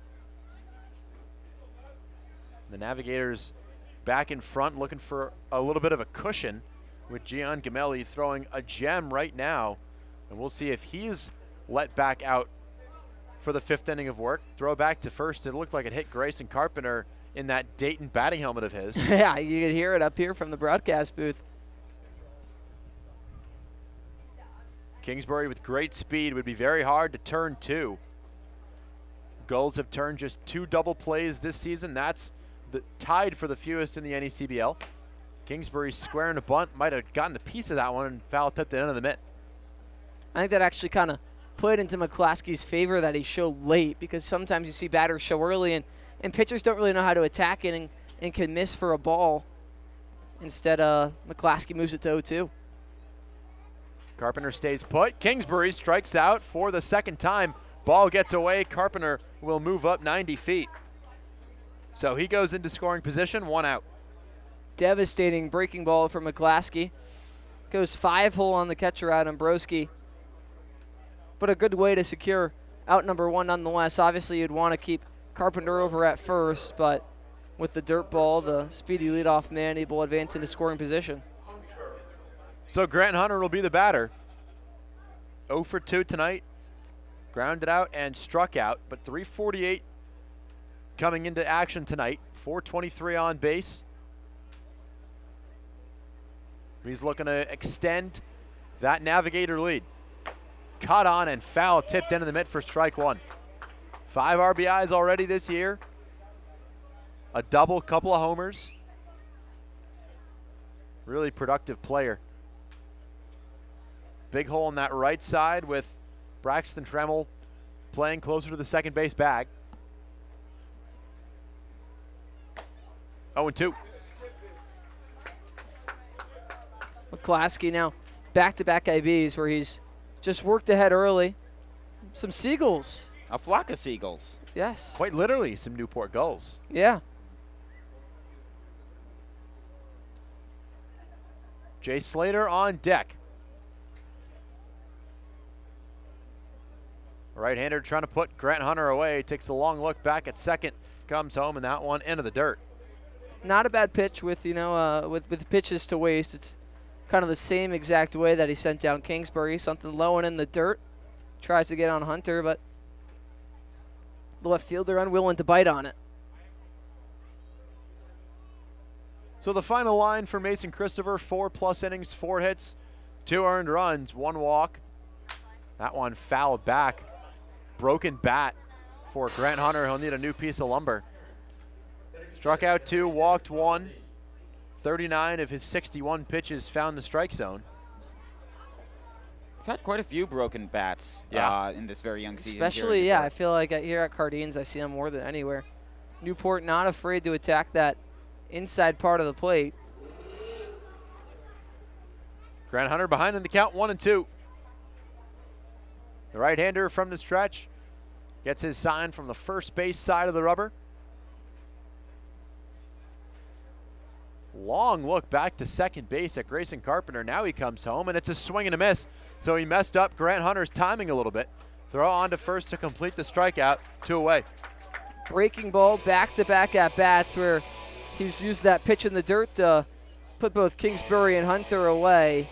Speaker 15: The Navigators back in front looking for a little bit of a cushion with Gian Gamelli throwing a gem right now. And we'll see if he's let back out for the 5th inning of work. Throw back to first. It looked like it hit Grayson Carpenter in that Dayton batting helmet of his.
Speaker 1: Yeah, you could hear it up here from the broadcast booth.
Speaker 15: Kingsbury with great speed would be very hard to turn two. Gulls have turned just 2 double plays this season. That's tied for the fewest in the NECBL. Kingsbury squaring a bunt, might have gotten a piece of that one and foul tipped the end of the mitt.
Speaker 1: I think that actually kind of played into McClaskey's favor that he showed late, because sometimes you see batters show early and pitchers don't really know how to attack it and can miss for a ball. Instead, McClaskey moves it to 0-2.
Speaker 15: Carpenter stays put. Kingsbury strikes out for the 2nd time. Ball gets away. Carpenter will move up 90 feet. So he goes into scoring position, 1 out.
Speaker 1: Devastating breaking ball from McClaskey. Goes 5-hole on the catcher, Adam Broski. But a good way to secure out number 1 nonetheless. Obviously, you'd want to keep Carpenter over at first, but with the dirt ball, the speedy leadoff man able to advance into scoring position.
Speaker 15: So Grant Hunter will be the batter. 0 for 2 tonight. Grounded out and struck out, but 348 coming into action tonight. 423 on base. He's looking to extend that Navigator lead. Caught on and foul tipped into the mitt for strike 1. 5 RBIs already this year. A double, couple of homers. Really productive player. Big hole in that right side with Braxton Tremmel playing closer to the second base bag. 0-2.
Speaker 1: McClaskey now back-to-back IBs where he's just worked ahead early. Some seagulls.
Speaker 2: A flock of seagulls.
Speaker 1: Yes.
Speaker 15: Quite literally, some Newport Gulls.
Speaker 1: Yeah.
Speaker 15: Jay Slater on deck. Right-hander trying to put Grant Hunter away. Takes a long look back at second. Comes home, and that one into the dirt.
Speaker 1: Not a bad pitch with, with pitches to waste. It's kind of the same exact way that he sent down Kingsbury. Something low and in the dirt. Tries to get on Hunter, but the left fielder unwilling to bite on it.
Speaker 15: So the final line for Mason Christopher, 4+ innings, 4 hits, 2 earned runs, 1 walk. That one fouled back. Broken bat for Grant Hunter. He'll need a new piece of lumber. Struck out 2, walked 1. 39 of his 61 pitches found the strike zone.
Speaker 2: We've had quite a few broken bats in this very young season.
Speaker 1: Especially, I feel like here at Cardines, I see them more than anywhere. Newport not afraid to attack that inside part of the plate.
Speaker 15: Grant Hunter behind in the count, 1-2. The right-hander from the stretch gets his sign from the first base side of the rubber. Long look back to second base at Grayson Carpenter. Now he comes home, and it's a swing and a miss. So he messed up Grant Hunter's timing a little bit. Throw on to first to complete the strikeout. 2 away.
Speaker 1: Breaking ball, back-to-back at-bats where he's used that pitch in the dirt to put both Kingsbury and Hunter away.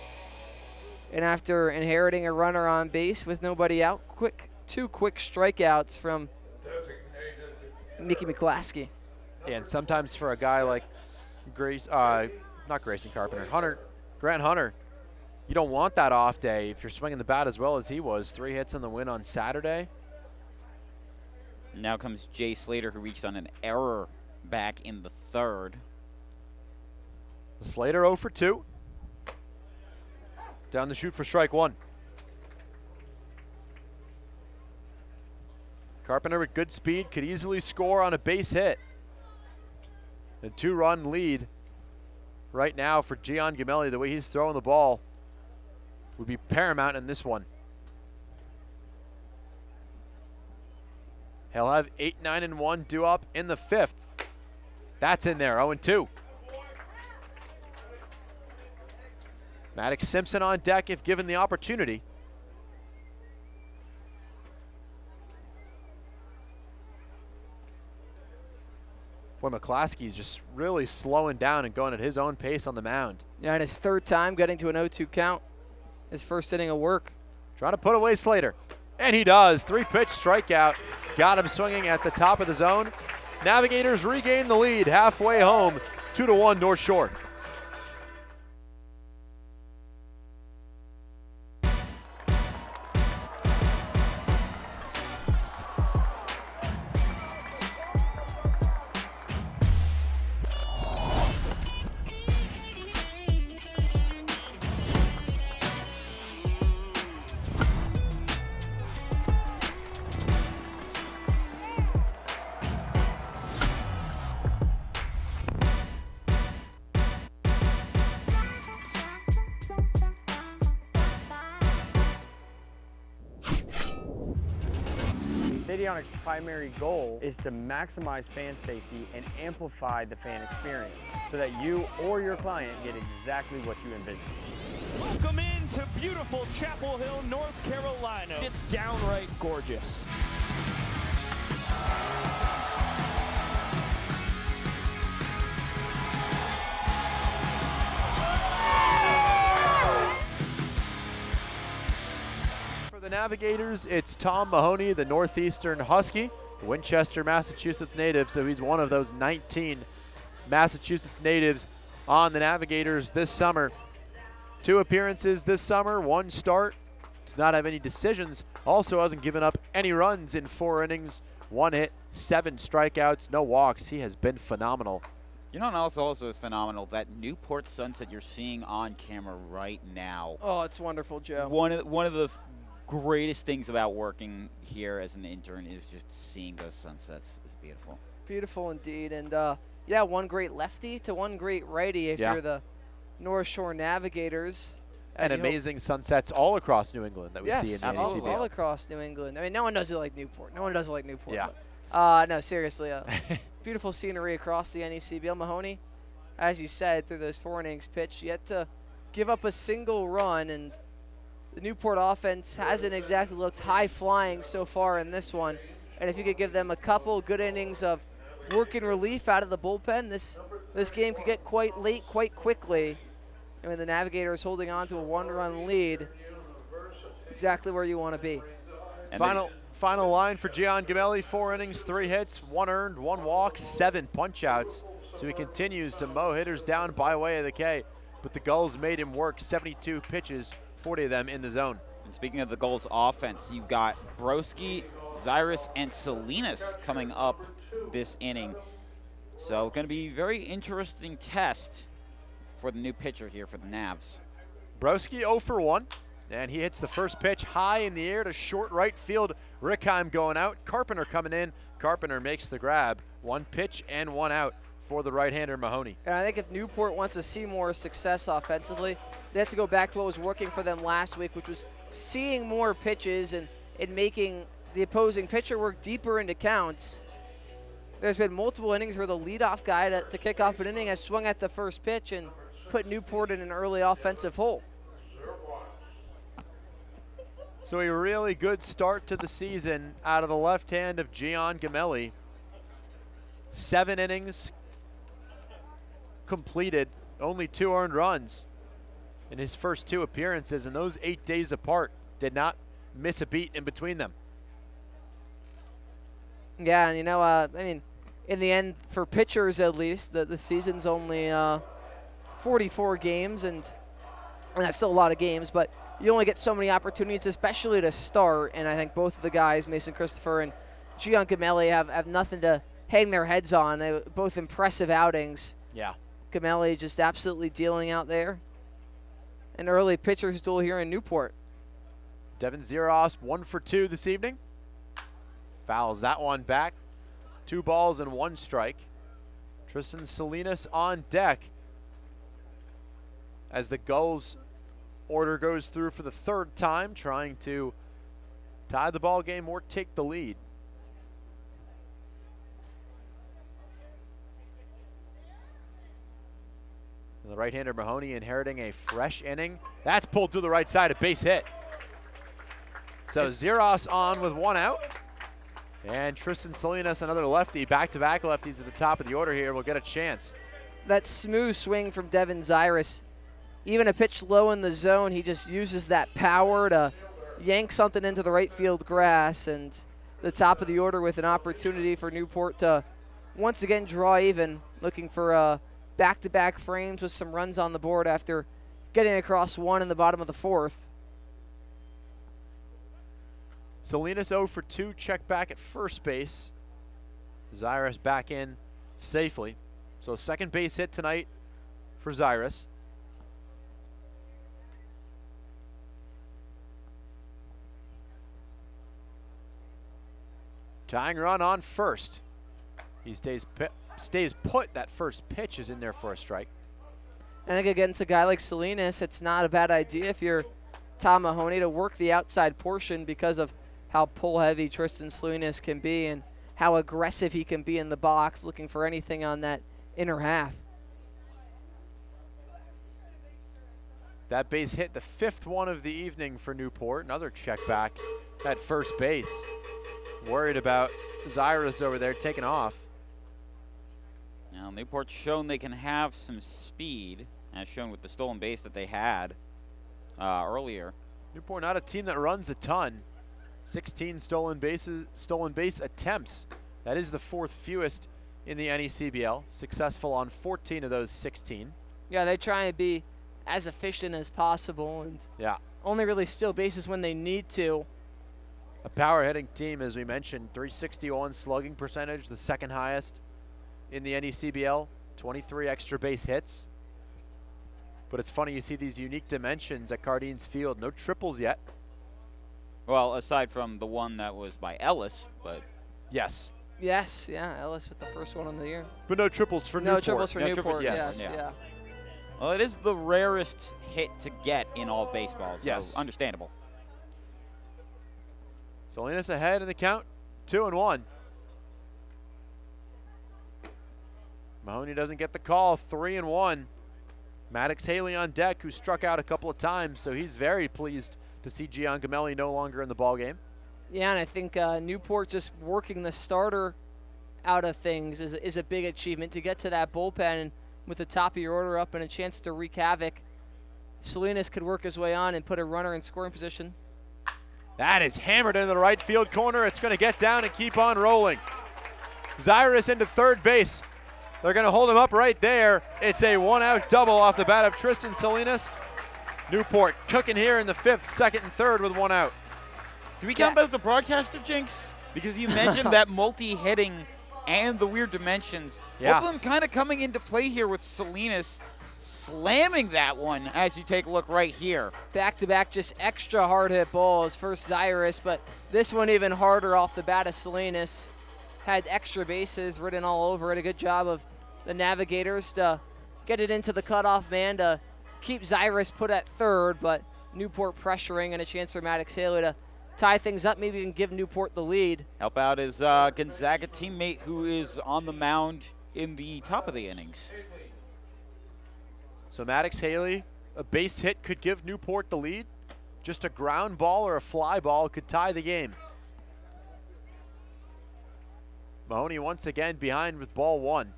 Speaker 1: And after inheriting a runner on base with nobody out, 2 quick strikeouts from Mickey McClaskey.
Speaker 15: And sometimes for a guy like not Grayson Carpenter, Grant Hunter, you don't want that off day if you're swinging the bat as well as he was. 3 hits in the win on Saturday.
Speaker 2: Now comes Jay Slater, who reached on an error back in the 3rd.
Speaker 15: Slater 0 for 2. Down the chute for strike 1. Carpenter with good speed, could easily score on a base hit. A 2-run lead right now for Gian Gamelli. The way he's throwing the ball would be paramount in this one. He'll have 8, 9, and 1 due up in the 5th. That's in there, 0-2. Maddox Simpson on deck if given the opportunity. Boy, McClaskey's just really slowing down and going at his own pace on the mound.
Speaker 1: Yeah, and his third time getting to an 0-2 count. His first inning of work.
Speaker 15: Trying to put away Slater. And he does. 3-pitch strikeout. Got him swinging at the top of the zone. Navigators regain the lead halfway home. 2-1 North Shore.
Speaker 20: Stadionic's primary goal is to maximize fan safety and amplify the fan experience so that you or your client get exactly what you envision.
Speaker 16: Welcome into beautiful Chapel Hill, North Carolina. It's downright gorgeous.
Speaker 15: For the Navigators, it's Tom Mahoney, the Northeastern Husky, Winchester, Massachusetts native, so he's one of those 19 Massachusetts natives on the Navigators this summer. 2 appearances this summer, 1 start, does not have any decisions, also hasn't given up any runs in 4 innings, 1 hit, 7 strikeouts, no walks. He has been phenomenal.
Speaker 2: You know what else also is phenomenal? That Newport sunset you're seeing on camera right now.
Speaker 1: Oh, it's wonderful, Joe.
Speaker 2: One of the greatest things about working here as an intern is just seeing those sunsets. It's beautiful.
Speaker 1: Beautiful indeed. And, yeah, one great lefty to one great righty if you're the North Shore Navigators.
Speaker 15: And amazing sunsets all across New England that we see in the NECBL.
Speaker 1: All across New England. I mean, no one does it like Newport. No one does it like Newport.
Speaker 15: Yeah.
Speaker 1: But, no, seriously. Beautiful scenery across the NECBL. Mahoney, as you said, through those 4 innings pitched, yet to give up a single run, and the Newport offense hasn't exactly looked high-flying so far in this one. And if you could give them a couple good innings of work and relief out of the bullpen, this game could get quite late quite quickly. I mean, the Navigators holding on to a 1-run lead, exactly where you want to be.
Speaker 15: And final line for Gian Gamelli, 4 innings, 3 hits, 1 earned, 1 walk, 7 punch-outs. So he continues to mow hitters down by way of the K. But the Gulls made him work 72 pitches, 40 of them in the zone.
Speaker 2: And speaking of the Gulls offense, you've got Broski, Zyrus, and Salinas coming up this inning. So going to be a very interesting test for the new pitcher here for the Navs.
Speaker 15: Broski 0 for 1, and he hits the first pitch high in the air to short right field. Rickheim going out, Carpenter coming in. Carpenter makes the grab. 1 pitch and 1 out for the right-hander Mahoney.
Speaker 1: And I think if Newport wants to see more success offensively, they have to go back to what was working for them last week, which was seeing more pitches and making the opposing pitcher work deeper into counts. There's been multiple innings where the leadoff guy to kick off an inning has swung at the first pitch and put Newport in an early offensive hole.
Speaker 15: So a really good start to the season out of the left hand of Gian Gamelli. 7 innings completed, only 2 earned runs in his first 2 appearances, and those 8 days apart did not miss a beat in between them.
Speaker 1: Yeah, and I mean, in the end, for pitchers at least, the season's only 44 games, and that's still a lot of games, but you only get so many opportunities, especially to start, and I think both of the guys, Mason Christopher and Gian Gamelli, have nothing to hang their heads on. They both impressive outings.
Speaker 15: Yeah.
Speaker 1: Gamelli just absolutely dealing out there. An early pitcher's duel here in Newport.
Speaker 15: Devin Zeros 1 for 2 this evening. Fouls that one back. 2 balls and 1 strike. Tristan Salinas on deck as the Gulls order goes through for the 3rd time, trying to tie the ball game or take the lead. right-hander Mahoney inheriting a fresh inning. That's pulled through the right side, a base hit. So Zeros on with 1 out. And Tristan Salinas, another lefty, back-to-back lefties at the top of the order here, will get a chance.
Speaker 1: That smooth swing from Devin Zyrus. Even a pitch low in the zone, he just uses that power to yank something into the right field grass, and the top of the order with an opportunity for Newport to once again draw even, looking for back-to-back frames with some runs on the board after getting across 1 in the bottom of the 4th.
Speaker 15: Salinas 0 for 2, check back at first base. Zyrus back in safely. So second base hit tonight for Zyrus. Tying run on first. He stays put. That first pitch is in there for a strike.
Speaker 1: I think against a guy like Salinas, it's not a bad idea if you're Tom Mahoney to work the outside portion because of how pull-heavy Tristan Salinas can be and how aggressive he can be in the box, looking for anything on that inner half.
Speaker 15: That base hit, the 5th one of the evening for Newport. Another check back at first base. Worried about Zyrus over there taking off.
Speaker 2: Now, Newport's shown they can have some speed, as shown with the stolen base that they had earlier.
Speaker 15: Newport not a team that runs a ton. 16 stolen base attempts. That is the 4th fewest in the NECBL. Successful on 14 of those 16.
Speaker 1: Yeah, they try and be as efficient as possible and only really steal bases when they need to.
Speaker 15: A power hitting team, as we mentioned, 361 slugging percentage, the 2nd highest in the NECBL, 23 extra base hits. But it's funny, you see these unique dimensions at Cardines Field. No triples yet.
Speaker 2: Well, aside from the one that was by Ellis, but...
Speaker 15: Yes.
Speaker 1: Yes, yeah, Ellis with the first one of the year.
Speaker 15: But no triples for Newport.
Speaker 1: No triples for Newport,
Speaker 15: triples, yes.
Speaker 1: Yeah.
Speaker 2: Well, it is the rarest hit to get in all of baseball, so
Speaker 15: yes.
Speaker 2: Understandable.
Speaker 15: Salinas ahead in the count, 2-1. Mahoney doesn't get the call, 3-1. Maddox Haley on deck, who struck out a couple of times, so he's very pleased to see Gian Gamelli no longer in the ballgame.
Speaker 1: Yeah, and I think Newport just working the starter out of things is a big achievement to get to that bullpen and with the top of your order up and a chance to wreak havoc. Salinas could work his way on and put a runner in scoring position.
Speaker 15: That is hammered into the right field corner. It's going to get down and keep on rolling. Zyrus into third base. They're going to hold him up right there. It's a 1-out double off the bat of Tristan Salinas. Newport cooking here in the 5th, 2nd, and 3rd with 1 out.
Speaker 2: Do we count that as the broadcaster, Jinx? Because you mentioned that multi-hitting and the weird dimensions.
Speaker 15: Yeah.
Speaker 2: Both of them kind of coming into play here with Salinas slamming that one as you take a look right here.
Speaker 1: Back-to-back, just extra hard hit balls. First Zyrus, but this one even harder off the bat of Salinas. Had extra bases written all over it. A good job of the Navigators to get it into the cutoff man to keep Zyrus put at third, but Newport pressuring and a chance for Maddox Haley to tie things up, maybe even give Newport the lead.
Speaker 2: Help out his Gonzaga teammate who is on the mound in the top of the innings.
Speaker 15: So Maddox Haley, a base hit could give Newport the lead. Just a ground ball or a fly ball could tie the game. Mahoney once again behind with ball 1.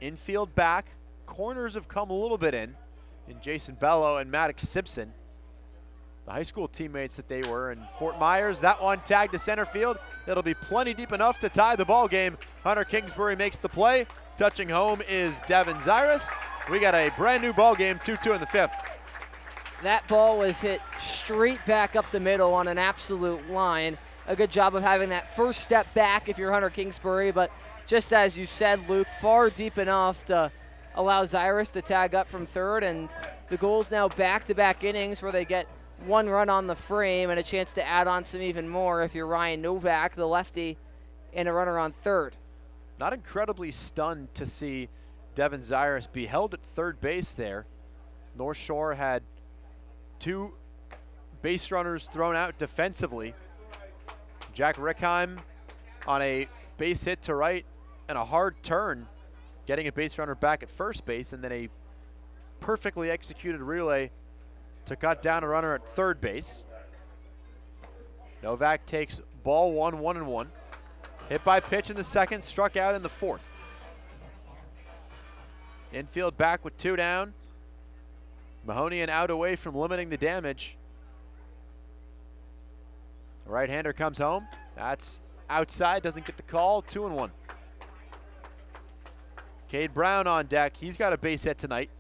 Speaker 15: Infield back. Corners have come a little bit in Jason Bello and Maddox Simpson. The high school teammates that they were in Fort Myers. That one tagged to center field. It'll be plenty deep enough to tie the ball game. Hunter Kingsbury makes the play. Touching home is Devin Zyrus. We got a brand new ball game, 2-2 in the 5th.
Speaker 1: That ball was hit straight back up the middle on an absolute line. A good job of having that first step back if you're Hunter Kingsbury, but just as you said, Luke, far deep enough to allow Zyrus to tag up from third, and the Gulls now back-to-back innings where they get 1 run on the frame and a chance to add on some even more if you're Ryan Novak, the lefty, and a runner on third.
Speaker 15: Not incredibly stunned to see Devin Zyrus be held at third base there. North Shore had 2 base runners thrown out defensively. Jack Rickheim on a base hit to right and a hard turn getting a base runner back at first base, and then a perfectly executed relay to cut down a runner at third base. Novak takes ball 1, 1-1. Hit by pitch in the second, struck out in the fourth. Infield back with 2 down. Mahoney out away from limiting the damage. The right-hander comes home. That's outside, doesn't get the call, 2-1. Cade Brown on deck. He's got a base hit tonight,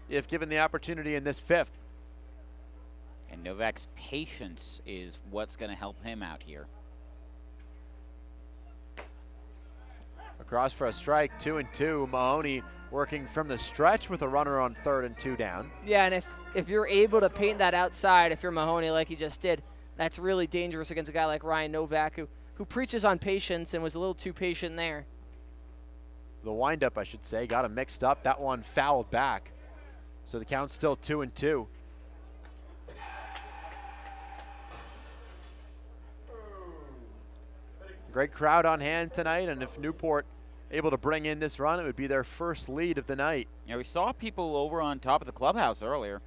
Speaker 15: if given the opportunity in this fifth.
Speaker 2: And Novak's patience is what's going to help him out here.
Speaker 15: Across for a strike, 2-2. Mahoney working from the stretch with a runner on third and 2 down.
Speaker 1: Yeah, and if you're able to paint that outside, if you're Mahoney like he just did, that's really dangerous against a guy like Ryan Novak, who preaches on patience and was a little too patient there.
Speaker 15: The windup, I should say, got him mixed up. That one fouled back. So the count's still 2-2. Great crowd on hand tonight, and if Newport able to bring in this run, it would be their first lead of the night.
Speaker 2: Yeah, we saw people over on top of the clubhouse earlier.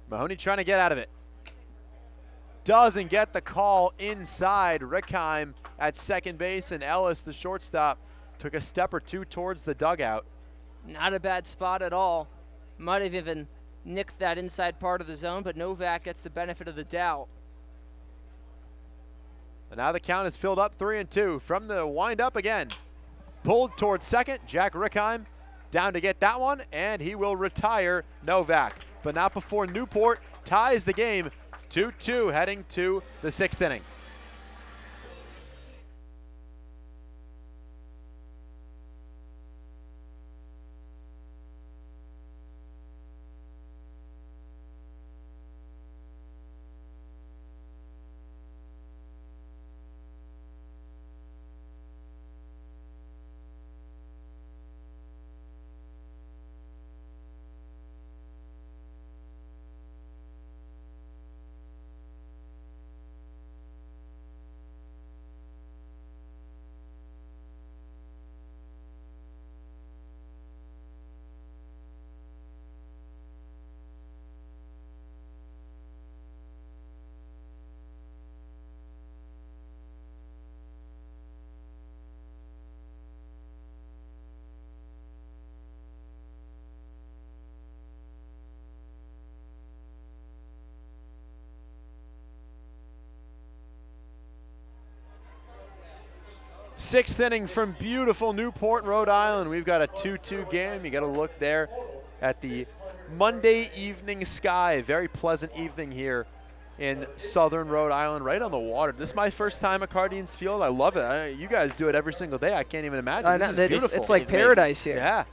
Speaker 15: Mahoney trying to get out of it. Doesn't get the call inside. Rickheim at second base, and Ellis, the shortstop, took a step or two towards the dugout.
Speaker 1: Not a bad spot at all. Might have even nicked that inside part of the zone, but Novak gets the benefit of the doubt.
Speaker 15: And now the count is filled up 3-2 from the windup again. Pulled towards second. Jack Rickheim down to get that one, and he will retire Novak. But not before Newport ties the game 2-2 heading to the 6th inning. Sixth inning from beautiful Newport, Rhode Island. We've got a 2-2 game. You got to look there at the Monday evening sky. Very pleasant evening here in southern Rhode Island, right on the water. This is my first time at Cardines Field. I love it. You guys do it every single day. I can't even imagine. This is beautiful.
Speaker 1: It's like paradise here.
Speaker 15: Yeah.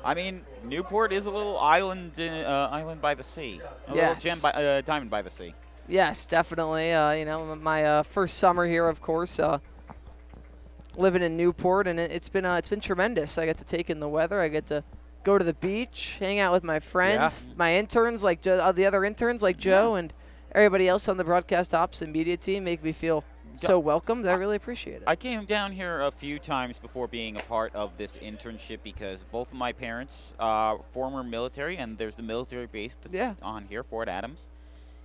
Speaker 2: I mean, Newport is a little island by the sea. A
Speaker 1: Yes.
Speaker 2: little diamond by the sea.
Speaker 1: Yes, definitely. You know, my first summer here, of course, living in Newport, and it's been tremendous. I get to take in the weather. I get to go to the beach, hang out with my friends, my interns, like the other interns, like Joe, and everybody else on the broadcast ops and media team. Make me feel so welcomed. I really appreciate it.
Speaker 2: I came down here a few times before being a part of this internship because both of my parents are former military, and there's the military base that's on here, Fort Adams.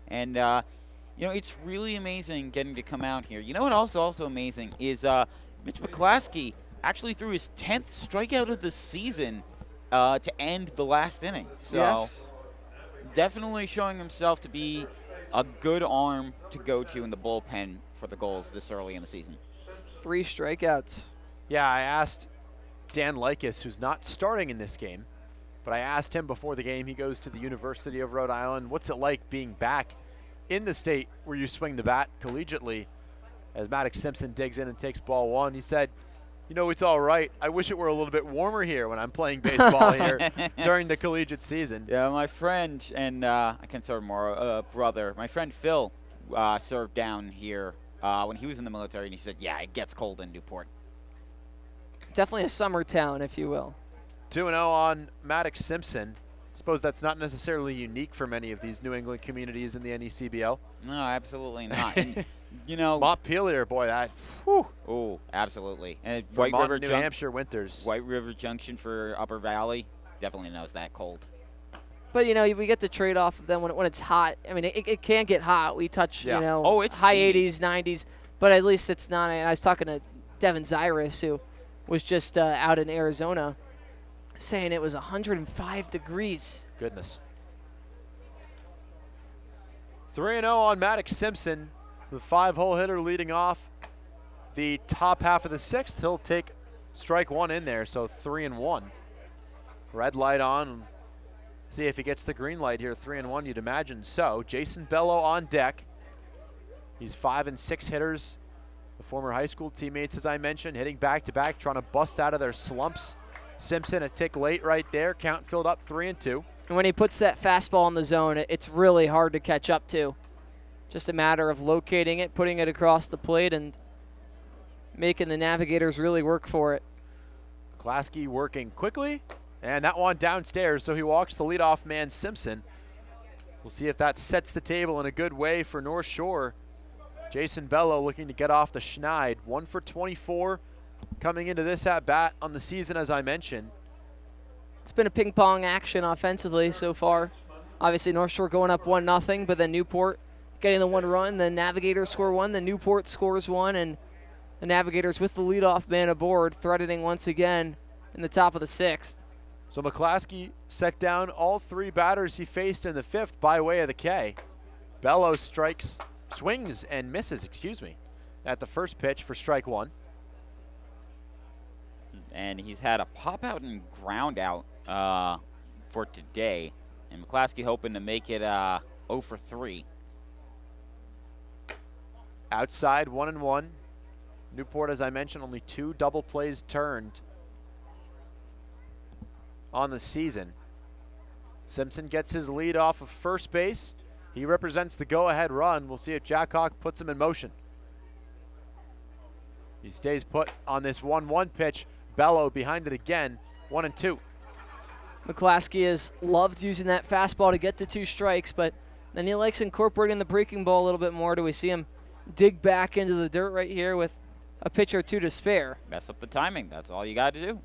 Speaker 2: And, you know, it's really amazing getting to come out here. You know what also amazing is Mitch McClaskey actually threw his 10th strikeout of the season to end the last inning. So definitely showing himself to be a good arm to go to in the bullpen for the Gulls this early in the season.
Speaker 1: 3 strikeouts.
Speaker 15: Yeah, I asked Dan Likas, who's not starting in this game, but I asked him before the game. He goes to the University of Rhode Island. What's it like being back in the state where you swing the bat collegiately? As Maddox Simpson digs in and takes ball 1, he said, you know, it's all right. I wish it were a little bit warmer here when I'm playing baseball here during the collegiate season.
Speaker 2: Yeah, my friend, and I consider more brother, my friend Phil served down here when he was in the military, and he said, yeah, it gets cold in Newport.
Speaker 1: Definitely a summer town, if you will.
Speaker 15: 2-0 on Maddox Simpson. Suppose that's not necessarily unique for many of these New England communities in the NECBL.
Speaker 2: No, absolutely not. And You know,
Speaker 15: Montpelier, boy, that.
Speaker 2: Oh, absolutely. And
Speaker 15: Vermont, New Hampshire winters.
Speaker 2: White River Junction for Upper Valley definitely knows that cold.
Speaker 1: But, you know, we get the trade-off then when it's hot. I mean, it can get hot. We touch,
Speaker 2: Yeah.
Speaker 1: you know,
Speaker 2: Oh, it's
Speaker 1: high
Speaker 2: steamy.
Speaker 1: 80s, 90s. But at least it's not. And I was talking to Devin Zyrus, who was just out in Arizona, saying it was 105 degrees.
Speaker 15: Goodness. 3-0 on Maddox Simpson, the 5-hole hitter leading off the top half of the sixth. He'll take strike one in there, so 3-1. Red light on. See if he gets the green light here. 3-1, you'd imagine so. Jason Bello on deck. He's 5 and 6 hitters. The former high school teammates, as I mentioned, hitting back-to-back, trying to bust out of their slumps. Simpson a tick late right there. Count filled up 3-2.
Speaker 1: And when he puts that fastball in the zone, it's really hard to catch up to. Just a matter of locating it, putting it across the plate, and making the Navigators really work for it.
Speaker 15: Klasky working quickly, and that one downstairs, so he walks the leadoff man, Simpson. We'll see if that sets the table in a good way for North Shore. Jason Bello looking to get off the schneid. 1 for 24 coming into this at-bat on the season, as I mentioned.
Speaker 1: It's been a ping-pong action offensively so far. Obviously, North Shore going up 1-0, but then Newport getting the one run. The Navigators score one, then Newport scores one, and the Navigators with the leadoff man aboard, threatening once again in the top of the sixth.
Speaker 15: So McClaskey set down all three batters he faced in the fifth by way of the K. Bello swings and misses, at the first pitch for strike one.
Speaker 2: And he's had a pop out and ground out for today. And McClaskey hoping to make it 0 for 3.
Speaker 15: Outside 1-1. Newport, as I mentioned, only 2 double plays turned on the season. Simpson gets his lead off of first base. He represents the go-ahead run. We'll see if Jack Hawk puts him in motion. He stays put on this 1-1 pitch. Bello behind it again, 1-2.
Speaker 1: McClaskey has loved using that fastball to get to 2 strikes, but then he likes incorporating the breaking ball a little bit more. Do we see him dig back into the dirt right here with a pitch or 2 to spare?
Speaker 2: Mess up the timing. That's all you got to do.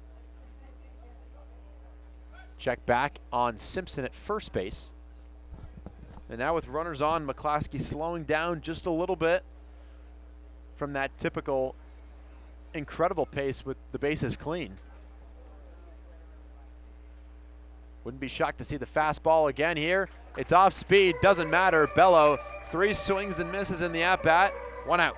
Speaker 15: Check back on Simpson at first base. And now with runners on, McClaskey slowing down just a little bit from that typical incredible pace with the bases clean. Wouldn't be shocked to see the fastball again here. It's off speed, doesn't matter. Bello, 3 swings and misses in the at-bat, 1 out.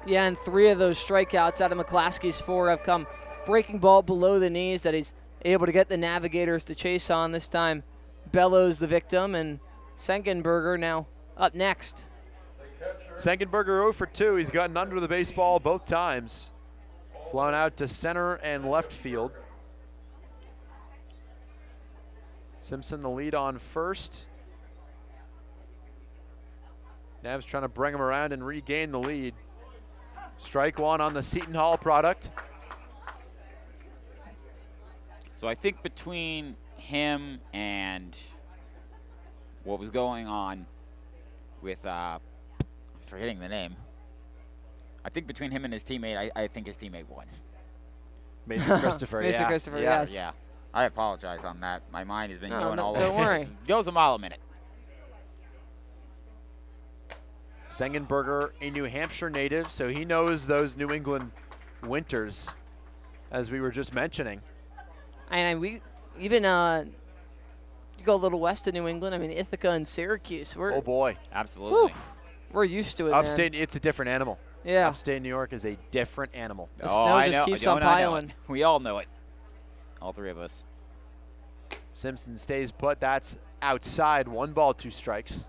Speaker 1: Yeah, and 3 of those strikeouts out of McClaskey's 4 have come breaking ball below the knees that he's able to get the Navigators to chase on. This time, Bello's the victim, and Sengenberger now up next.
Speaker 15: Sengenberger 0 for 2. He's gotten under the baseball both times. Flown out to center and left field. Simpson the lead on first. Nav's trying to bring him around and regain the lead. Strike one on the Seton Hall product.
Speaker 2: So I think between him and what was going on with, forgetting the name, I think between him and his teammate, I think his teammate won.
Speaker 15: Mason Christopher,
Speaker 1: Mason Christopher, yes.
Speaker 2: Yeah. I apologize on that. My mind has been going all
Speaker 1: don't
Speaker 2: over.
Speaker 1: worry.
Speaker 2: Goes a mile a minute.
Speaker 15: Sengenberger, a New Hampshire native, so he knows those New England winters, as we were just mentioning.
Speaker 1: And we even you go a little west of New England. I mean, Ithaca and Syracuse.
Speaker 15: Oh boy,
Speaker 2: absolutely.
Speaker 1: We're used to it.
Speaker 15: Upstate,
Speaker 1: man.
Speaker 15: it's a different animal.
Speaker 1: Yeah.
Speaker 15: Upstate New York is a different animal.
Speaker 1: The snow just keeps on piling.
Speaker 2: We all know it. All 3 of us.
Speaker 15: Simpson stays put. That's outside. 1 ball, 2 strikes.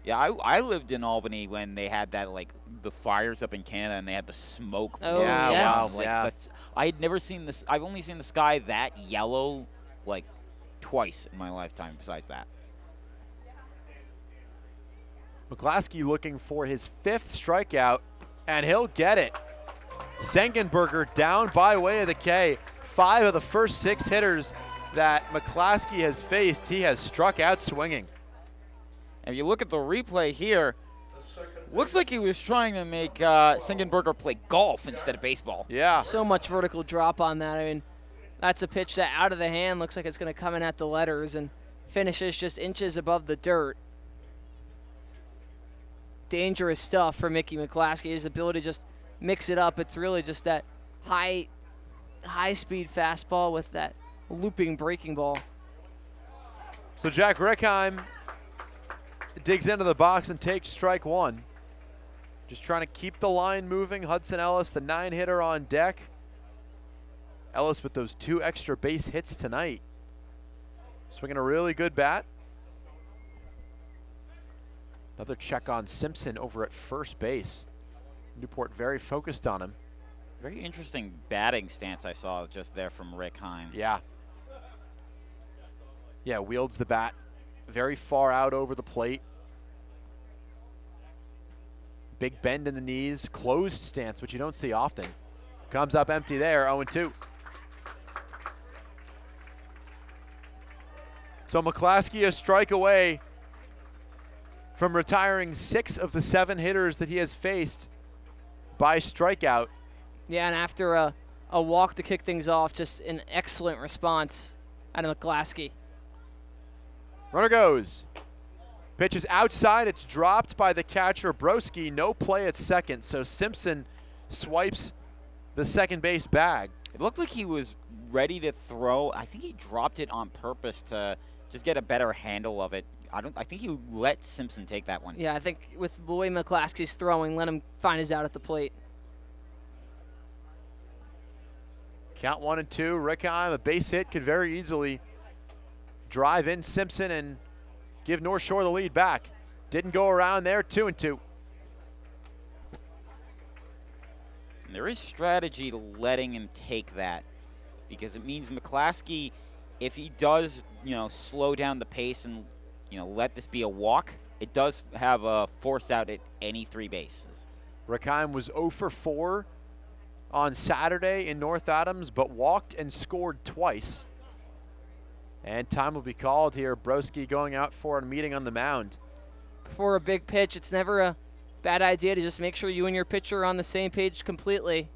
Speaker 2: Yeah, I lived in Albany when they had that, like, the fires up in Canada and they had the smoke.
Speaker 1: Oh, yeah, yes.
Speaker 2: Wow. Like, I had never seen this. I've only seen the sky that yellow, like, twice in my lifetime besides that.
Speaker 15: McClaskey looking for his 5th strikeout, and he'll get it. Sengenberger down by way of the K. 5 of the first 6 hitters that McClaskey has faced, he has struck out swinging.
Speaker 2: And if you look at the replay here, Looks like he was trying to make Singenberger play golf instead of baseball.
Speaker 15: Yeah.
Speaker 1: So much vertical drop on that. I mean, that's a pitch that out of the hand looks like it's going to come in at the letters and finishes just inches above the dirt. Dangerous stuff for Mickey McClaskey. His ability to just mix it up. It's really just that high-speed fastball with that looping breaking ball.
Speaker 15: So Jack Rickheim digs into the box and takes strike one. Just trying to keep the line moving. Hudson Ellis, the 9-hitter on deck. Ellis with those 2 extra base hits tonight. Swinging a really good bat. Another check on Simpson over at first base. Newport very focused on him.
Speaker 2: Very interesting batting stance I saw just there from Rick Heim.
Speaker 15: Yeah. Yeah, wields the bat very far out over the plate. Big bend in the knees, closed stance, which you don't see often. Comes up empty there, 0-2. So McClaskey a strike away from retiring 6 of the 7 hitters that he has faced by strikeout.
Speaker 1: Yeah, and after a walk to kick things off, just an excellent response out of McClaskey.
Speaker 15: Runner goes. Pitch is outside. It's dropped by the catcher, Broski. No play at second, so Simpson swipes the second base bag.
Speaker 2: It looked like he was ready to throw. I think he dropped it on purpose to just get a better handle of it. I think he let Simpson take that one.
Speaker 1: Yeah, I think with the way McClaskey's throwing, let him find his out at the plate.
Speaker 15: Count 1-2. Rickheim, a base hit, could very easily drive in Simpson and give North Shore the lead back. Didn't go around there, 2-2.
Speaker 2: And there is strategy to letting him take that because it means McClaskey, if he does, slow down the pace and, let this be a walk, it does have a force out at any 3 bases.
Speaker 15: Rickheim was 0 for 4 on Saturday in North Adams, but walked and scored twice. And time will be called here. Broski going out for a meeting on the mound.
Speaker 1: Before a big pitch, it's never a bad idea to just make sure you and your pitcher are on the same page completely.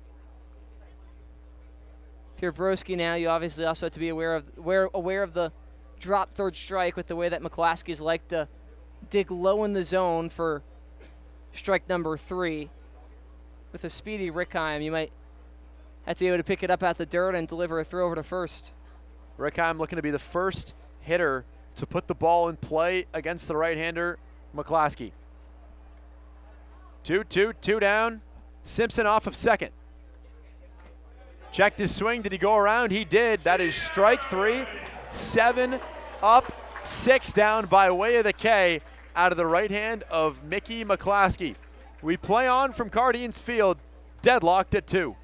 Speaker 1: If you're Broski now, you obviously also have to be aware of the drop third strike with the way that McClaskey's like to dig low in the zone for strike number 3. With a speedy Rickheim, you might have to be able to pick it up out the dirt and deliver a throw over to first.
Speaker 15: Rickheim looking to be the first hitter to put the ball in play against the right-hander, McClaskey. 2-2, 2 down. Simpson off of second. Checked his swing. Did he go around? He did. That is strike 3. 7 up, 6 down by way of the K out of the right hand of Mickey McClaskey. We play on from Cardines Field, deadlocked at 2.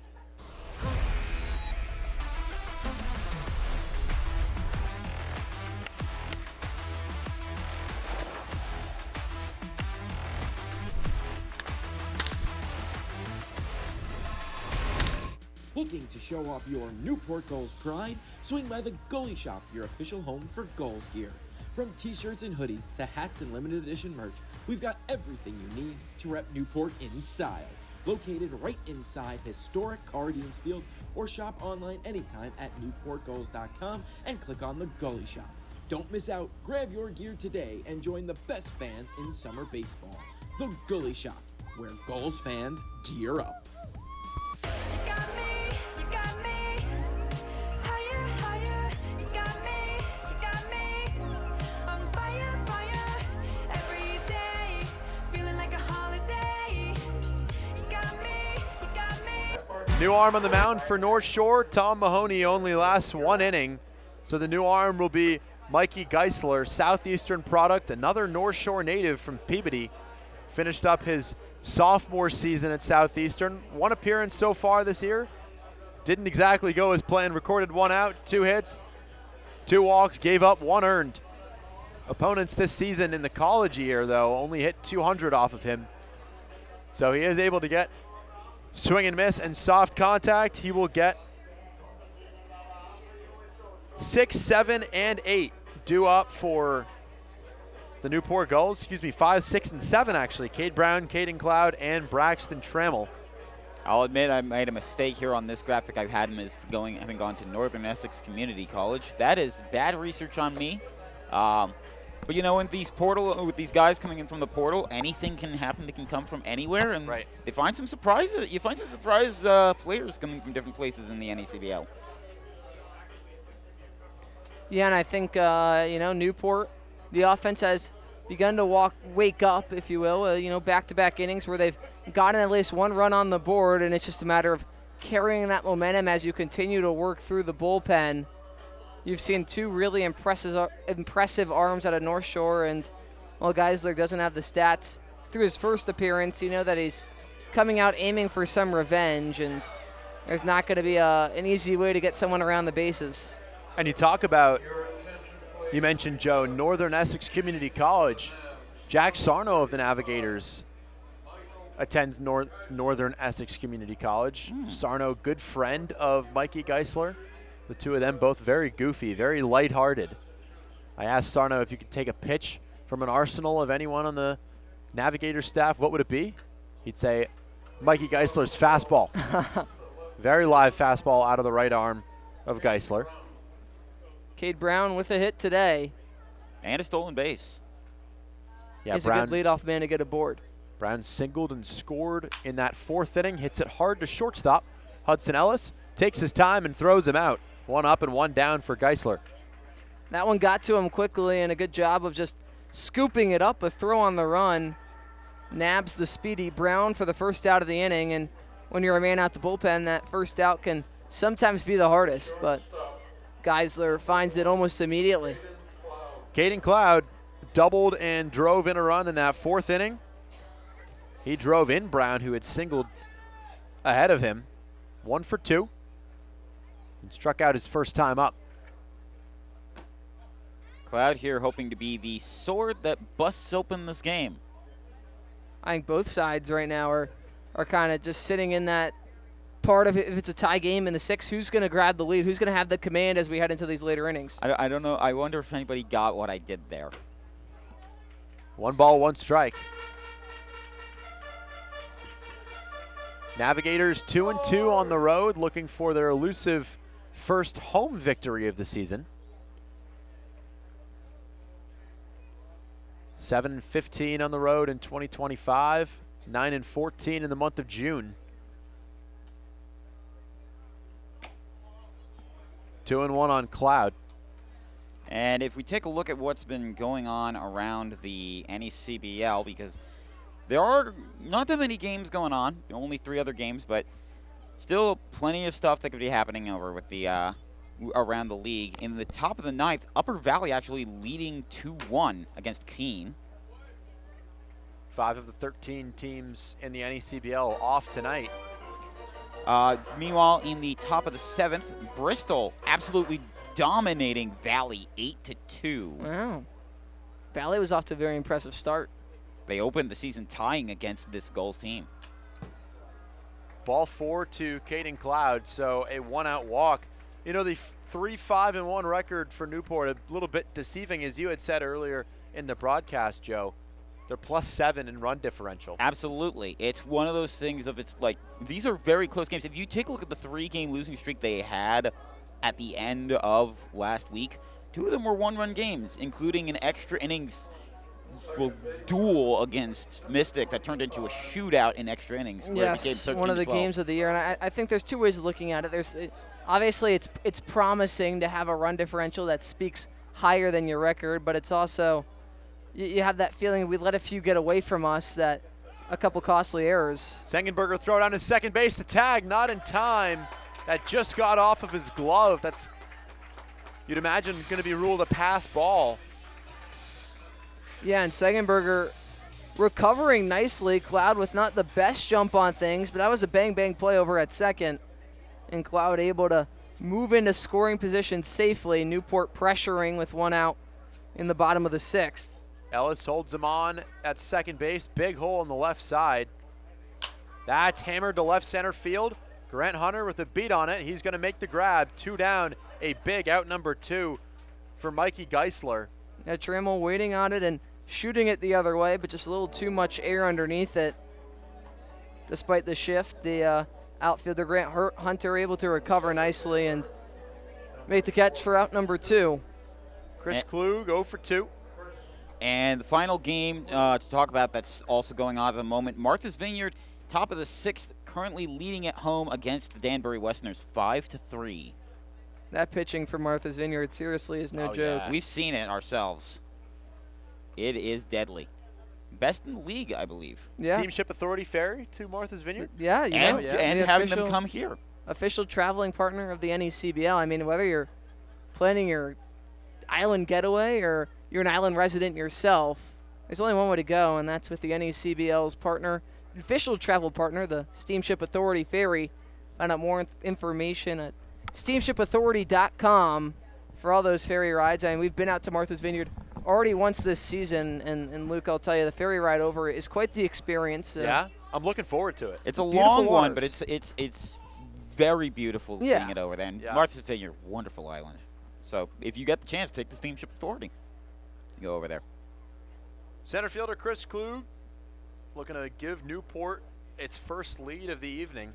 Speaker 21: Looking to show off your Newport Gulls pride? Swing by the Goalie Shop, your official home for Gulls gear. From t-shirts and hoodies to hats and limited edition merch, we've got everything you need to rep Newport in style. Located right inside historic Cardines Field, or shop online anytime at newportgulls.com and click on the Goalie Shop. Don't miss out, grab your gear today and join the best fans in summer baseball. The Goalie Shop, where Gulls fans gear up.
Speaker 15: New arm on the mound for North Shore. Tom Mahoney only lasts 1 inning. So the new arm will be Mikey Geisler, Southeastern product, another North Shore native from Peabody. Finished up his sophomore season at Southeastern. 1 appearance so far this year. Didn't exactly go as planned. Recorded 1 out, 2 hits, 2 walks, gave up 1 earned. Opponents this season in the college year, though, only hit 200 off of him. So he is able to get swing and miss and soft contact. He will get 6, 7, and 8 due up for the Newport Gulls, 5, 6, and 7 actually. Cade Brown, Caden Cloud, and Braxton Trammell.
Speaker 2: I'll admit I made a mistake here on this graphic. I had him as having gone to Northern Essex Community College. That is bad research on me. But you know, with these guys coming in from the portal, anything can happen. They can come from anywhere, and they find some surprises. You find some surprise players coming from different places in the NECBL.
Speaker 1: Yeah, and I think Newport, the offense has begun to wake up, if you will. Back-to-back innings where they've gotten at least one run on the board, and it's just a matter of carrying that momentum as you continue to work through the bullpen. You've seen two really impressive arms out of North Shore, and while Geisler doesn't have the stats through his first appearance, you know that he's coming out aiming for some revenge, and there's not going to be an easy way to get someone around the bases.
Speaker 15: And you talk about, you mentioned, Joe, Northern Essex Community College. Jack Sarno of the Navigators attends Northern Essex Community College. Sarno, good friend of Mikey Geisler. The two of them both very goofy, very lighthearted. I asked Sarno if you could take a pitch from an arsenal of anyone on the Navigator staff, what would it be? He'd say, Mikey Geisler's fastball. Very live fastball out of the right arm of Geisler.
Speaker 1: Cade Brown with a hit today.
Speaker 2: And a stolen base.
Speaker 15: Yeah,
Speaker 1: He's
Speaker 15: Brown,
Speaker 1: a good leadoff man to get aboard.
Speaker 15: Brown singled and scored in that fourth inning, hits it hard to shortstop. Hudson Ellis takes his time and throws him out. One up and one down for Geisler.
Speaker 1: That one got to him quickly, and a good job of just scooping it up. A throw on the run nabs the speedy Brown for the first out of the inning, and when you're a man out the bullpen, that first out can sometimes be the hardest, but Geisler finds it almost immediately.
Speaker 15: Caden Cloud doubled and drove in a run in that fourth inning. He drove in Brown, who had singled ahead of him. 1 for 2. And struck out his first time up.
Speaker 2: Cloud here hoping to be the sword that busts open this game.
Speaker 1: I think both sides right now are kind of just sitting in that part of it. If it's a tie game in the sixth, who's going to grab the lead? Who's going to have the command as we head into these later innings?
Speaker 2: I don't know. I wonder if anybody got what I did there.
Speaker 15: 1 ball, 1 strike. Navigators 2-2 on the road, looking for their elusive first home victory of the season. 7-15 on the road in 2025, 9-14 in the month of June. 2-1 on Cloud.
Speaker 2: And if we take a look at what's been going on around the NECBL, because there are not that many games going on, only 3 other games, but still plenty of stuff that could be happening over with the around the league. In the top of the 9th, Upper Valley actually leading 2-1 against Keene.
Speaker 15: 5 of the 13 teams in the NECBL off tonight.
Speaker 2: Meanwhile, in the top of the 7th, Bristol absolutely dominating Valley 8-2.
Speaker 1: Wow. Valley was off to a very impressive start.
Speaker 2: They opened the season tying against this Gulls team.
Speaker 15: Ball 4 to Caden Cloud, so a 1-out walk. You know, the 3-5-1 record for Newport, a little bit deceiving, as you had said earlier in the broadcast, Joe. They're +7 in run differential.
Speaker 2: Absolutely. It's one of those things of it's like, these are very close games. If you take a look at the 3-game losing streak they had at the end of last week, 2 of them were 1-run games, including an extra innings duel against Mystic that turned into a shootout in extra innings.
Speaker 1: Yes, one of the games of the year. And I think there's 2 ways of looking at it. Obviously, it's promising to have a run differential that speaks higher than your record, but it's also, you have that feeling we let a few get away from us, that a couple costly errors.
Speaker 15: Sengenberger throw down to second base. The tag not in time. That just got off of his glove. That's, you'd imagine, going to be ruled a pass ball.
Speaker 1: Yeah, and Sengenberger recovering nicely. Cloud with not the best jump on things, but that was a bang-bang play over at second. And Cloud able to move into scoring position safely. Newport pressuring with 1 out in the bottom of the 6th.
Speaker 15: Ellis holds him on at second base. Big hole on the left side. That's hammered to left center field. Grant Hunter with a beat on it. He's going to make the grab. 2 down. A big out number 2 for Mikey Geisler.
Speaker 1: Trammell waiting on it and shooting it the other way, but just a little too much air underneath it. Despite the shift, the outfielder Grant Hunter able to recover nicely and make the catch for out number 2.
Speaker 15: Chris Klug, 0 for 2.
Speaker 2: And the final game to talk about that's also going on at the moment, Martha's Vineyard, top of the 6th, currently leading at home against the Danbury Westerners, 5-3.
Speaker 1: That pitching for Martha's Vineyard seriously is no joke.
Speaker 2: Yeah. We've seen it ourselves. It is deadly. Best in the league, I believe.
Speaker 1: Yeah.
Speaker 15: Steamship Authority ferry to Martha's Vineyard?
Speaker 1: Yeah,
Speaker 2: and having them come here.
Speaker 1: Official traveling partner of the NECBL. I mean, whether you're planning your island getaway or you're an island resident yourself, there's only one way to go, and that's with the NECBL's partner, official travel partner, the Steamship Authority Ferry. Find out more information at steamshipauthority.com for all those ferry rides. I mean, we've been out to Martha's Vineyard already once this season, and Luke, I'll tell you, the ferry ride over is quite the experience.
Speaker 15: Yeah, I'm looking forward to it.
Speaker 2: It's a long one, but it's very beautiful seeing it over there. And Martha's Vineyard, wonderful island. So if you get the chance, take the Steamship Authority. Go over there.
Speaker 15: Center fielder Chris Klug looking to give Newport its first lead of the evening.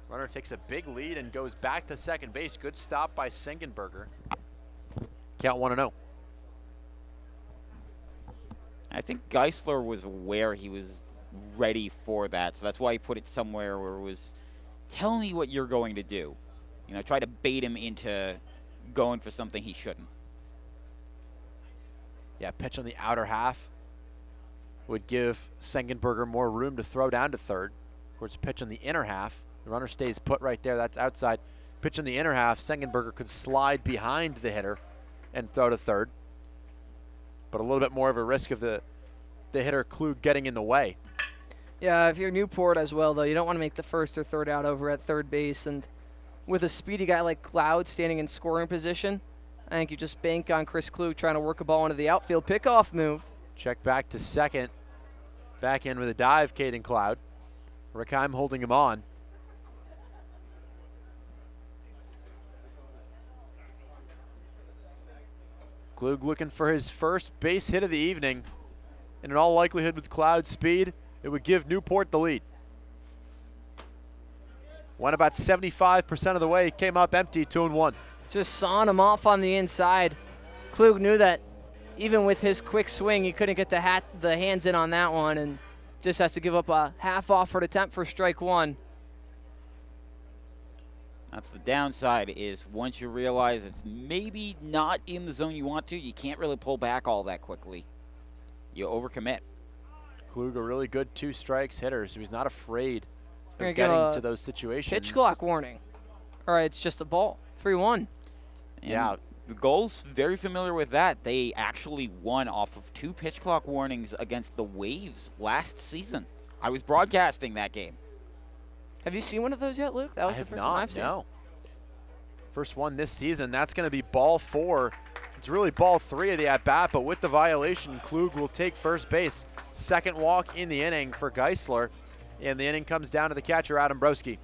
Speaker 15: Runner takes a big lead and goes back to second base. Good stop by Sengenberger. Count 1-0.
Speaker 2: I think Geisler was aware he was ready for that, so that's why he put it somewhere where it was, tell me what you're going to do. You know, try to bait him into going for something he shouldn't.
Speaker 15: Yeah, pitch on the outer half would give Sengenberger more room to throw down to third. Of course, pitch on the inner half. The runner stays put right there. That's outside. Pitch on the inner half. Sengenberger could slide behind the hitter and throw to third. But a little bit more of a risk of the hitter Klug getting in the way.
Speaker 1: Yeah, if you're Newport as well, though, you don't want to make the first or third out over at third base. And with a speedy guy like Cloud standing in scoring position, I think you just bank on Chris Klug trying to work a ball into the outfield pickoff move.
Speaker 15: Check back to second. Back in with a dive, Caden Cloud. Rickheim holding him on. Klug looking for his first base hit of the evening. And in all likelihood with Cloud's speed, it would give Newport the lead. Went about 75% of the way, came up empty, 2-1.
Speaker 1: Just sawing him off on the inside. Klug knew that even with his quick swing, he couldn't get the hands in on that one, and just has to give up a half-offered attempt for strike 1.
Speaker 2: That's the downside, is once you realize it's maybe not in the zone you want to, you can't really pull back all that quickly. You overcommit.
Speaker 15: Klug, a really good 2 strikes hitter, so he's not afraid
Speaker 1: You're
Speaker 15: of getting to those situations.
Speaker 1: Pitch clock warning. All right, it's just a ball. 3-1.
Speaker 2: Yeah, the Gulls, very familiar with that. They actually won off of 2 pitch clock warnings against the Waves last season. I was broadcasting that game.
Speaker 1: Have you seen one of those yet, Luke? That was the first one I've seen.
Speaker 15: No. First one this season. That's going to be ball 4. It's really ball 3 of the at-bat, but with the violation, Klug will take first base. Second walk in the inning for Geisler, and the inning comes down to the catcher, Adam Broski.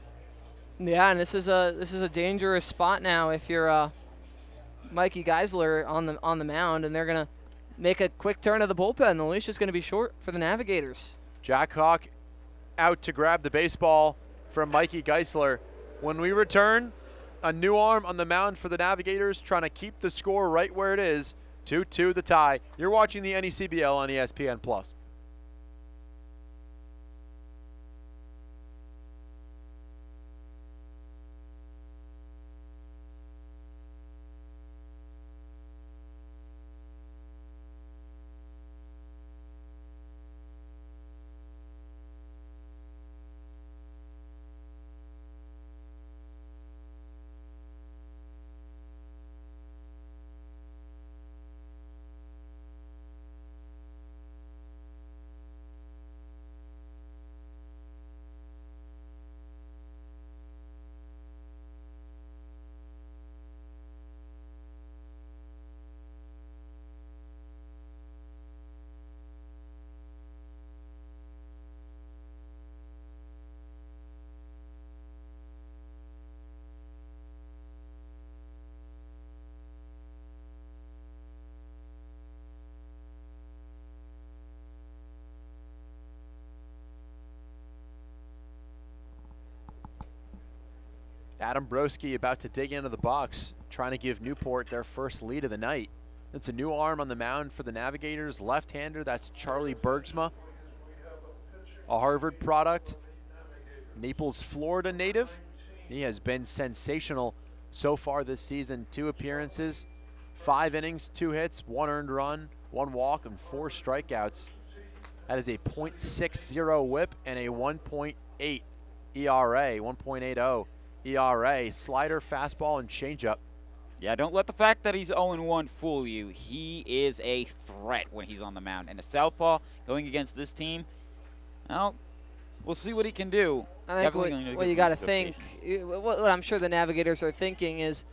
Speaker 1: Yeah, and this is a dangerous spot now if you're Mikey Geisler on the mound, and they're gonna make a quick turn of the bullpen. The leash is gonna be short for the Navigators.
Speaker 15: Jack Hawk out to grab the baseball from Mikey Geisler. When we return, a new arm on the mound for the Navigators, trying to keep the score right where it is. 2-2 the tie. You're watching the NECBL on ESPN+. Adam Broski about to dig into the box, trying to give Newport their first lead of the night. It's a new arm on the mound for the Navigators, left-hander. That's Charlie Bergsma, a Harvard product, Naples, Florida native. He has been sensational so far this season. 2 appearances, 5 innings, 2 hits, 1 earned run, 1 walk, and 4 strikeouts. That is a .60 whip and a 1.8 ERA, 1.80 ERA. Slider, fastball, and changeup.
Speaker 2: Yeah, don't let the fact that he's 0-1 fool you. He is a threat when he's on the mound. And a southpaw going against this team, well, we'll see what he can do.
Speaker 1: I think what you got to think, what I'm sure the Navigators are thinking is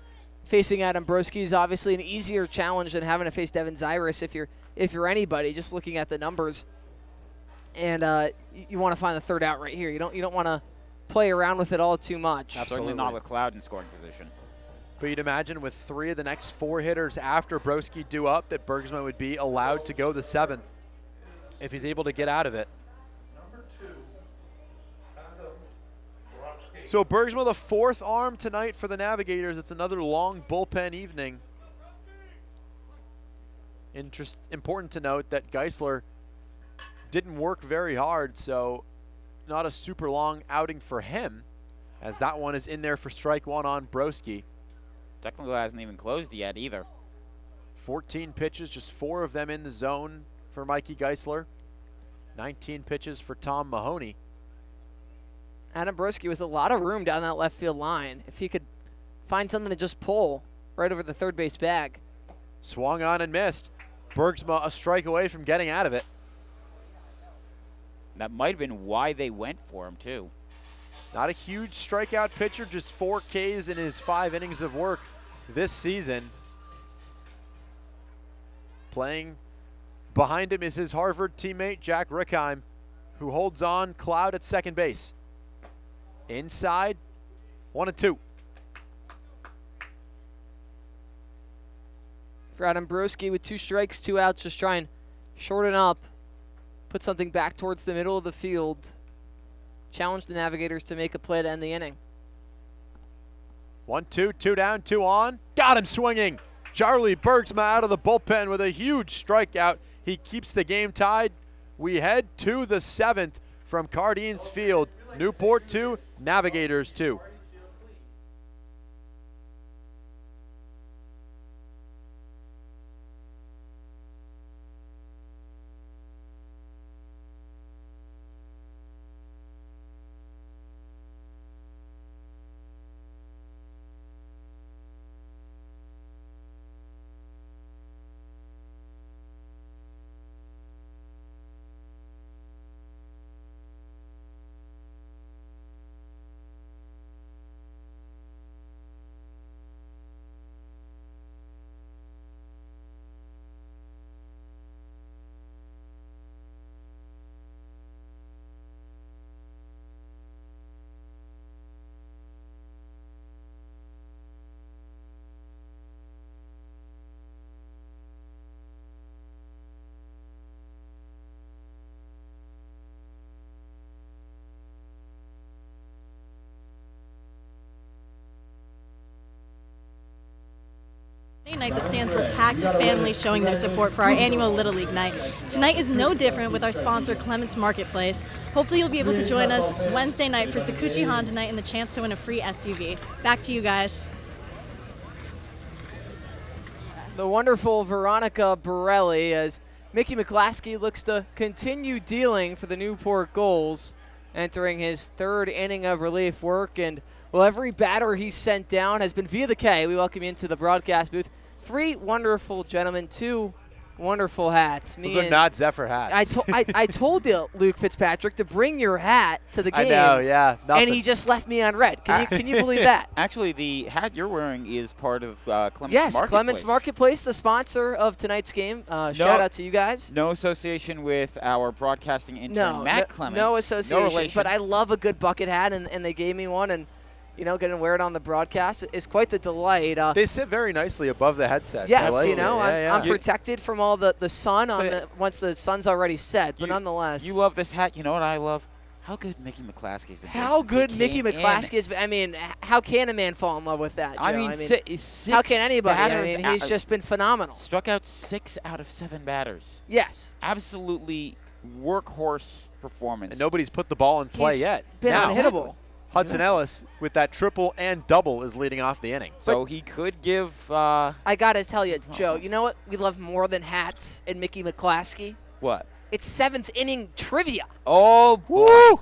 Speaker 1: facing Adam Broski is obviously an easier challenge than having to face Devin Zyrus if you're anybody, just looking at the numbers. And you want to find the third out right here. You don't want to play around with it all too much.
Speaker 2: Certainly not with Cloud in scoring position.
Speaker 15: But you'd imagine with 3 of the next 4 hitters after Broski due up that Bergsma would be allowed to go the 7th if he's able to get out of it. So Bergsma, the 4th arm tonight for the Navigators. It's another long bullpen evening. Important to note that Geisler didn't work very hard, so not a super long outing for him, as that one is in there for strike 1 on Broski.
Speaker 2: Technically hasn't even closed yet either.
Speaker 15: 14 pitches, just 4 of them in the zone for Mikey Geisler. 19 pitches for Tom Mahoney.
Speaker 1: Adam Broski with a lot of room down that left field line. If he could find something to just pull right over the third base bag.
Speaker 15: Swung on and missed. Bergsma a strike away from getting out of it.
Speaker 2: That might have been why they went for him, too.
Speaker 15: Not a huge strikeout pitcher, just 4 Ks in his 5 innings of work this season. Playing behind him is his Harvard teammate, Jack Rickheim, who holds on. Cloud at second base. Inside, 1-2.
Speaker 1: For Adam Broski with 2 strikes, 2 outs, just try and shorten up, put something back towards the middle of the field. Challenge the Navigators to make a play to end the inning.
Speaker 15: 1-2, 2 down, 2 on. Got him swinging. Charlie Bergsma out of the bullpen with a huge strikeout. He keeps the game tied. We head to the 7th from Cardines Field. Newport 2, Navigators 2.
Speaker 8: Night, the stands were packed with families showing their support for our annual Little League night. Tonight is no different with our sponsor, Clements Marketplace. Hopefully you'll be able to join us Wednesday night for Sakuchi Honda night and the chance to win a free SUV. Back to you guys.
Speaker 1: The wonderful Veronica Borelli as Mickey McClaskey looks to continue dealing for the Newport Gulls, entering his 3rd inning of relief work. And well, every batter he's sent down has been via the K. We welcome you into the broadcast booth. 3 wonderful gentlemen, 2 wonderful hats.
Speaker 15: Those are not Zephyr hats.
Speaker 1: I told you, Luke Fitzpatrick, to bring your hat to the game.
Speaker 15: I know, yeah. Nothing.
Speaker 1: And he just left me on red. Can you believe that?
Speaker 2: Actually, the hat you're wearing is part of Clements
Speaker 1: Marketplace.
Speaker 2: Marketplace.
Speaker 1: Clements Marketplace, the sponsor of tonight's game. Shout out to you guys.
Speaker 2: No association with our broadcasting intern, Matt Clements.
Speaker 1: No association,
Speaker 2: no relation.
Speaker 1: but I love a good bucket hat, and they gave me one, and getting to wear it on the broadcast is quite the delight.
Speaker 15: They sit very nicely above the headset.
Speaker 1: Yes, I'm protected from all the sun once the sun's already set, but nonetheless.
Speaker 2: You love this hat. You know what I love? How good Mickey McClaskey's been.
Speaker 1: How
Speaker 2: since he
Speaker 1: good Mickey
Speaker 2: came in.
Speaker 1: McClaskey is. I mean, how can a man fall in love with that, Joe?
Speaker 2: I mean,
Speaker 1: how can anybody? I mean,
Speaker 2: batters
Speaker 1: he's just been phenomenal.
Speaker 2: Struck out 6 out of 7 batters.
Speaker 1: Yes.
Speaker 2: Absolutely workhorse performance.
Speaker 15: And nobody's put the ball in play
Speaker 1: He's
Speaker 15: yet.
Speaker 1: been
Speaker 15: Now,
Speaker 1: unhittable.
Speaker 15: Hudson Ellis with that triple and double is leading off the inning.
Speaker 2: So he could give.
Speaker 1: I gotta tell you, Joe. You know what we love more than hats and Mickey McClaskey?
Speaker 2: What?
Speaker 1: It's 7th inning trivia.
Speaker 2: Oh boy.
Speaker 1: Woo!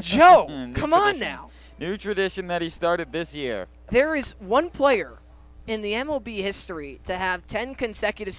Speaker 1: Joe,
Speaker 2: New
Speaker 1: come on
Speaker 2: tradition.
Speaker 1: now.
Speaker 2: New tradition that he started this year.
Speaker 1: There is one player in the MLB history to have 10 consecutive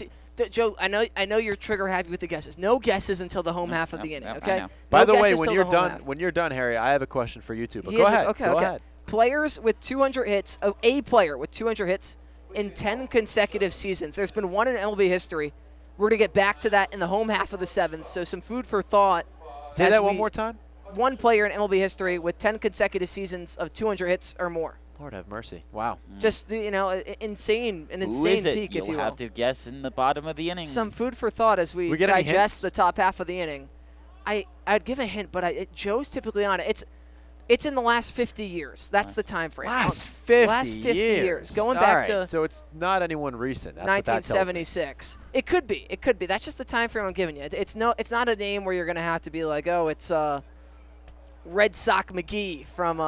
Speaker 1: Joe, I know you're trigger happy with the guesses. No guesses until the home half of the inning, okay?
Speaker 15: By
Speaker 1: No
Speaker 15: the way,
Speaker 1: guesses
Speaker 15: when
Speaker 1: till
Speaker 15: you're
Speaker 1: the home
Speaker 15: done,
Speaker 1: half.
Speaker 15: Harry, I have a question for you too. But
Speaker 1: He
Speaker 15: go
Speaker 1: is
Speaker 15: ahead.
Speaker 1: Okay,
Speaker 15: go
Speaker 1: okay.
Speaker 15: ahead.
Speaker 1: Players with 200 hits, a player with 200 hits in 10 consecutive seasons. There's been one in MLB history. We're going to get back to that in the home half of the 7th, so some food for thought.
Speaker 15: Say that one more time.
Speaker 1: One player in MLB history with 10 consecutive seasons of 200 hits or more.
Speaker 15: Lord have mercy. Wow.
Speaker 1: Just, insane, an insane peak,
Speaker 2: You'll
Speaker 1: if you will.
Speaker 2: have to guess in the bottom of the inning.
Speaker 1: Some food for thought as we
Speaker 15: get any hints?
Speaker 1: digest the top half of the inning. I'd give a hint, but Joe's typically on it. It's in the last 50 years. That's the time frame.
Speaker 15: Last 50
Speaker 1: Last 50 years. Going
Speaker 15: All
Speaker 1: back
Speaker 15: right,
Speaker 1: to
Speaker 15: so it's not anyone recent. That's what that tells me.
Speaker 1: 1976. It could be. It could be. That's just the time frame I'm giving you. It's not a name where you're going to have to be like, oh, it's Red Sock McGee from the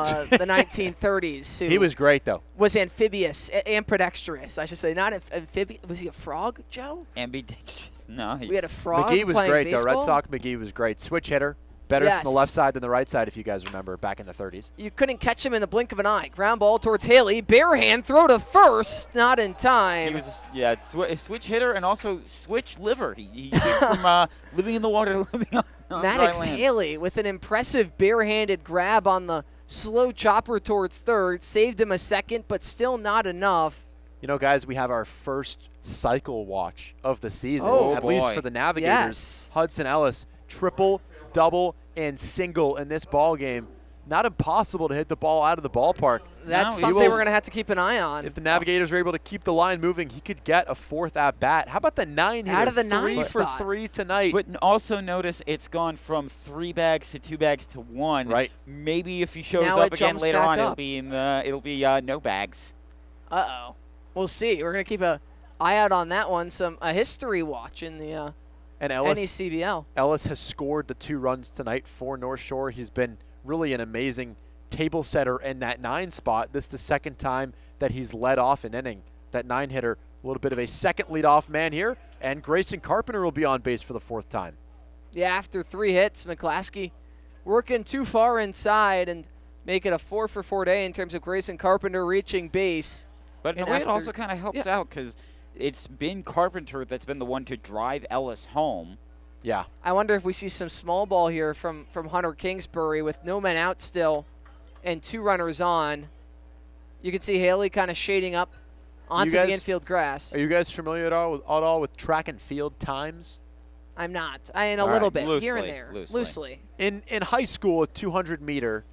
Speaker 1: 1930s. Who
Speaker 15: He was great, though.
Speaker 1: Was amphibious, ambidextrous, I should say. Not amphibious. Was he a frog, Joe?
Speaker 2: Ambidextrous. No.
Speaker 1: We had a frog
Speaker 15: McGee was
Speaker 1: playing
Speaker 15: great, though.
Speaker 1: baseball?
Speaker 15: Red Sox McGee was great. Switch hitter. Better from the
Speaker 1: Yes.
Speaker 15: left side than the right side, if you guys remember, back in the 30s.
Speaker 1: You couldn't catch him in the blink of an eye. Ground ball towards Haley. Bare hand throw to first. Not in time.
Speaker 2: He was a switch hitter and also switch liver. He came from living in the water to living on
Speaker 1: Maddox
Speaker 2: dry land.
Speaker 1: Haley with an impressive barehanded grab on the slow chopper towards third. Saved him a second, but still not enough.
Speaker 15: You know, guys, we have our first cycle watch of the season,
Speaker 1: Oh,
Speaker 15: at least
Speaker 2: boy.
Speaker 15: for the Navigators.
Speaker 1: Yes.
Speaker 15: Hudson Ellis, triple, double, and single in this ball game. Not impossible to hit the ball out of the ballpark.
Speaker 1: That's
Speaker 15: No, he
Speaker 1: something
Speaker 15: will-
Speaker 1: we're going to have to keep an eye on.
Speaker 15: If the Navigators are able to keep the line moving, he could get a 4th at bat. How about the 9 hitter?
Speaker 1: Out of the 9
Speaker 15: 3 for
Speaker 1: spot.
Speaker 15: 3 tonight.
Speaker 2: But also notice it's gone from 3 bags to 2 bags to 1.
Speaker 15: Right.
Speaker 2: Maybe if he shows
Speaker 1: Now
Speaker 2: up
Speaker 1: it
Speaker 2: again
Speaker 1: jumps
Speaker 2: later
Speaker 1: back
Speaker 2: on,
Speaker 1: up.
Speaker 2: it'll be no bags.
Speaker 1: Uh-oh. We'll see. We're going to keep an eye out on that one. A history watch in the
Speaker 15: and Ellis,
Speaker 1: NECBL.
Speaker 15: Ellis has scored the 2 runs tonight for North Shore. He's been really an amazing table setter in that 9 spot. This is the second time that he's led off an inning. That 9 hitter, a little bit of a second leadoff man here, and Grayson Carpenter will be on base for the 4th time.
Speaker 1: Yeah, after 3 hits, McClaskey working too far inside and make it a 4-for-4 day in terms of Grayson Carpenter reaching base.
Speaker 2: But in a
Speaker 1: And
Speaker 2: way, it
Speaker 1: after-
Speaker 2: also kind of helps out because it's been Carpenter that's been the one to drive Ellis home.
Speaker 15: Yeah.
Speaker 1: I wonder if we see some small ball here from Hunter Kingsbury with no men out still and 2 runners on. You can see Haley kind of shading up onto the infield grass.
Speaker 15: Are you guys familiar at all with track and field times?
Speaker 1: I'm not. A little bit, here and there, loosely.
Speaker 15: In high school, a 200-meter,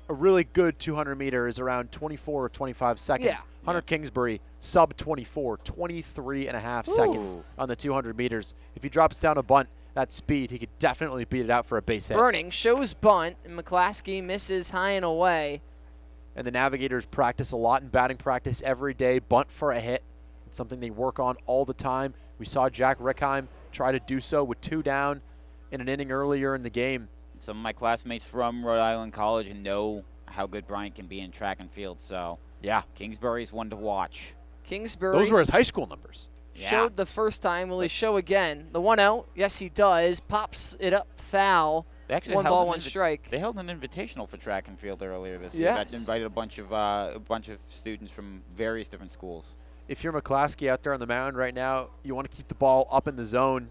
Speaker 15: a really good 200-meter is around 24 or 25 seconds.
Speaker 1: Yeah.
Speaker 15: Hunter Kingsbury, sub 24, 23 and a half seconds on the 200 meters. If he drops down a bunt, that speed, he could definitely beat it out for a base hit.
Speaker 1: Burning shows bunt, and McClaskey misses high and away.
Speaker 15: And the Navigators practice a lot in batting practice every day. Bunt for a hit. It's something they work on all the time. We saw Jack Rickheim try to do so with 2 down in an inning earlier in the game.
Speaker 2: Some of my classmates from Rhode Island College know how good Bryant can be in track and field. So
Speaker 15: yeah,
Speaker 2: Kingsbury's one to watch.
Speaker 1: Kingsbury.
Speaker 15: Those were his high school numbers.
Speaker 1: Showed the first time. Will he show again? The 1-0. Yes, he does. Pops it up foul.
Speaker 2: They actually
Speaker 1: 1
Speaker 2: held
Speaker 1: ball,
Speaker 2: an
Speaker 1: 1 strike.
Speaker 2: They held an invitational for track and field earlier this year.
Speaker 1: Yes.
Speaker 2: That invited a bunch of students from various different schools.
Speaker 15: If you're McClaskey out there on the mound right now, you want to keep the ball up in the zone.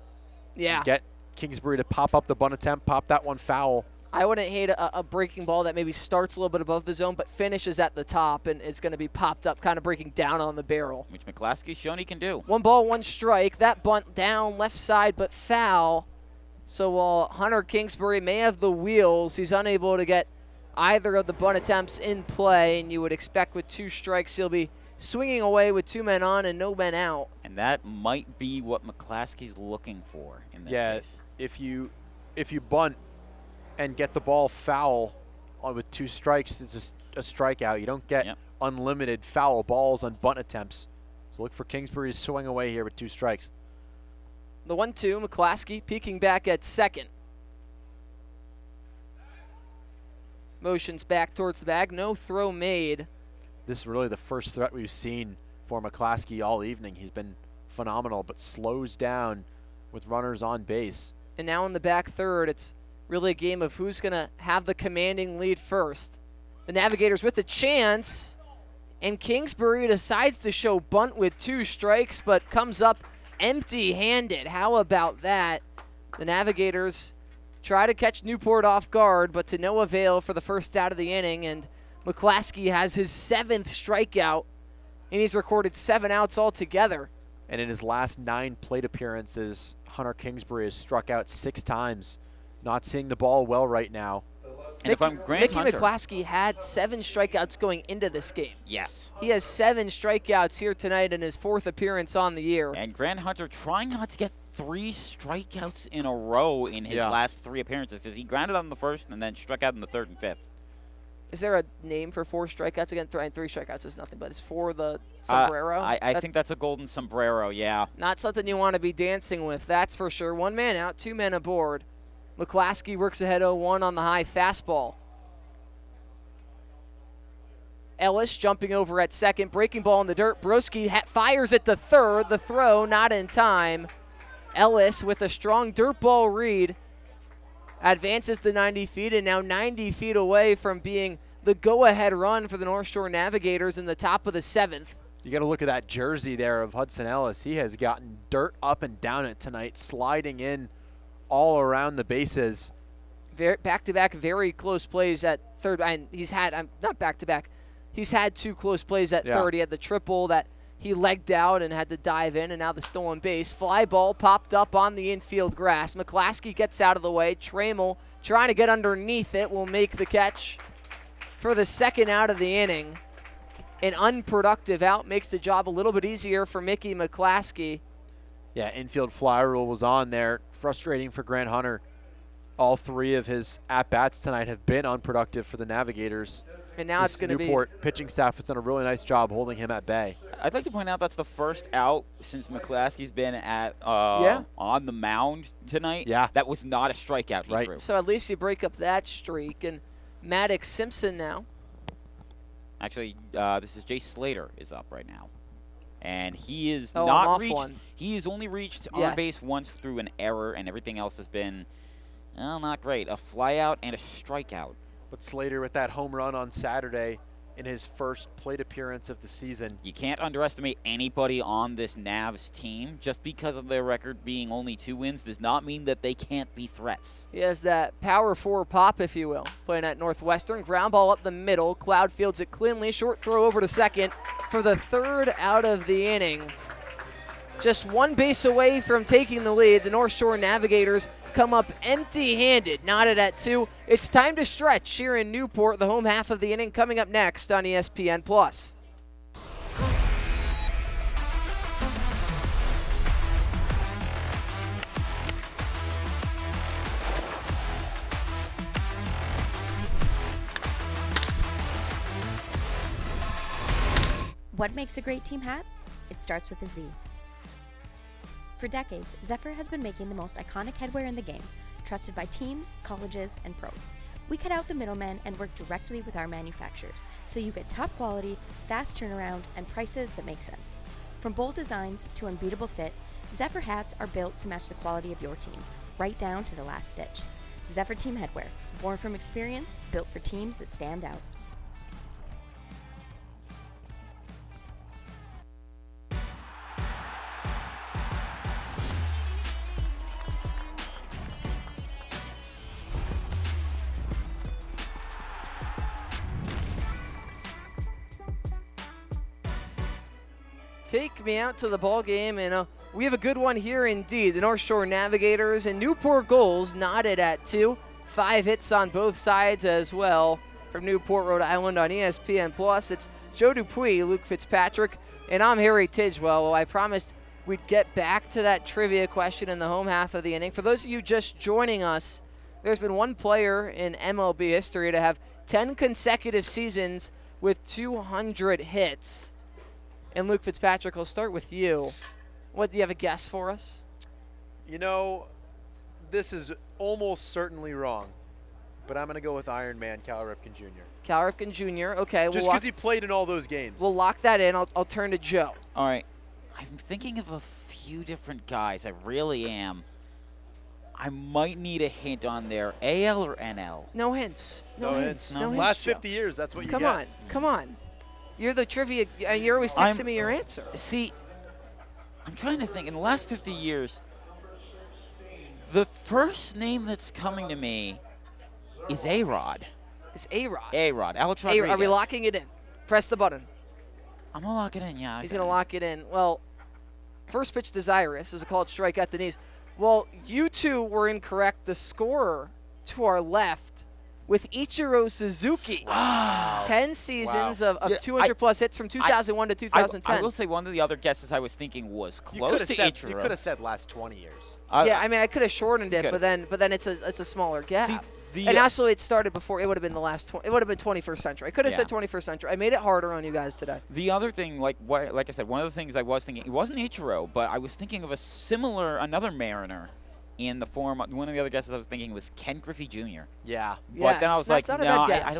Speaker 1: Yeah.
Speaker 15: Get Kingsbury to pop up the bunt attempt, pop that one foul.
Speaker 1: I wouldn't hate a breaking ball that maybe starts a little bit above the zone but finishes at the top and is going to be popped up, kind of breaking down on the barrel.
Speaker 2: Which McClaskey's shown he can do.
Speaker 1: 1 ball, 1 strike. That bunt down left side but foul. So while Hunter Kingsbury may have the wheels, he's unable to get either of the bunt attempts in play, and you would expect with 2 strikes he'll be swinging away with 2 men on and no men out.
Speaker 2: And that might be what McClaskey's looking for in this case.
Speaker 15: If you bunt and get the ball foul with 2 strikes, it's just a strikeout. You don't get unlimited foul balls on bunt attempts. So look for Kingsbury's swing away here with 2 strikes.
Speaker 1: The 1-2, McClaskey peeking back at second. Motions back towards the bag, no throw made.
Speaker 15: This is really the first threat we've seen for McClaskey all evening. He's been phenomenal, but slows down with runners on base.
Speaker 1: And now in the back third, it's really a game of who's going to have the commanding lead first. The Navigators with a chance, and Kingsbury decides to show bunt with 2 strikes, but comes up empty-handed. How about that? The Navigators try to catch Newport off guard, but to no avail for the first out of the inning, and McClaskey has his 7th strikeout, and he's recorded 7 outs altogether.
Speaker 15: And in his last 9 plate appearances, Hunter Kingsbury has struck out 6 times. Not seeing the ball well right now.
Speaker 2: And if I'm Grant
Speaker 1: Mickey
Speaker 2: Hunter,
Speaker 1: McClaskey had 7 strikeouts going into this game.
Speaker 2: Yes.
Speaker 1: He has 7 strikeouts here tonight in his 4th appearance on the year.
Speaker 2: And Grant Hunter trying not to get 3 strikeouts in a row in his last 3 appearances, because he grounded on the first and then struck out in the 3rd and 5th.
Speaker 1: Is there a name for 4 strikeouts? Again, 3 strikeouts is nothing, but it's for the sombrero?
Speaker 2: I think that's a golden sombrero, yeah.
Speaker 1: Not something you want to be dancing with, that's for sure. 1 man out, 2 men aboard. McClaskey works ahead 0-1 on the high fastball. Ellis jumping over at second, breaking ball in the dirt. Broski fires at the third. The throw not in time. Ellis with a strong dirt ball read advances to 90 feet and now 90 feet away from being the go-ahead run for the North Shore Navigators in the top of the 7th.
Speaker 15: You got to look at that jersey there of Hudson Ellis. He has gotten dirt up and down it tonight, sliding in all around the bases.
Speaker 1: Back-to-back very close plays at third. And he's had, not back-to-back, he's had 2 close plays at third. He had the triple that he legged out and had to dive in, and now the stolen base. Fly ball popped up on the infield grass. McClaskey gets out of the way. Trammell trying to get underneath it will make the catch for the 2nd out of the inning. An unproductive out makes the job a little bit easier for Mickey McClaskey.
Speaker 15: Yeah, infield fly rule was on there. Frustrating for Grant Hunter. All 3 of his at-bats tonight have been unproductive for the Navigators.
Speaker 1: And now it's going to be...
Speaker 15: Newport pitching staff has done a really nice job holding him at bay.
Speaker 2: I'd like to point out that's the first out since McClaskey's been at on the mound tonight.
Speaker 15: Yeah.
Speaker 2: That was not a strikeout he threw.
Speaker 1: So at least you break up that streak. And Maddox Simpson now.
Speaker 2: Actually, this is Jay Slater is up right now. And he is he has only reached on base once through an error, and everything else has been, well, not great. A fly out and a strikeout.
Speaker 15: But Slater with that home run on Saturday in his first plate appearance of the season.
Speaker 2: You can't underestimate anybody on this Navs team. Just because of their record being only 2 wins does not mean that they can't be threats.
Speaker 1: He has that power 4 pop, if you will. Playing at Northwestern. Ground ball up the middle. Cloud fields it cleanly. Short throw over to second for the 3rd out of the inning. Just 1 base away from taking the lead. The North Shore Navigators come up empty-handed, knotted at 2. It's time to stretch here in Newport, the home half of the inning, coming up next on ESPN+.
Speaker 17: What makes a great team hat? It starts with a Z. For decades, Zephyr has been making the most iconic headwear in the game, trusted by teams, colleges, and pros. We cut out the middlemen and work directly with our manufacturers, so you get top quality, fast turnaround, and prices that make sense. From bold designs to unbeatable fit, Zephyr hats are built to match the quality of your team, right down to the last stitch. Zephyr Team Headwear, born from experience, built for teams that stand out.
Speaker 1: Take me out to the ball game, and we have a good one here indeed. The North Shore Navigators and Newport Gulls knotted at 2. 5 hits on both sides as well from Newport, Rhode Island on ESPN+. It's Joe Dupuis, Luke Fitzpatrick, and I'm Harry Tidgewell. Well, I promised we'd get back to that trivia question in the home half of the inning. For those of you just joining us, there's been one player in MLB history to have 10 consecutive seasons with 200 hits. And Luke Fitzpatrick, I'll start with you. What, do you have a guess for us?
Speaker 15: You know, this is almost certainly wrong, but I'm going to go with Iron Man, Cal Ripken Jr.
Speaker 1: Cal Ripken Jr., okay.
Speaker 15: Just because he played in all those games.
Speaker 1: We'll lock that in. I'll turn to Joe.
Speaker 2: All right. I'm thinking of a few different guys. I really am. I might need a hint on there. AL or NL?
Speaker 1: No hints. No hints. No hints,
Speaker 15: Last
Speaker 1: Joe.
Speaker 15: 50 years, that's what you
Speaker 1: Come
Speaker 15: get.
Speaker 1: on. Come on. You're the trivia. You're always texting me your answer.
Speaker 2: See, I'm trying to think. In the last 50 years, the first name that's coming to me is A-Rod.
Speaker 1: It's A-Rod.
Speaker 2: A-Rod. Alex Rodriguez.
Speaker 1: Are we locking it in? Press the button.
Speaker 2: I'm going to lock it in, yeah.
Speaker 1: He's going to lock it in. Well, first pitch to Cyrus is a called strike at the knees. Well, you two were incorrect. The scorer to our left with Ichiro Suzuki.
Speaker 2: Wow.
Speaker 1: 10 seasons of
Speaker 2: Yeah,
Speaker 1: 200-plus hits from 2001 to 2010.
Speaker 2: I will say one of the other guesses I was thinking was close to Ichiro.
Speaker 15: You could have said last 20 years.
Speaker 1: Yeah, I mean, I could have shortened it,
Speaker 2: could've.
Speaker 1: but then it's a smaller gap.
Speaker 2: See,
Speaker 1: and also, it started before. It would have been the last. It would have been 21st century. I could have
Speaker 2: Yeah.
Speaker 1: said 21st century. I made it harder on you guys today.
Speaker 2: The other thing, like I said, one of the things I was thinking, it wasn't Ichiro, but I was thinking of another Mariner in the form. One of the other guesses I was thinking was Ken Griffey Jr.
Speaker 15: Yeah.
Speaker 2: But then I was like,
Speaker 1: That's not a
Speaker 2: no,
Speaker 1: bad
Speaker 2: I
Speaker 1: guess.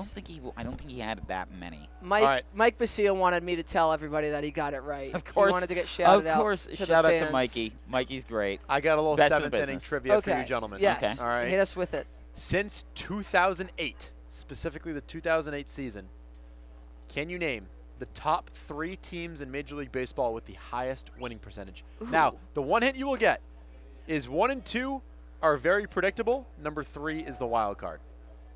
Speaker 2: don't think he had that many.
Speaker 1: Mike Basile wanted me to tell everybody that he got it right.
Speaker 2: Of course.
Speaker 1: He wanted to get shouted out.
Speaker 2: Of course.
Speaker 1: to
Speaker 2: Shout
Speaker 1: the
Speaker 2: out
Speaker 1: fans.
Speaker 2: to Mikey. Mikey's great.
Speaker 15: I got a little
Speaker 2: Best in the
Speaker 15: 7th inning
Speaker 2: business.
Speaker 15: trivia for
Speaker 1: Okay.
Speaker 15: you gentlemen.
Speaker 1: Yes.
Speaker 15: All right.
Speaker 1: Hit us with it.
Speaker 15: Since 2008, specifically the 2008 season, can you name the top 3 teams in Major League Baseball with the highest winning percentage?
Speaker 1: Ooh.
Speaker 15: Now, the one hint you will get is 1 and 2 are very predictable. Number 3 is the wild card.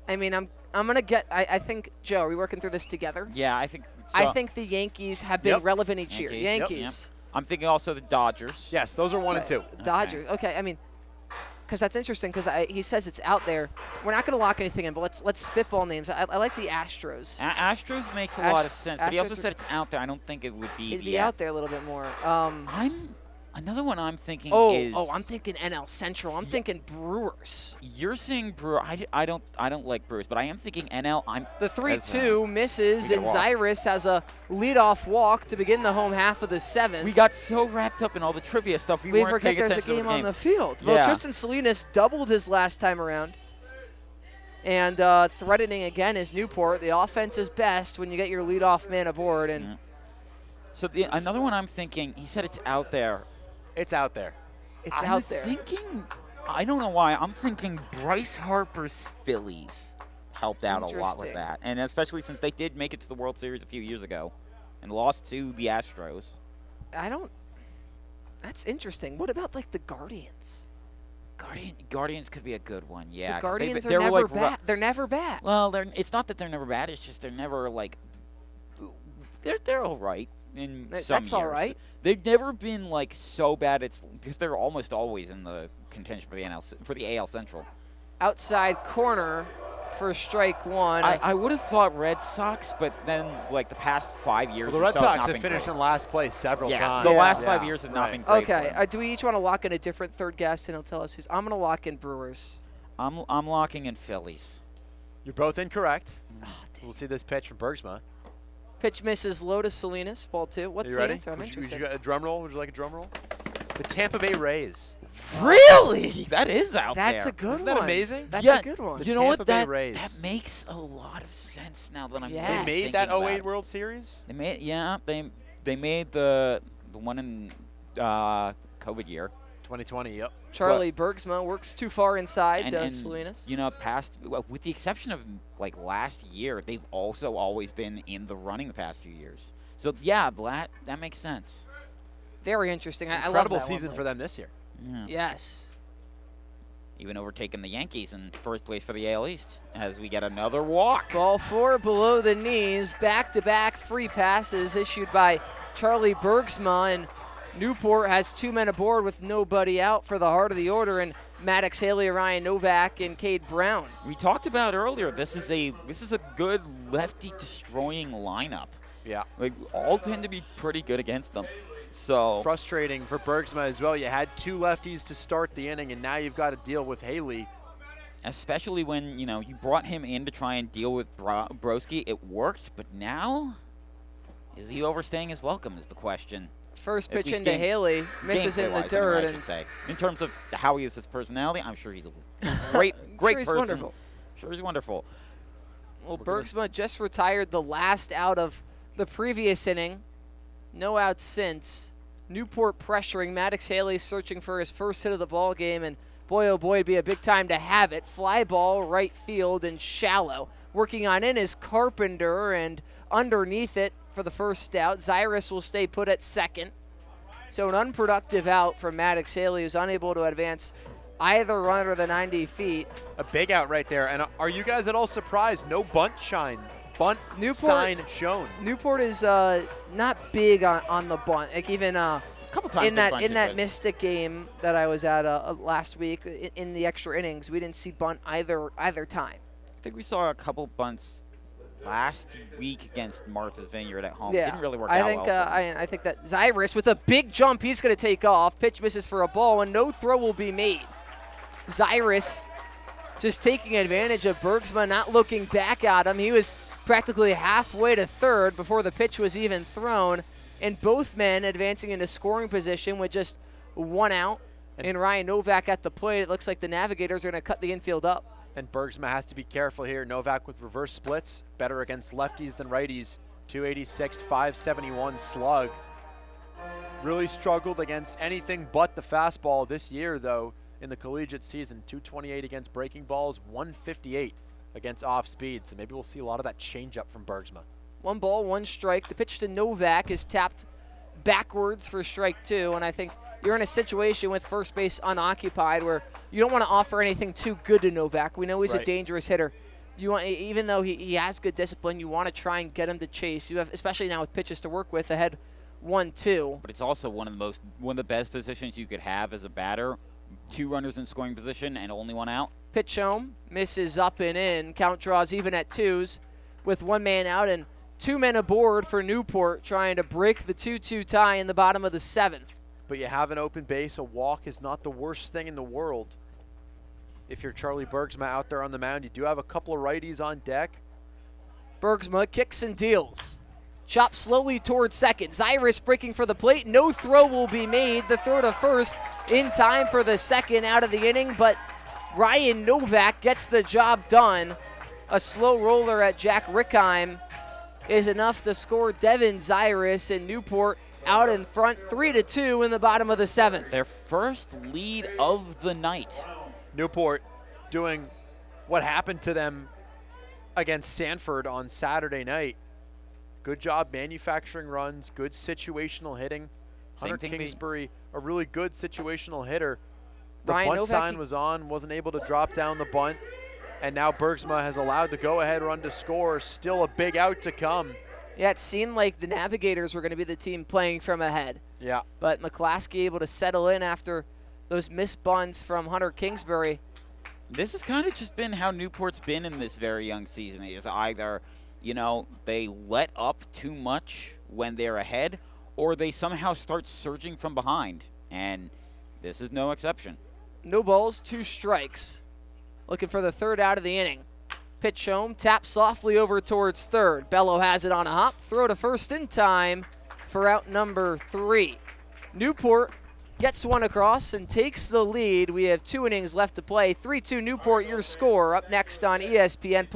Speaker 1: I mean, I'm gonna get. I think Joe, are we working through this together?
Speaker 2: Yeah, I think. So.
Speaker 1: I think the Yankees have been relevant each year. Yankees.
Speaker 2: Yep. I'm thinking also the Dodgers.
Speaker 15: Yes, those are 1 and 2.
Speaker 1: Dodgers. Okay, I mean, because that's interesting. Because he says it's out there. We're not going to lock anything in, but let's spitball names. I like the Astros.
Speaker 2: Astros makes a lot of sense, but he also said it's out there. I don't think it would be.
Speaker 1: It'd be out there a little bit more.
Speaker 2: Another one I'm thinking is.
Speaker 1: Oh, I'm thinking NL Central. I'm thinking Brewers.
Speaker 2: You're saying Brewer. I don't like Brewers, but I am thinking NL.
Speaker 1: The 3-2 misses, and Cyrus has a leadoff walk to begin the home half of the 7th.
Speaker 2: We got so wrapped up in all the trivia stuff, we weren't
Speaker 1: forget
Speaker 2: paying
Speaker 1: there's a
Speaker 2: attention
Speaker 1: game
Speaker 2: to the
Speaker 1: on the field. Well,
Speaker 2: Yeah.
Speaker 1: Tristan Salinas doubled his last time around. And threatening again is Newport. The offense is best when you get your leadoff man aboard. And
Speaker 2: So another one I'm thinking, he said it's out there.
Speaker 15: It's out there.
Speaker 1: It's
Speaker 2: I'm
Speaker 1: out there.
Speaker 2: Thinking, I don't know why, I'm thinking Bryce Harper's Phillies helped out a lot with
Speaker 1: Interesting.
Speaker 2: that. And especially since they did make it to the World Series a few years ago and lost to the Astros.
Speaker 1: That's interesting. What about, like, the Guardians?
Speaker 2: Guardians could be a good one, yeah.
Speaker 1: The Guardians
Speaker 2: they're
Speaker 1: are never
Speaker 2: like,
Speaker 1: bad. They're never bad.
Speaker 2: Well, it's not that they're never bad. It's just they're never like they're all right in some
Speaker 1: That's all
Speaker 2: years.
Speaker 1: right.
Speaker 2: They've never been like so bad. It's because they're almost always in the contention for the AL Central.
Speaker 1: Outside corner for strike one.
Speaker 2: I would have thought Red Sox, but then like the past 5 years,
Speaker 15: Well, the Red
Speaker 2: or so
Speaker 15: Sox
Speaker 2: have
Speaker 15: have
Speaker 2: been
Speaker 15: finished
Speaker 2: great.
Speaker 15: in last place several times.
Speaker 2: The last 5 years have not been great.
Speaker 1: Okay. Do we each want to lock in a different third guest, and he'll tell us who's? I'm going to lock in Brewers.
Speaker 2: I'm locking in Phillies.
Speaker 15: You're both incorrect. We'll see this pitch from Bergsma.
Speaker 1: Pitch misses low to Salinas, ball 2. What's
Speaker 15: you
Speaker 1: the
Speaker 15: ready?
Speaker 1: answer? I'm
Speaker 15: Would
Speaker 1: interested.
Speaker 15: you a drum roll? Would you like a drum roll? The Tampa Bay Rays.
Speaker 2: Really? That is out there.
Speaker 1: That's a good
Speaker 15: Isn't
Speaker 1: one.
Speaker 15: that amazing?
Speaker 1: That's
Speaker 2: Yeah,
Speaker 1: a good one.
Speaker 2: You know what?
Speaker 15: Tampa Bay Rays.
Speaker 2: That makes a lot of sense now that I'm
Speaker 1: Yes.
Speaker 15: They
Speaker 2: really
Speaker 15: made
Speaker 2: thinking
Speaker 15: that
Speaker 2: about
Speaker 15: 08
Speaker 2: it.
Speaker 15: World Series?
Speaker 2: They made the one in COVID year.
Speaker 15: 2020, yep.
Speaker 1: Charlie Bergsma works too far inside
Speaker 2: And
Speaker 1: Salinas.
Speaker 2: you know, with the exception of like last year, they've also always been in the running the past few years. So yeah, that makes sense.
Speaker 1: Very interesting. I love
Speaker 15: Incredible
Speaker 1: that
Speaker 15: season
Speaker 1: one.
Speaker 15: for them this year.
Speaker 2: Yeah.
Speaker 1: Yes.
Speaker 2: Even overtaking the Yankees in first place for the AL East as we get another walk.
Speaker 1: Ball 4 below the knees. Back-to-back free passes issued by Charlie Bergsma, and Newport has 2 men aboard with nobody out for the heart of the order, and Maddox Haley, Ryan Novak, and Cade Brown.
Speaker 2: We talked about earlier. This is a good lefty destroying lineup.
Speaker 15: Yeah.
Speaker 2: Like all tend to be pretty good against them. So
Speaker 15: frustrating for Bergsma as well. You had 2 lefties to start the inning, and now you've got to deal with Haley.
Speaker 2: especially when, you brought him in to try and deal with Broski. It worked, but now, is he overstaying his welcome is the question.
Speaker 1: First pitch into Haley, misses in the dirt.
Speaker 2: I should say. In terms of how he is his personality, I'm sure he's a great
Speaker 1: sure
Speaker 2: person.
Speaker 1: Wonderful.
Speaker 2: Sure he's wonderful.
Speaker 1: Well, Bergsma just retired the last out of the previous inning. No outs since. Newport pressuring. Maddox Haley searching for his first hit of the ball game, and boy, oh boy, it'd be a big time to have it. Fly ball, right field, and shallow. Working on in is Carpenter, and underneath it for the first out. Zyrus will stay put at second. So an unproductive out from Maddox Haley, who's unable to advance either runner the 90 feet.
Speaker 15: A big out right there. And are you guys at all surprised? No bunt sign shown.
Speaker 1: Newport is not big on the bunt. Like even
Speaker 2: couple times
Speaker 1: in that Mystic game that I was at last week in the extra innings, we didn't see bunt either time.
Speaker 2: I think we saw a couple bunts last week against Martha's Vineyard at home.
Speaker 1: Yeah.
Speaker 2: Didn't really work out well.
Speaker 1: I think that Zyrus with a big jump, he's going to take off. Pitch misses for a ball, and no throw will be made. Zyrus just taking advantage of Bergsma, not looking back at him. He was practically halfway to third before the pitch was even thrown, and both men advancing into scoring position with just one out. And Ryan Novak at the plate. It looks like the Navigators are going to cut the infield up.
Speaker 15: And Bergsma has to be careful here. Novak with reverse splits, better against lefties than righties. 286, 571 slug. Really struggled against anything but the fastball this year, though, in the collegiate season. 228 against breaking balls, 158 against off speed. So maybe we'll see a lot of that changeup from Bergsma.
Speaker 1: 1 ball, 1 strike. The pitch to Novak is tapped backwards for strike 2, and I think you're in a situation with first base unoccupied where you don't want to offer anything too good to Novak. We know he's a dangerous hitter. You want, even though he has good discipline, you want to try and get him to chase. You have, especially now with pitches to work with, ahead 1-2.
Speaker 2: But it's also one of the best positions you could have as a batter. 2 runners in scoring position and only 1 out.
Speaker 1: Pitch home, misses up and in. Count draws even at 2s with 1 man out and 2 men aboard for Newport, trying to break the 2-2 tie in the bottom of the 7th.
Speaker 15: But you have an open base. A walk is not the worst thing in the world. If you're Charlie Bergsma out there on the mound, you do have a couple of righties on deck.
Speaker 1: Bergsma kicks and deals. Chops slowly towards second. Zyrus breaking for the plate. No throw will be made. The throw to first in time for the second out of the inning, but Ryan Novak gets the job done. A slow roller at Jack Rickheim is enough to score Devin Zyrus, and Newport out in front 3-2 in the bottom of the 7th.
Speaker 2: Their first lead of the night.
Speaker 15: Newport doing what happened to them against Sanford on Saturday night. Good job manufacturing runs, good situational hitting. Hunter Kingsbury, a really good situational hitter. The
Speaker 1: Ryan
Speaker 15: bunt
Speaker 1: Novak,
Speaker 15: sign was on, wasn't able to drop down the bunt, and now Bergsma has allowed the go-ahead run to score. Still a big out to come.
Speaker 1: Yeah, it seemed like the Navigators were going to be the team playing from ahead.
Speaker 15: Yeah.
Speaker 1: But McClaskey able to settle in after those missed bunts from Hunter Kingsbury.
Speaker 2: This has kind of just been how Newport's been in this very young season. Is either, they let up too much when they're ahead, or they somehow start surging from behind. And this is no exception.
Speaker 1: No balls, 2 strikes. Looking for the 3rd out of the inning. Pitch home, tap softly over towards third. Bello has it on a hop. Throw to first in time for out number 3. Newport gets 1 across and takes the lead. We have 2 innings left to play. 3-2 Newport, your score, up next on ESPN+.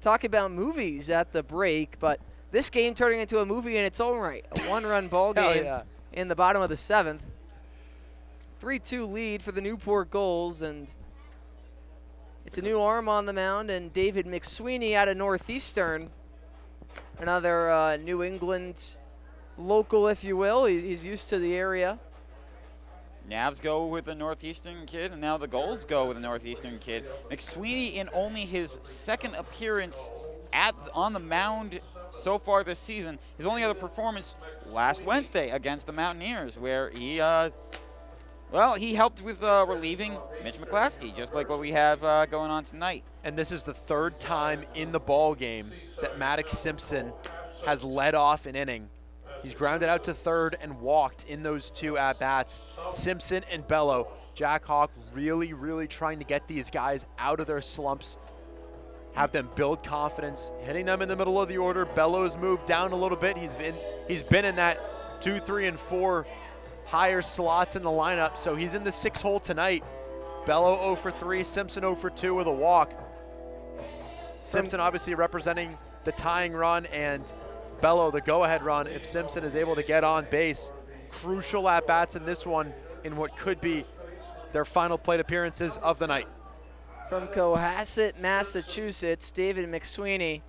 Speaker 1: talk about movies at the break, but this game turning into a movie in its own right. A one-run ball game in the bottom of the 7th. 3-2 lead for the Newport Gulls, and it's a new arm on the mound, and David McSweeney out of Northeastern, another New England local, if you will. He's used to the area.
Speaker 2: Navs go with the Northeastern kid, and now the Gulls go with the Northeastern kid. McSweeney, in only his second appearance on the mound so far this season, his only other performance last Wednesday against the Mountaineers, where he helped with relieving Mitch McClaskey, just like what we have going on tonight.
Speaker 15: And this is the third time in the ball game that Maddox Simpson has led off an inning. He's grounded out to third and walked in those 2 at-bats. Simpson and Bello. Jack Hawk really, really trying to get these guys out of their slumps, have them build confidence, hitting them in the middle of the order. Bello's moved down a little bit. He's been in that 2, 3, and 4 higher slots in the lineup, so he's in the 6 hole tonight. Bello 0 for 3, Simpson 0 for 2 with a walk. Simpson obviously representing the tying run, and Bello the go-ahead run if Simpson is able to get on base. Crucial at-bats in this one in what could be their final plate appearances of the night.
Speaker 1: From Cohasset, Massachusetts, David McSweeney,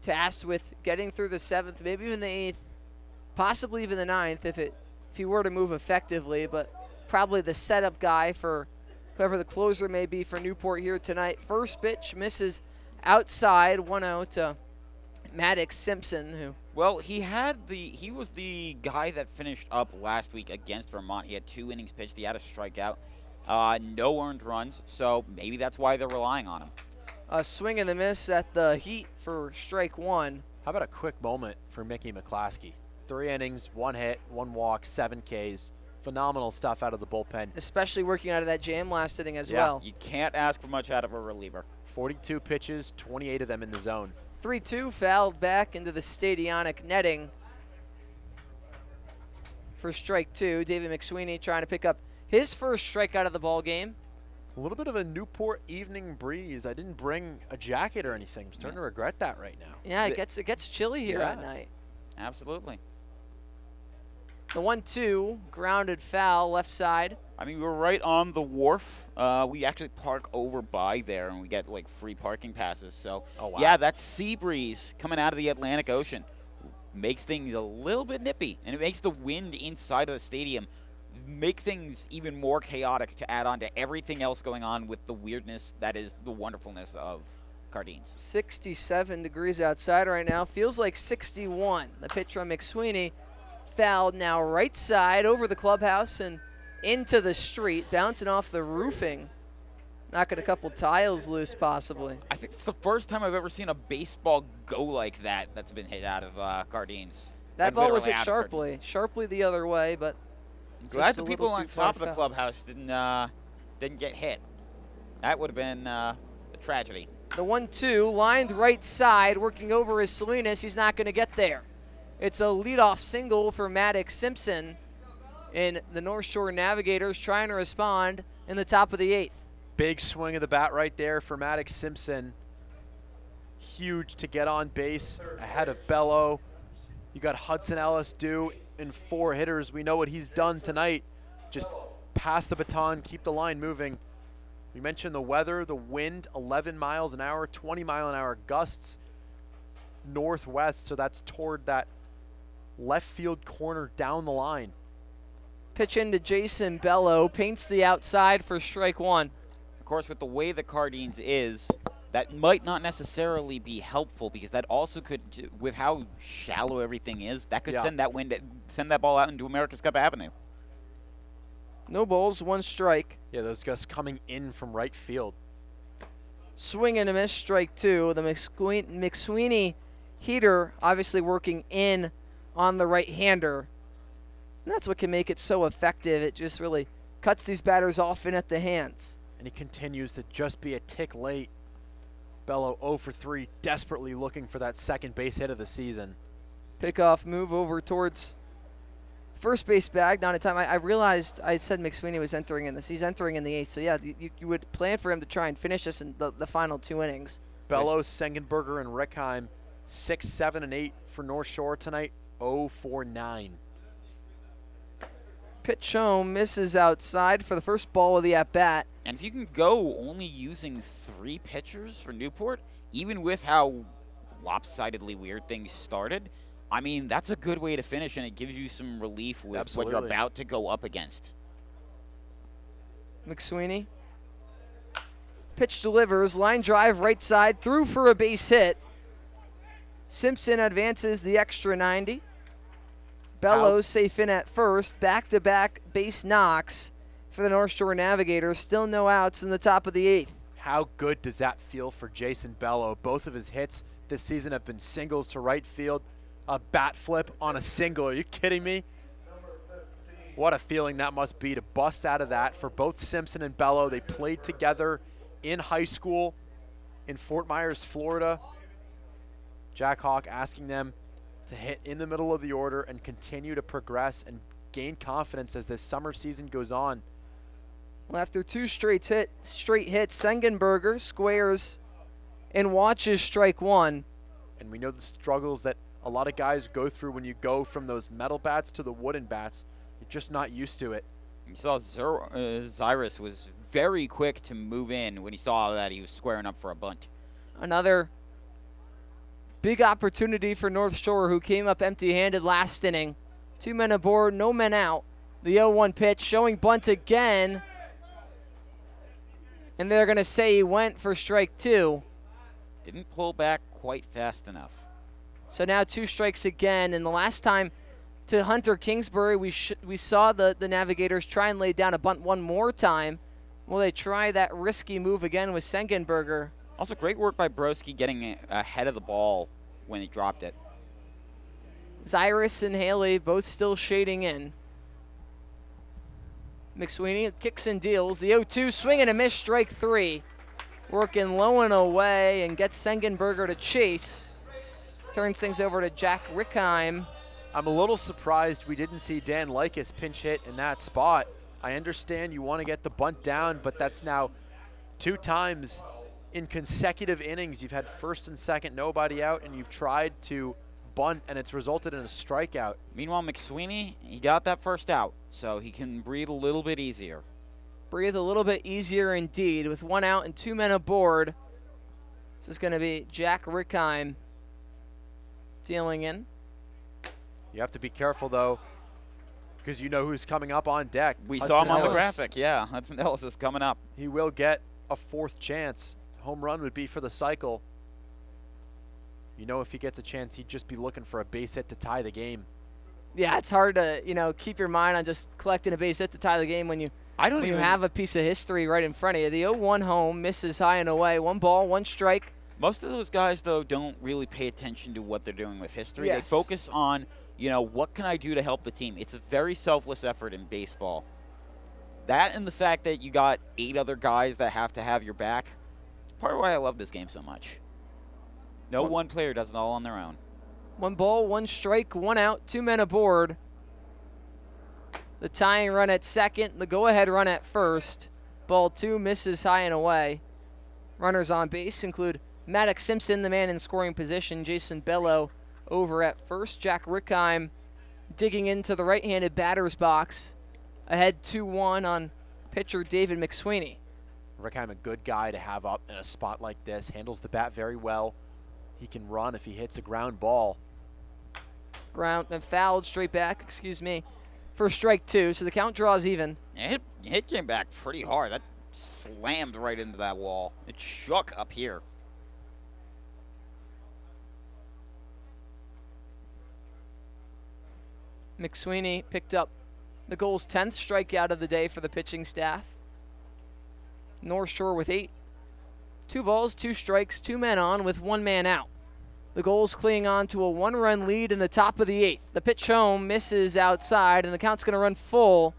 Speaker 1: tasked with getting through the 7th, maybe even the 8th, possibly even the 9th if he were to move effectively, but probably the setup guy for whoever the closer may be for Newport here tonight. First pitch misses outside, 1-0 to Maddox Simpson, who...
Speaker 2: Well, he was the guy that finished up last week against Vermont. He had 2 innings pitched. He had a strikeout, no earned runs, so maybe that's why they're relying on him.
Speaker 1: A swing and a miss at the Heat for strike 1.
Speaker 15: How about a quick moment for Mickey McClaskey? 3 innings, 1 hit, 1 walk, 7 Ks. Phenomenal stuff out of the bullpen.
Speaker 1: Especially working out of that jam last inning as well.
Speaker 2: You can't ask for much out of a reliever.
Speaker 15: 42 pitches, 28 of them in the zone.
Speaker 1: 3-2 fouled back into the Stadionic netting for strike 2. David McSweeney trying to pick up his first strikeout of the ball game.
Speaker 15: A little bit of a Newport evening breeze. I didn't bring a jacket or anything. I'm starting to regret that right now.
Speaker 1: Yeah, it gets chilly here at night.
Speaker 2: Absolutely.
Speaker 1: The 1-2 grounded foul left side.
Speaker 2: I mean, we're right on the wharf. We actually park over by there, and we get like free parking passes. So, yeah, that sea breeze coming out of the Atlantic Ocean makes things a little bit nippy, and it makes the wind inside of the stadium make things even more chaotic to add on to everything else going on with the weirdness that is the wonderfulness of Cardines.
Speaker 1: 67 degrees outside right now. Feels like 61. The pitch from McSweeney fouled now right side over the clubhouse and into the street, bouncing off the roofing. Knocking a couple tiles loose, possibly.
Speaker 2: I think it's the first time I've ever seen a baseball go like that that's been hit out of Cardines.
Speaker 1: That ball was hit sharply the other way, but
Speaker 2: glad the people on top of the clubhouse didn't get hit. That would have been a tragedy.
Speaker 1: The 1-2 lined right side, working over his Salinas. He's not going to get there. It's a leadoff single for Maddox Simpson, and the North Shore Navigators trying to respond in the top of the 8th.
Speaker 15: Big swing of the bat right there for Maddox Simpson. Huge to get on base ahead of Bello. You got Hudson Ellis due in 4 hitters. We know what he's done tonight. Just pass the baton, keep the line moving. We mentioned the weather, the wind, 11 miles an hour, 20 mile an hour gusts northwest, so that's toward that left field corner down the line.
Speaker 1: Pitch into Jason Bello, paints the outside for strike 1.
Speaker 2: Of course, with the way the Cardines is, that might not necessarily be helpful because that also could, with how shallow everything is, that could send that ball out into America's Cup Avenue.
Speaker 1: No balls, 1 strike.
Speaker 15: Yeah, those guys coming in from right field.
Speaker 1: Swing and a miss, strike 2. The McSweeney heater obviously working in on the right-hander. And that's what can make it so effective. It just really cuts these batters off in at the hands.
Speaker 15: And he continues to just be a tick late. Bello 0 for 3, desperately looking for that second base hit of the season.
Speaker 1: Pickoff move over towards first base bag, not in time. I realized I said McSweeney was entering in this. He's entering in the 8th. So, yeah, you would plan for him to try and finish this in the final 2 innings.
Speaker 15: Bellows, Sengenberger, and Rickheim, 6, 7, and 8 for North Shore tonight, 0 for 9.
Speaker 1: Pitch home, misses outside for the first ball of the at-bat.
Speaker 2: And if you can go only using 3 pitchers for Newport, even with how lopsidedly weird things started, I mean, that's a good way to finish, and it gives you some relief with what you're about to go up against.
Speaker 1: McSweeney. Pitch delivers, line drive right side, through for a base hit. Simpson advances the extra 90. Bellows safe in at first. Back-to-back base knocks for the North Shore Navigators. Still no outs in the top of the 8th.
Speaker 15: How good does that feel for Jason Bellow? Both of his hits this season have been singles to right field. A bat flip on a single. Are you kidding me? What a feeling that must be to bust out of that for both Simpson and Bellow. They played together in high school in Fort Myers, Florida. Jack Hawk asking them to hit in the middle of the order and continue to progress and gain confidence as this summer season goes on.
Speaker 1: Well, after 2 straight hits, Sengenberger squares and watches strike 1.
Speaker 15: And we know the struggles that a lot of guys go through when you go from those metal bats to the wooden bats. You're just not used to it.
Speaker 2: You saw Zyrus was very quick to move in when he saw that he was squaring up for a bunt.
Speaker 1: Another big opportunity for North Shore, who came up empty-handed last inning. 2 men aboard, no men out. The 0-1 pitch showing bunt again. And they're going to say he went for strike 2.
Speaker 2: Didn't pull back quite fast enough.
Speaker 1: So now 2 strikes again. And the last time to Hunter Kingsbury, we saw the Navigators try and lay down a bunt one more time. Will they try that risky move again with Sengenberger?
Speaker 2: Also, great work by Broski getting ahead of the ball when he dropped it.
Speaker 1: Zyrus and Haley both still shading in. McSweeney kicks and deals. The 0-2 swing and a miss, strike 3. Working low and away and gets Sengenberger to chase. Turns things over to Jack Rickheim.
Speaker 15: I'm a little surprised we didn't see Dan Likas pinch hit in that spot. I understand you want to get the bunt down, but that's now 2 times in consecutive innings you've had first and second, nobody out, and you've tried to bunt, and it's resulted in a strikeout.
Speaker 2: Meanwhile, McSweeney, he got that first out, so he can breathe a little bit easier.
Speaker 1: Breathe a little bit easier indeed with 1 out and 2 men aboard. This is going to be Jack Rickheim dealing in.
Speaker 15: You have to be careful, though, because you know who's coming up on deck.
Speaker 2: We saw him on the graphic, yeah. Hudson Ellis is coming up.
Speaker 15: He will get a 4th chance. Home run would be for the cycle. You know, if he gets a chance, he'd just be looking for a base hit to tie the game.
Speaker 1: Yeah, it's hard to, keep your mind on just collecting a base hit to tie the game when you have a piece of history right in front of you. The 0-1 home misses high and away. 1 ball, 1 strike.
Speaker 2: Most of those guys, though, don't really pay attention to what they're doing with history.
Speaker 1: Yes.
Speaker 2: They focus on, what can I do to help the team? It's a very selfless effort in baseball. That and the fact that you got 8 other guys that have to have your back, it's part of why I love this game so much. No one player does it all on their own.
Speaker 1: 1 ball, 1 strike, 1 out, 2 men aboard. The tying run at second, the go-ahead run at first. Ball 2 misses high and away. Runners on base include Maddox Simpson, the man in scoring position. Jason Bellow over at first. Jack Rickheim digging into the right-handed batter's box. Ahead 2-1 on pitcher David McSweeney.
Speaker 15: Rickheim, a good guy to have up in a spot like this. Handles the bat very well. He can run if he hits a ground ball.
Speaker 1: Ground and fouled straight back, for strike 2, so the count draws even.
Speaker 2: It came back pretty hard. That slammed right into that wall. It shook up here.
Speaker 1: McSweeney picked up the Gulls' 10th strikeout of the day for the pitching staff. North Shore with 8. 2 balls, 2 strikes, 2 men on with 1 man out. The Gulls clinging on to a 1-run lead in the top of the 8th. The pitch home misses outside, and the count's going to run full.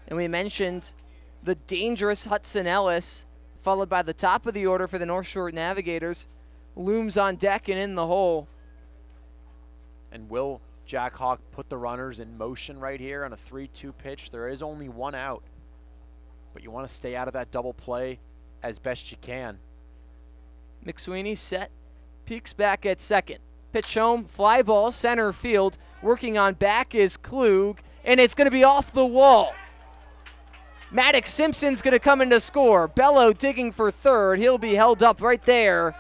Speaker 1: And we mentioned the dangerous Hudson Ellis, followed by the top of the order for the North Shore Navigators, looms on deck and in the hole.
Speaker 15: And will Jack Hawk put the runners in motion right here on a 3-2 pitch? There is only 1 out, but you want to stay out of that double play as best you can.
Speaker 1: McSweeney set, peeks back at second. Pitch home, fly ball, center field. Working on back is Klug, and it's going to be off the wall. Maddox Simpson's going to come in to score. Bello digging for third. He'll be held up right there.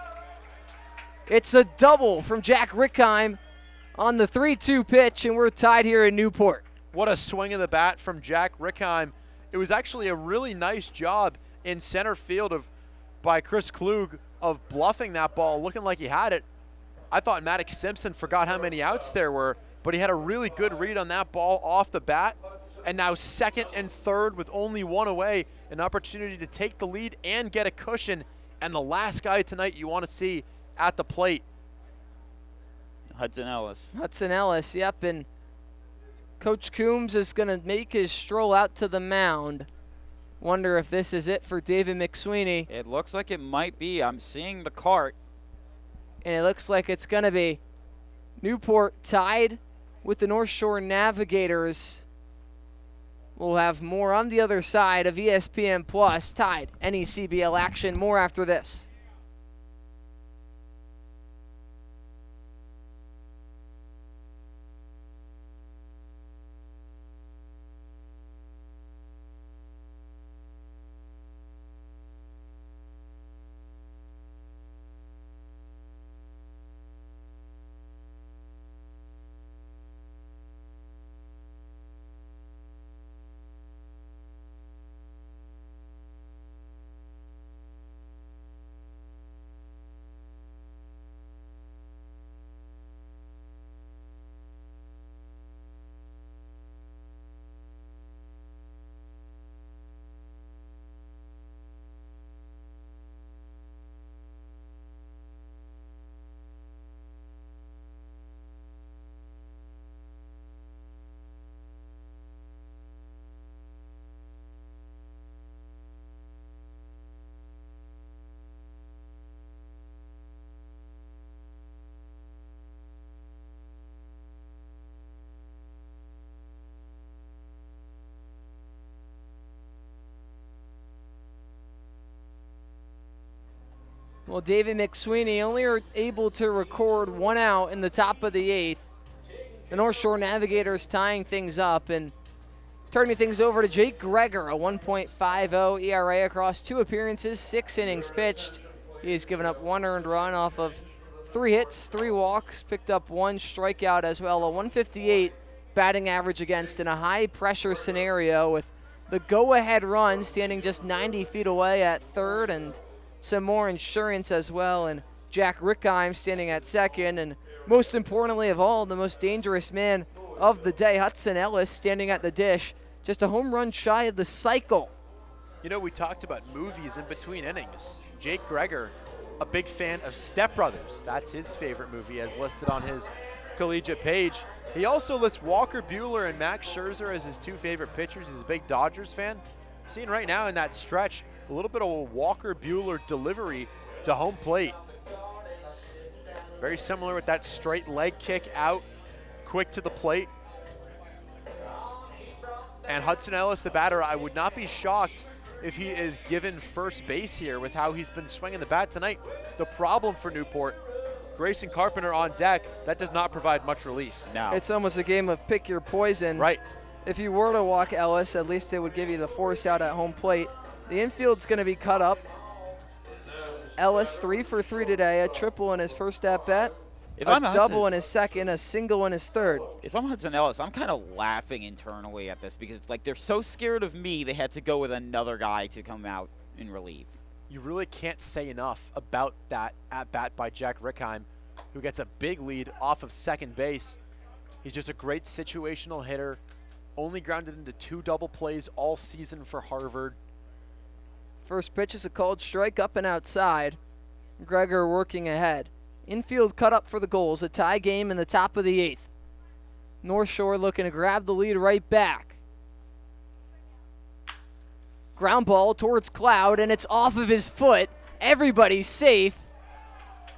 Speaker 1: It's a double from Jack Rickheim on the 3-2 pitch, and we're tied here in Newport.
Speaker 15: What a swing of the bat from Jack Rickheim. It was actually a really nice job in center field by Chris Klug of bluffing that ball, looking like he had it. I thought Maddox Simpson forgot how many outs there were, but he had a really good read on that ball off the bat. And now second and third with only one away, an opportunity to take the lead and get a cushion. And the last guy tonight you want to see at the plate.
Speaker 2: Hudson Ellis.
Speaker 1: Hudson Ellis, yep. And Coach Coombs is going to make his stroll out to the mound. Wonder if this is it for David McSweeney.
Speaker 2: It looks like it might be. I'm seeing the cart.
Speaker 1: And it looks like it's going to be Newport tied with the North Shore Navigators. We'll have more on the other side of ESPN Plus, tied NECBL action. More after this. Well, David McSweeney only are able to record one out in the top of the eighth. The North Shore Navigators tying things up and turning things over to Jake Greger, a 1.50 ERA across 2 appearances, 6 innings pitched. He's given up 1 earned run off of 3 hits, 3 walks, picked up 1 strikeout as well, a 158 batting average against in a high-pressure scenario with the go-ahead run standing just 90 feet away at third and some more insurance as well, and Jack Rickheim standing at second, and most importantly of all, the most dangerous man of the day, Hudson Ellis, standing at the dish, just a home run shy of the cycle.
Speaker 15: You know, we talked about movies in between innings. Jake Greger, a big fan of Step Brothers. That's his favorite movie as listed on his collegiate page. He also lists Walker Buehler and Max Scherzer as his 2 favorite pitchers. He's a big Dodgers fan. Seeing right now in that stretch, a little bit of a Walker Buehler delivery to home plate. Very similar with that straight leg kick out, quick to the plate. And Hudson Ellis, the batter, I would not be shocked if he is given first base here with how he's been swinging the bat tonight. The problem for Newport, Grayson Carpenter on deck, that does not provide much relief.
Speaker 2: No.
Speaker 1: It's almost a game of pick your poison.
Speaker 15: Right.
Speaker 1: If you were to walk Ellis, at least it would give you the force out at home plate. The infield's going to be cut up. Ellis 3 for 3 today, a triple in his first at-bat, a double in his second, a single in his third.
Speaker 2: If I'm Hudson Ellis, I'm kind of laughing internally at this because, like, they're so scared of me, they had to go with another guy to come out and relieve.
Speaker 15: You really can't say enough about that at-bat by Jack Rickheim, who gets a big lead off of second base. He's just a great situational hitter, only grounded into 2 double plays all season for Harvard.
Speaker 1: First pitch is a called strike up and outside. Greger working ahead. Infield cut up for the goals. A tie game in the top of the 8th. North Shore looking to grab the lead right back. Ground ball towards Cloud, and it's off of his foot. Everybody's safe.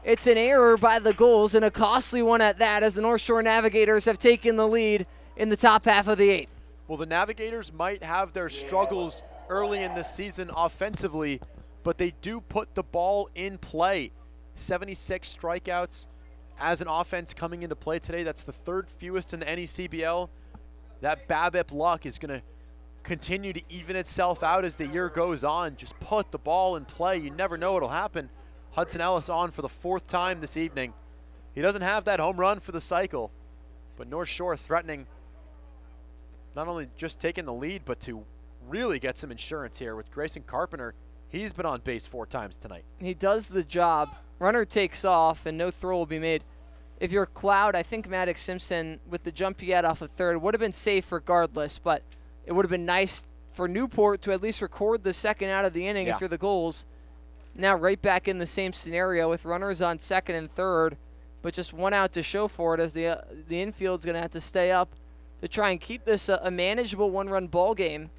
Speaker 1: It's an error by the goals, and a costly one at that, as the North Shore Navigators have taken the lead in the top half of the 8th.
Speaker 15: Well, the Navigators might have their struggles early in the season offensively, but they do put the ball in play. 76 strikeouts as an offense coming into play today. That's the 3rd fewest in the NECBL. That BABIP luck is going to continue to even itself out as the year goes on. Just put the ball in play. You never know what'll happen. Hudson Ellis on for the 4th time this evening. He doesn't have that home run for the cycle, but North Shore threatening not only just taking the lead, but to really get some insurance here with Grayson Carpenter. He's been on base 4 times tonight.
Speaker 1: He does the job. Runner takes off, and no throw will be made. If you're Cloud, I think Maddox Simpson, with the jump he had off of third, would have been safe regardless, but it would have been nice for Newport to at least record the second out of the inning if you're the Gulls. Now right back in the same scenario with runners on second and third, but just 1 out to show for it, as the infield's going to have to stay up to try and keep this a manageable 1-run ball game.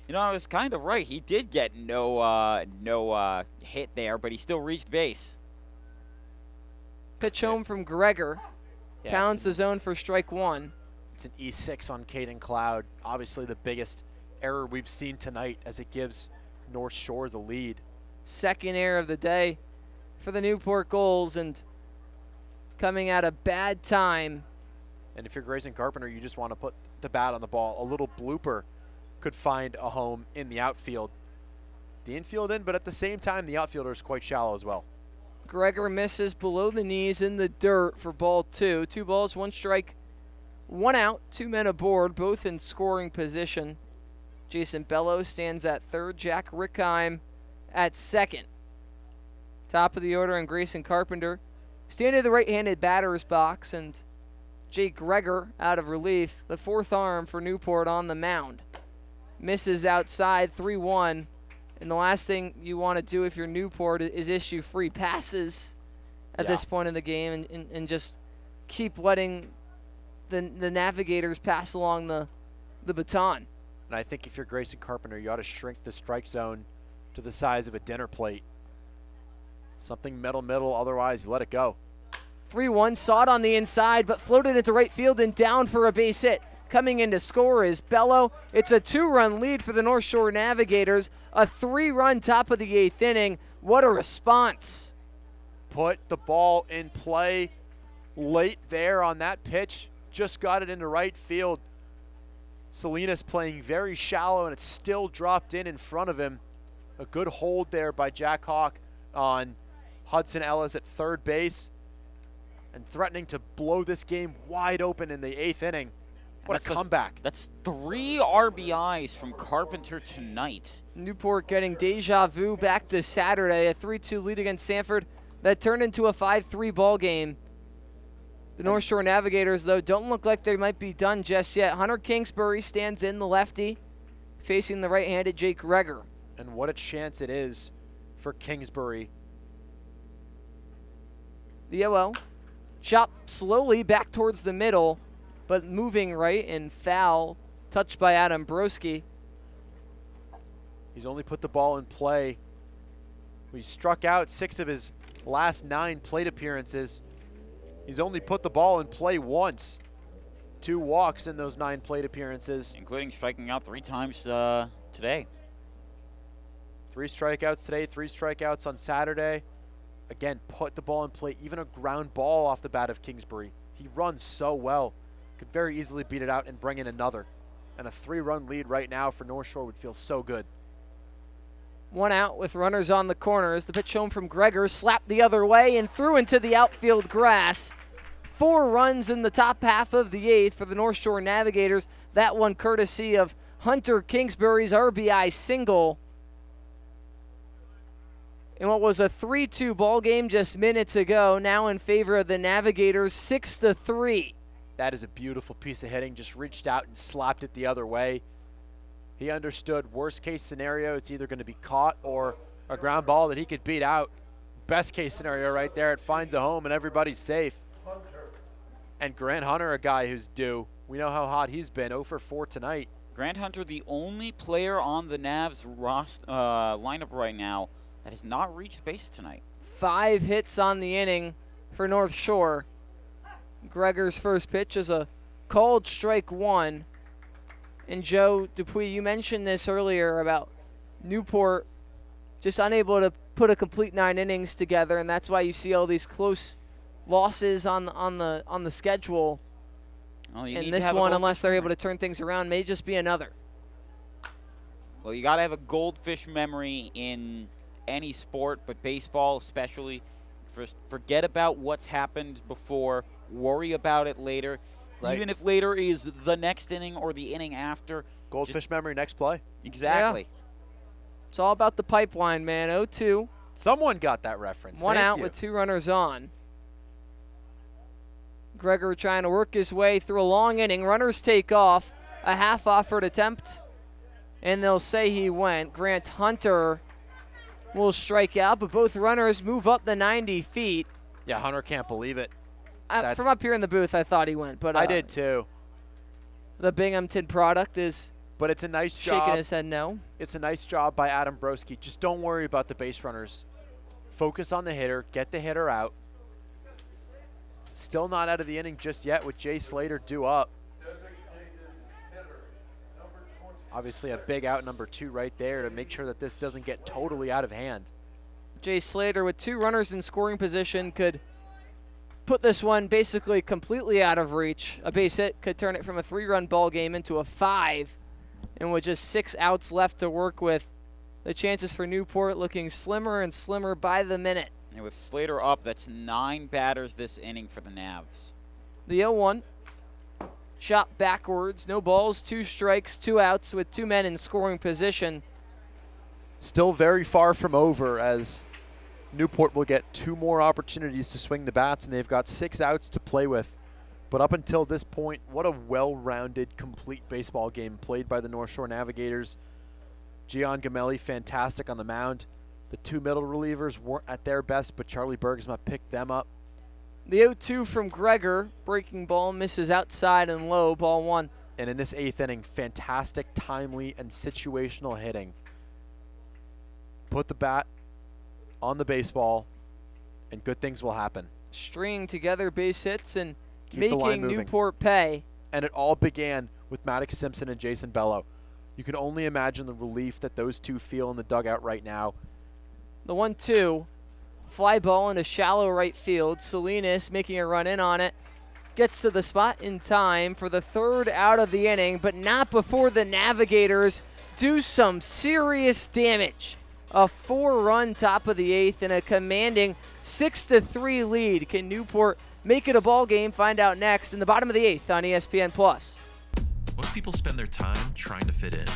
Speaker 2: You know, I was kind of right. He did get no hit there, but he still reached base.
Speaker 1: Pitch home from Gregor. Pounds the zone for strike 1.
Speaker 15: It's an E6 on Caden Cloud. Obviously the biggest error we've seen tonight as it gives North Shore the lead.
Speaker 1: 2nd error of the day for the Newport Gulls, and coming at a bad time.
Speaker 15: And if you're Grayson Carpenter, you just want to put the bat on the ball. A little blooper could find a home in the outfield. The infield in, but at the same time, the outfielder is quite shallow as well.
Speaker 1: Gregor misses below the knees in the dirt for ball 2. 2 balls, 1 strike, 1 out, 2 men aboard, both in scoring position. Jason Bellows stands at third. Jack Rickheim at second. Top of the order, and Grayson Carpenter standing in the right-handed batter's box, and Jake Gregor out of relief, the 4th arm for Newport on the mound. Misses outside, 3-1. And the last thing you want to do if you're Newport is issue free passes at this point in the game, and just keep letting the Navigators pass along the baton.
Speaker 15: And I think if you're Grayson Carpenter, you ought to shrink the strike zone to the size of a dinner plate. Something middle, otherwise you let it go.
Speaker 1: 3-1, saw it on the inside, but floated into right field and down for a base hit. Coming in to score is Bello. It's a 2-run lead for the North Shore Navigators. A 3-run top of the 8th inning. What a response.
Speaker 15: Put the ball in play late there on that pitch. Just got it into right field. Salinas playing very shallow, and it's still dropped in front of him. A good hold there by Jack Hawk on Hudson Ellis at third base, and threatening to blow this game wide open in the 8th inning. What a comeback.
Speaker 2: That's 3 RBIs from Carpenter tonight.
Speaker 1: Newport getting deja vu back to Saturday. A 3-2 lead against Sanford that turned into a 5-3 ball game. The North Shore Navigators, though, don't look like they might be done just yet. Hunter Kingsbury stands in, the lefty, facing the right-handed Jake Gregor.
Speaker 15: And what a chance it is for Kingsbury.
Speaker 1: The 0-0. Chop slowly back towards the middle, but moving right, and foul, touched by Adam Broski.
Speaker 15: He's only put the ball in play. He struck out 6 of his last 9 plate appearances. He's only put the ball in play once. 2 walks in those 9 plate appearances.
Speaker 2: Including striking out 3 times today.
Speaker 15: 3 strikeouts today, 3 strikeouts on Saturday. Again, put the ball in play, even a ground ball off the bat of Kingsbury. He runs so well. Could very easily beat it out and bring in another. And a 3-run lead right now for North Shore would feel so good.
Speaker 1: 1 out with runners on the corners. The pitch home from Gregor, slapped the other way and threw into the outfield grass. 4 runs in the top half of the 8th for the North Shore Navigators. That one courtesy of Hunter Kingsbury's RBI single. In what was a 3-2 ball game just minutes ago, now in favor of the Navigators, 6-3.
Speaker 15: That is a beautiful piece of hitting. Just reached out and slapped it the other way. He understood worst case scenario, it's either going to be caught or a ground ball that he could beat out. Best case scenario right there, it finds a home and everybody's safe. And Grant Hunter, a guy who's due. We know how hot he's been, 0 for 4 tonight.
Speaker 2: Grant Hunter, the only player on the Navs lineup right now that has not reached base tonight.
Speaker 1: 5 hits on the inning for North Shore. Gregor's first pitch is a called strike 1. And Joe Dupuis, you mentioned this earlier about Newport just unable to put a complete 9 innings together, and that's why you see all these close losses on the schedule.
Speaker 2: Well, you
Speaker 1: and
Speaker 2: need to
Speaker 1: this
Speaker 2: have a
Speaker 1: one,
Speaker 2: goldfish
Speaker 1: unless they're
Speaker 2: memory.
Speaker 1: able to turn things around, may just be another.
Speaker 2: Well, you got to have a goldfish memory in any sport, but baseball especially. Forget about what's happened before. Worry about it later.
Speaker 15: Right.
Speaker 2: Even if later is the next inning or the inning after.
Speaker 15: Goldfish memory, next play.
Speaker 2: Exactly.
Speaker 1: Yeah. It's all about the pipeline, man. 0-2.
Speaker 15: Someone got that reference.
Speaker 1: One
Speaker 15: Thank
Speaker 1: out
Speaker 15: you.
Speaker 1: with 2 runners on. Gregor trying to work his way through a long inning. Runners take off. A half-offered attempt, and they'll say he went. Grant Hunter will strike out, but both runners move up the 90 feet.
Speaker 15: Yeah, Hunter can't believe it.
Speaker 1: From up here in the booth, I thought he went, but
Speaker 15: I did too.
Speaker 1: The Binghamton product is
Speaker 15: But it's a nice
Speaker 1: shaking
Speaker 15: job.
Speaker 1: his head no.
Speaker 15: It's a nice job by Adam Broski. Just don't worry about the base runners. Focus on the hitter. Get the hitter out. Still not out of the inning just yet with Jay Slater due up. Obviously a big out number 2 right there to make sure that this doesn't get totally out of hand.
Speaker 1: Jay Slater with 2 runners in scoring position could put this one basically completely out of reach. A base hit could turn it from a 3-run ball game into a 5. And with just 6 outs left to work with, the chances for Newport looking slimmer and slimmer by the minute.
Speaker 2: And with Slater up, that's 9 batters this inning for the Navs.
Speaker 1: The 0-1. Shot backwards. No balls, 2 strikes, 2 outs with 2 men in scoring position.
Speaker 15: Still very far from over as Newport will get 2 more opportunities to swing the bats, and they've got 6 outs to play with. But up until this point, what a well-rounded, complete baseball game played by the North Shore Navigators. Gian Gamelli, fantastic on the mound. The 2 middle relievers weren't at their best, but Charlie Bergsma picked them up.
Speaker 1: The 0-2 from Gregor. Breaking ball misses outside and low, ball 1.
Speaker 15: And in this 8th inning, fantastic, timely, and situational hitting. Put the bat on the baseball, and good things will happen.
Speaker 1: Stringing together base hits and
Speaker 15: Keep the line
Speaker 1: making
Speaker 15: moving.
Speaker 1: Newport pay.
Speaker 15: And it all began with Maddox Simpson and Jason Bello. You can only imagine the relief that those 2 feel in the dugout right now.
Speaker 1: The 1-2. Fly ball into shallow right field. Salinas making a run in on it. Gets to the spot in time for the 3rd out of the inning, but not before the Navigators do some serious damage. A 4-run top of the 8th and a commanding 6-3 lead. Can Newport make it a ball game? Find out next in the bottom of the 8th on ESPN+.
Speaker 18: Most people spend their time trying to fit in.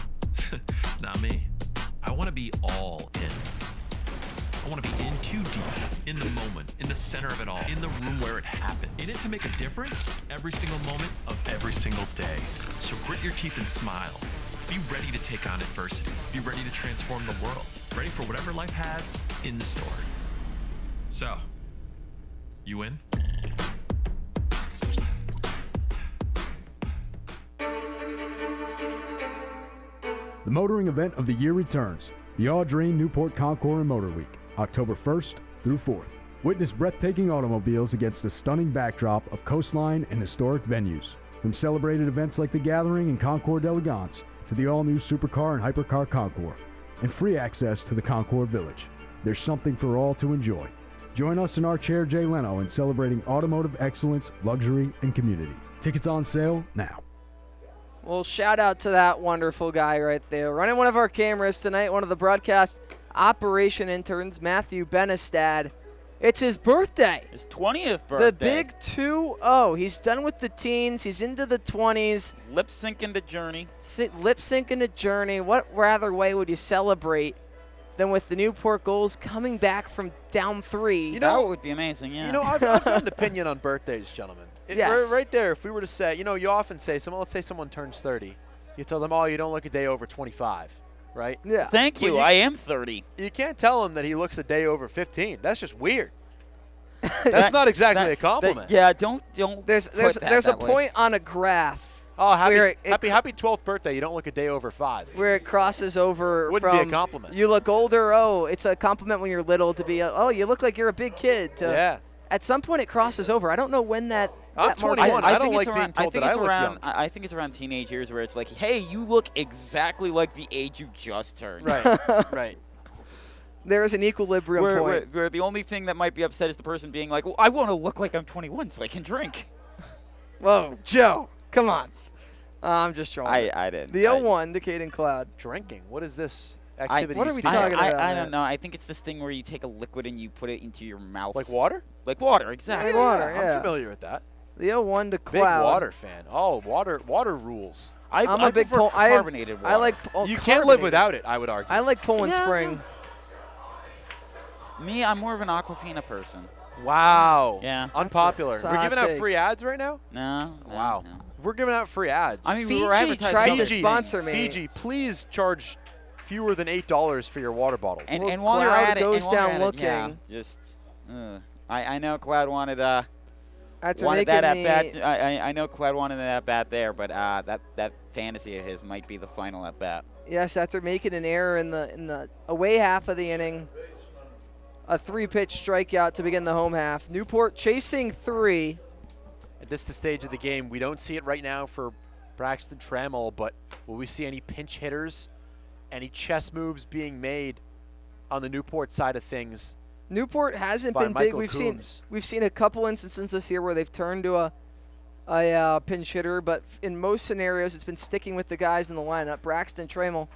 Speaker 18: Not me. I want to be all in. I want to be in too deep, in the moment, in the center of it all, in the room where it happens. In it to make a difference every single moment of every single day. So grit your teeth and smile. Be ready to take on adversity. Be ready to transform the world. Ready for whatever life has in store. So, you in?
Speaker 19: The motoring event of the year returns. The Audrey Newport Concours and Motor Week, October 1st through 4th. Witness breathtaking automobiles against a stunning backdrop of coastline and historic venues. From celebrated events like the Gathering and Concours d'Elegance to the all-new Supercar and Hypercar Concours, and free access to the Concours Village. There's something for all to enjoy. Join us in our chair Jay Leno in celebrating automotive excellence, luxury, and community. Tickets on sale now.
Speaker 1: Well, shout out to that wonderful guy right there. Running one of our cameras tonight, one of the broadcast operation interns, Matthew Benestad. It's his birthday.
Speaker 2: His 20th birthday.
Speaker 1: The big 2-0. He's done with the teens. He's into the 20s.
Speaker 2: Lip syncing to Journey.
Speaker 1: Lip syncing to Journey. What rather way would you celebrate than with the Newport Gulls coming back from down 3?
Speaker 15: You know,
Speaker 2: that would be amazing, yeah.
Speaker 15: You know, I've got an opinion on birthdays, gentlemen.
Speaker 1: Yes.
Speaker 15: Right there, if we were to say, you know, you often say, let's say someone turns 30. You tell them, oh, you don't look a day over 25, right?
Speaker 1: Yeah.
Speaker 2: Thank you. I am 30.
Speaker 15: You can't tell him that he looks a day over 15. That's just weird. That's not exactly a compliment.
Speaker 2: Yeah, don't.
Speaker 1: There's a point on a graph.
Speaker 15: Oh, happy 12th birthday. You don't look a day over 5.
Speaker 1: Where it crosses over
Speaker 15: Wouldn't
Speaker 1: from
Speaker 15: be a compliment.
Speaker 1: You look older. Oh, it's a compliment when you're little to be. Oh, you look like you're a big kid. To,
Speaker 15: yeah.
Speaker 1: At some point, it crosses over. I don't know when that.
Speaker 15: I'm
Speaker 1: that mark
Speaker 15: 21.
Speaker 1: is.
Speaker 15: I don't like being told that I look young.
Speaker 2: I think it's around teenage years where it's like, hey, you look exactly like the age you just turned.
Speaker 15: Right. Right.
Speaker 3: There's an equilibrium point.
Speaker 2: Where the only thing that might be upset is the person being like, well, I want to look like I'm 21 so I can drink.
Speaker 3: Whoa, Joe, come on. I'm just trolling.
Speaker 2: I didn't.
Speaker 3: The 0-1 to Caden Cloud.
Speaker 15: Drinking. What is this activity?
Speaker 3: What are we talking about?
Speaker 2: I don't know. I think it's this thing where you take a liquid and you put it into your mouth.
Speaker 15: Like water?
Speaker 2: Like water, exactly.
Speaker 3: Like water,
Speaker 15: I'm familiar with that.
Speaker 3: The 0-1 to
Speaker 15: Big
Speaker 3: Cloud.
Speaker 15: water fan. Oh, water rules.
Speaker 3: I'm a big
Speaker 2: carbonated water.
Speaker 3: I like
Speaker 15: you can't live without it, I would argue.
Speaker 3: I like Poland Spring.
Speaker 2: Me, I'm more of an Aquafina person.
Speaker 15: Wow.
Speaker 2: Yeah.
Speaker 15: Unpopular.
Speaker 3: That's a
Speaker 15: We're
Speaker 3: hot
Speaker 15: giving out
Speaker 3: take.
Speaker 15: free ads right now?
Speaker 2: No.
Speaker 15: Wow. We're giving out free ads.
Speaker 2: I mean,
Speaker 3: Fiji
Speaker 2: we were advertising.
Speaker 3: tried to sponsor me.
Speaker 15: Fiji, please charge fewer than $8 for your water bottles.
Speaker 2: And while you're
Speaker 3: Cloud
Speaker 2: at it,
Speaker 3: goes
Speaker 2: and while you're
Speaker 3: down
Speaker 2: at it,
Speaker 3: looking.
Speaker 2: yeah, just, I know Cloud wanted
Speaker 3: After
Speaker 2: wanted
Speaker 3: making
Speaker 2: that
Speaker 3: me-
Speaker 2: at bat. I know Cloud wanted that at bat there, but that fantasy of his might be the final at bat.
Speaker 3: Yes, after making an error in the away half of the inning, a 3-pitch strikeout to begin the home half. Newport chasing 3.
Speaker 15: At this stage of the game, we don't see it right now for Braxton Trammell, but will we see any pinch hitters, any chess moves being made on the Newport side of things?
Speaker 3: Newport hasn't
Speaker 15: by
Speaker 3: been big.
Speaker 15: Michael Coombs.
Speaker 3: We've seen a couple instances this year where they've turned to a pinch hitter, but in most scenarios, it's been sticking with the guys in the lineup. Braxton Trammell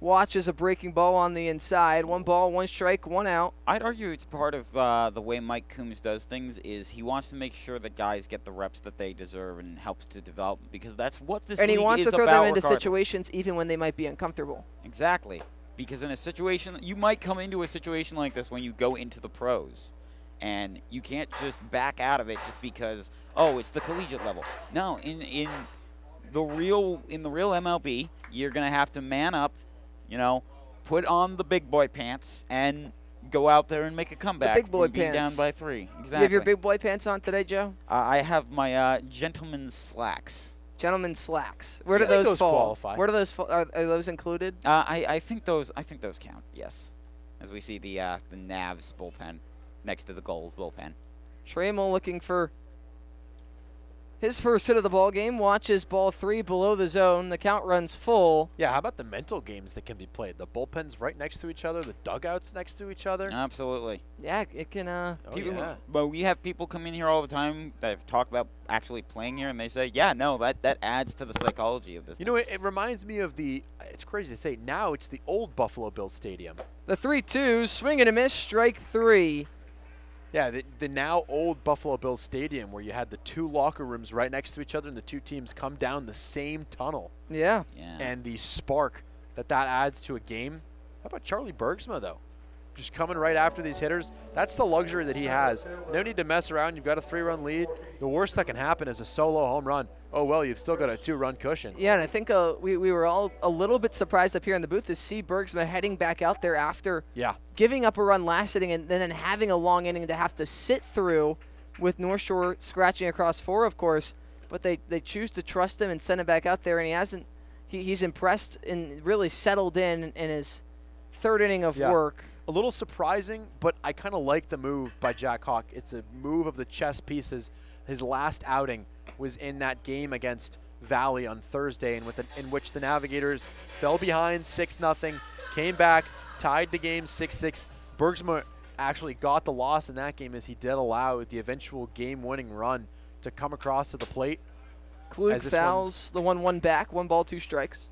Speaker 3: watches a breaking ball on the inside. 1 ball, 1 strike, 1 out.
Speaker 2: I'd argue it's part of the way Mike Coombs does things is he wants to make sure that guys get the reps that they deserve and helps to develop because that's what this
Speaker 3: And he
Speaker 2: league
Speaker 3: wants
Speaker 2: is
Speaker 3: to throw
Speaker 2: about
Speaker 3: them into
Speaker 2: regardless.
Speaker 3: situations even when they might be uncomfortable.
Speaker 2: Exactly. Because in a situation, you might come into a situation like this when you go into the pros. And you can't just back out of it just because, oh, it's the collegiate level. No, in the real MLB, you're going to have to man up, put on the big boy pants and go out there and make a comeback.
Speaker 3: The big boy
Speaker 2: from being
Speaker 3: pants.
Speaker 2: down by 3. Exactly.
Speaker 3: You have your big boy pants on today, Joe?
Speaker 2: I have my gentleman's slacks.
Speaker 3: Gentlemen's slacks. Where do
Speaker 15: I think
Speaker 3: those fall?
Speaker 15: qualify.
Speaker 3: Where do those fall? Are those included?
Speaker 2: I think those count. Yes, as we see the Navs bullpen next to the Gulls bullpen.
Speaker 3: Trammell looking for his first hit of the ball game. Watches ball 3 below the zone. The count runs full.
Speaker 15: Yeah, how about the mental games that can be played? The bullpens right next to each other, the dugouts next to each other.
Speaker 2: Absolutely.
Speaker 3: Yeah, it can.
Speaker 2: But we have people come in here all the time that have talked about actually playing here, and they say, yeah, no, that adds to the psychology of this.
Speaker 15: You know, it reminds me of it's crazy to say, now it's the old Buffalo Bills Stadium.
Speaker 3: The 3-2, swing and a miss, strike 3.
Speaker 15: Yeah, the now old Buffalo Bills Stadium where you had the 2 locker rooms right next to each other and the 2 teams come down the same tunnel.
Speaker 3: Yeah.
Speaker 15: And the spark that adds to a game. How about Charlie Bergsma, though? Just coming right after these hitters. That's the luxury that he has. No need to mess around. You've got a 3-run lead. The worst that can happen is a solo home run. Oh, well, you've still got a 2-run cushion.
Speaker 3: Yeah, and I think we were all a little bit surprised up here in the booth to see Bergsma heading back out there after giving up a run last inning and then having a long inning to have to sit through with North Shore scratching across 4, of course. But they choose to trust him and send him back out there, and he hasn't. He's impressed and really settled in his 3rd inning of work.
Speaker 15: A little surprising, but I kind of like the move by Jack Hawk. It's a move of the chess pieces. His last outing was in that game against Valley on Thursday, in which the Navigators fell behind 6-0, came back, tied the game 6-6. Bergsma actually got the loss in that game as he did allow the eventual game-winning run to come across to the plate.
Speaker 3: Klug fouls the 1-1 back, 1 ball, 2 strikes.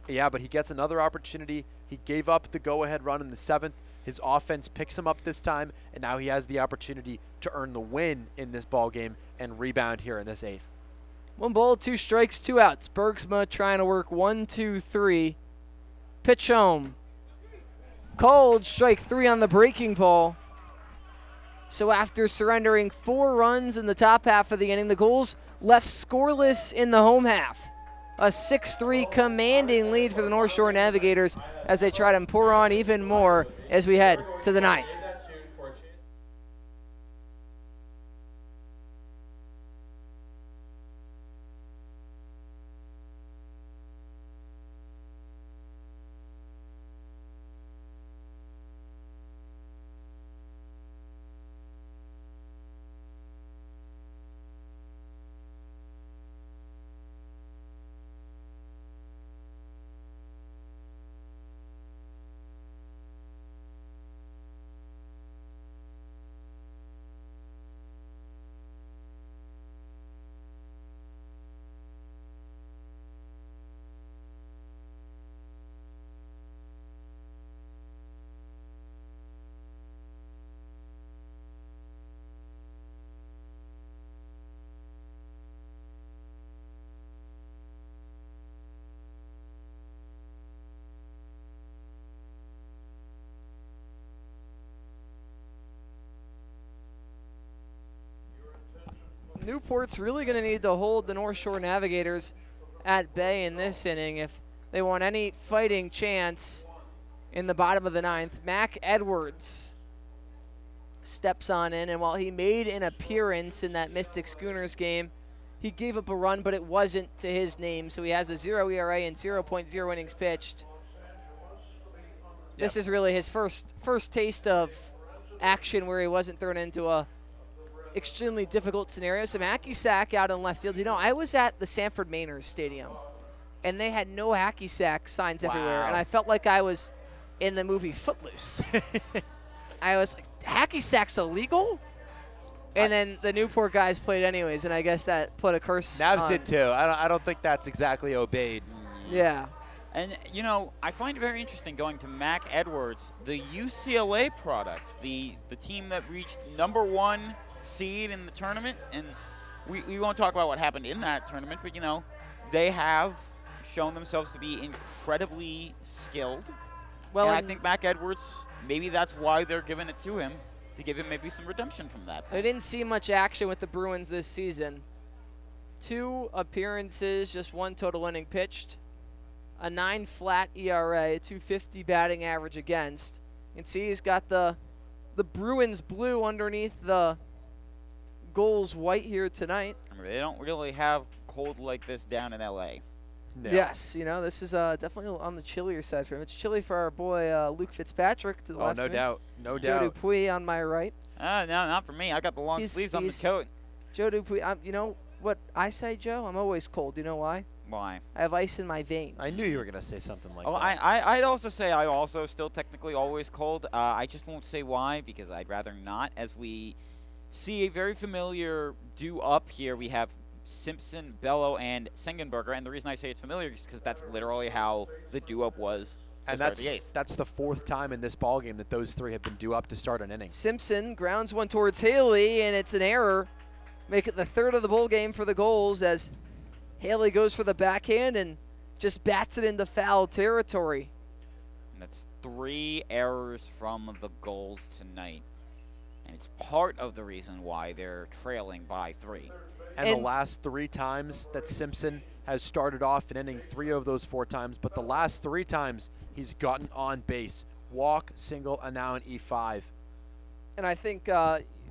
Speaker 15: Yeah, but he gets another opportunity. He gave up the go-ahead run in the 7th. His offense picks him up this time, and now he has the opportunity to earn the win in this ball game and rebound here in this 8th.
Speaker 3: 1 ball, 2 strikes, 2 outs. Bergsma trying to work 1, 2, 3. Pitch home. Called strike 3 on the breaking ball. So after surrendering 4 runs in the top half of the inning, the Gulls left scoreless in the home half. A 6-3 commanding lead for the North Shore Navigators as they try to pour on even more as we head to the 9th. Newport's really going to need to hold the North Shore Navigators at bay in this inning if they want any fighting chance in the bottom of the ninth. Mac Edwards steps on in, and while he made an appearance in that Mystic Schooners game, he gave up a run, but it wasn't to his name, so he has a 0 ERA and 0.0 innings pitched. This is really his first taste of action where he wasn't thrown into a extremely difficult scenario. Some hacky sack out in left field. You know, I was at the Sanford Mainers Stadium, and they had no hacky sack signs everywhere, and I felt like I was in the movie Footloose. I was like, hacky sack's illegal? And then the Newport guys played anyways, and I guess that put a curse
Speaker 15: Navs
Speaker 3: on.
Speaker 15: did too. I don't think that's exactly obeyed.
Speaker 3: Yeah.
Speaker 2: And, you know, I find it very interesting going to Mac Edwards, the UCLA product, the team that reached #1 seed in the tournament. And we won't talk about what happened in that tournament, but, you know, they have shown themselves to be incredibly skilled.
Speaker 3: Well,
Speaker 2: and I think Mac Edwards, maybe that's why they're giving it to him, to give him maybe some redemption from that.
Speaker 3: I didn't see much action with the Bruins this season. 2 appearances, just 1 total inning pitched. A 9 flat ERA, 250 batting average against. You can see he's got the Bruins blue underneath the Gulls white here tonight.
Speaker 2: I mean, they don't really have cold like this down in LA.
Speaker 15: No.
Speaker 3: Yes, you know, this is definitely on the chillier side for him. It's chilly for our boy Luke Fitzpatrick to the left
Speaker 15: no
Speaker 3: of me.
Speaker 15: doubt. No
Speaker 3: Joe
Speaker 15: doubt.
Speaker 3: Dupuis on my right.
Speaker 2: No, not for me. I got the long sleeves on the coat.
Speaker 3: Joe Dupuis, you know what I say, Joe? I'm always cold. You know why?
Speaker 2: Why?
Speaker 3: I have ice in my veins.
Speaker 15: I knew you were going to say something like that.
Speaker 2: I'd also say I also still technically always cold. I just won't say why because I'd rather not. As we see a very familiar do-up here, we have Simpson, Bello, and Sengenberger. And the reason I say it's familiar is because that's literally how the do-up was to
Speaker 15: And
Speaker 2: start the 8th.
Speaker 15: that's the 4th time in this ballgame that those 3 have been due up to start an inning.
Speaker 3: Simpson grounds one towards Haley, and it's an error. Make it the 3rd of the bowl game for the Gulls as Haley goes for the backhand and just bats it into foul territory.
Speaker 2: And that's 3 errors from the Gulls tonight. And it's part of the reason why they're trailing by 3.
Speaker 15: And the last 3 times that Simpson has started off an inning, 3 of those 4 times, but the last 3 times he's gotten on base. Walk, single, and now an E5.
Speaker 3: And I think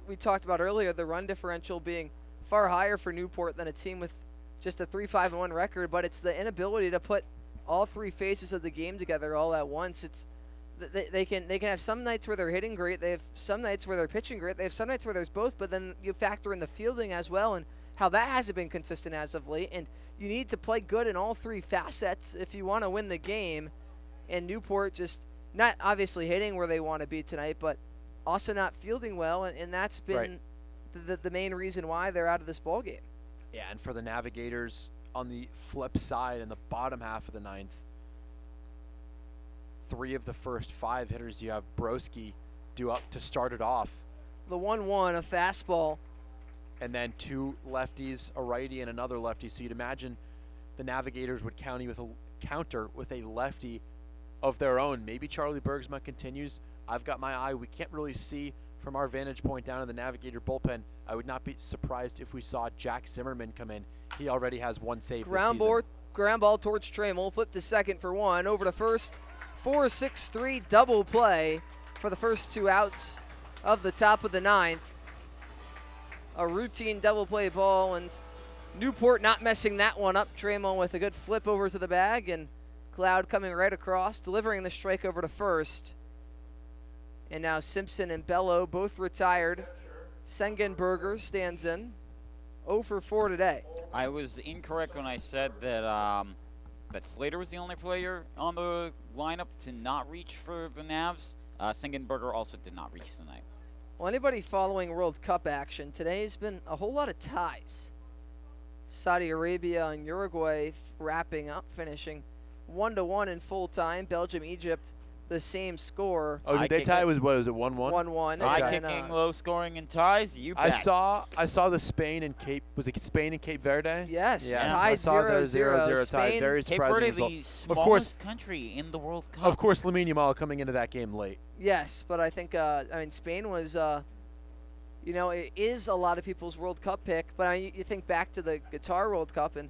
Speaker 3: we talked about earlier the run differential being far higher for Newport than a team with just a 3-5-1 record, but it's the inability to put all 3 phases of the game together all at once. It's they can have some nights where they're hitting great, they have some nights where they're pitching great, they have some nights where there's both, but then you factor in the fielding as well and how that hasn't been consistent as of late. And you need to play good in all 3 facets if you want to win the game. And Newport just not obviously hitting where they want to be tonight, but also not fielding well, and that's been the main reason why they're out of this ball game.
Speaker 15: Yeah, and for the Navigators, on the flip side, in the bottom half of the 9th, 3 of the first 5 hitters you have Broski due up to start it off.
Speaker 3: The 1-1, a fastball.
Speaker 15: And then 2 lefties, a righty, and another lefty. So you'd imagine the Navigators would counter with a lefty of their own. Maybe Charlie Bergsma continues. I've got my eye. We can't really see from our vantage point down in the Navigator bullpen. I would not be surprised if we saw Jack Zimmerman come in. He already has 1 save this season.
Speaker 3: Ground ball towards Trammell. Flip to second for 1. Over to first. 4-6-3 double play for the first 2 outs of the top of the 9th. A routine double play ball, and Newport not messing that one up. Trammell with a good flip over to the bag, and Cloud coming right across, delivering the strike over to first. And now Simpson and Bello both retired. Sengenberger stands in. 0 for 4 today.
Speaker 2: I was incorrect when I said that that Slater was the only player on the lineup to not reach for the Navs. Sengenberger also did not reach tonight.
Speaker 3: Well, anybody following World Cup action, today's been a whole lot of ties. Saudi Arabia and Uruguay wrapping up, finishing 1-1 in full time. Belgium, Egypt, the same score.
Speaker 15: Oh, did they tie? Was it 1-1?
Speaker 3: 1-1.
Speaker 2: High kicking, low scoring, and ties. You bet.
Speaker 15: I saw the Spain and Cape. Was it Spain and Cape Verde?
Speaker 3: Yes.
Speaker 15: I saw the 0-0 tie. Very
Speaker 2: Cape
Speaker 15: surprising
Speaker 2: Verde,
Speaker 15: result.
Speaker 2: the smallest country in the World Cup.
Speaker 15: Of course, Lamine Yamal coming into that game late.
Speaker 3: Yes, but I think Spain was you know, it is a lot of people's World Cup pick. But you think back to the Qatar World Cup, and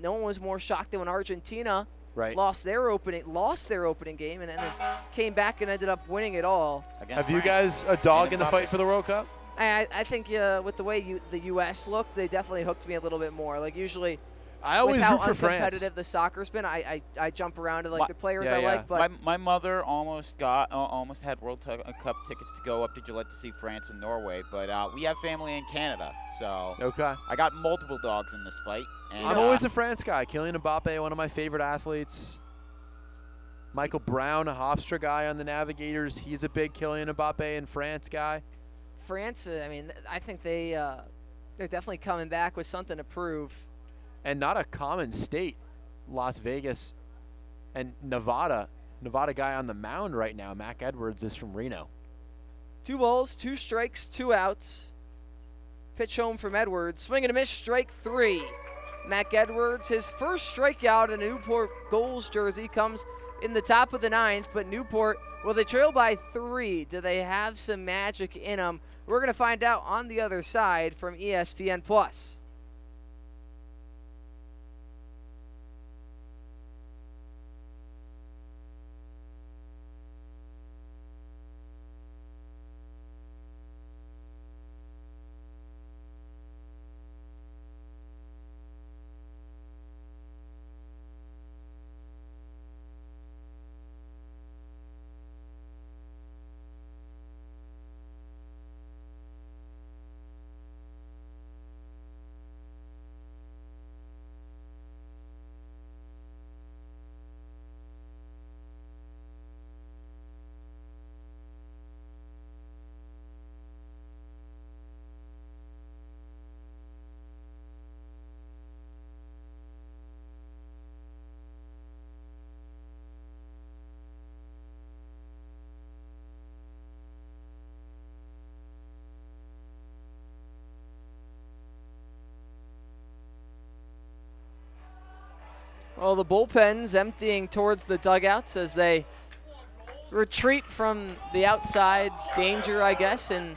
Speaker 3: no one was more shocked than when Argentina lost their opening game, and then came back and ended up winning it all.
Speaker 15: Have you guys a dog in the fight for the World Cup?
Speaker 3: I think with the way the U.S. looked, they definitely hooked me a little bit more. Like usually,
Speaker 15: I always
Speaker 3: with how
Speaker 15: root for France.
Speaker 3: uncompetitive the soccer's been, I jump around to the players I like. But
Speaker 2: my mother almost had World Cup tickets to go up to Gillette to see France and Norway, but we have family in Canada, so I got multiple dogs in this fight. And,
Speaker 15: I'm always a France guy. Kylian Mbappe, one of my favorite athletes. Michael Brown, a Hofstra guy on the Navigators. He's a big Kylian Mbappe and France guy.
Speaker 3: France, I mean, I think they're definitely coming back with something to prove.
Speaker 15: And not a common state, Las Vegas and Nevada. Nevada guy on the mound right now, Mac Edwards, is from Reno.
Speaker 3: 2 balls, 2 strikes, 2 outs. Pitch home from Edwards. Swing and a miss, strike 3. Mac Edwards, his first strikeout in a Newport Gulls jersey, comes in the top of the 9th, but Newport, well, they trail by 3. Do they have some magic in them? We're going to find out on the other side from ESPN+. Well, the bullpen's emptying towards the dugouts as they retreat from the outside danger, I guess, and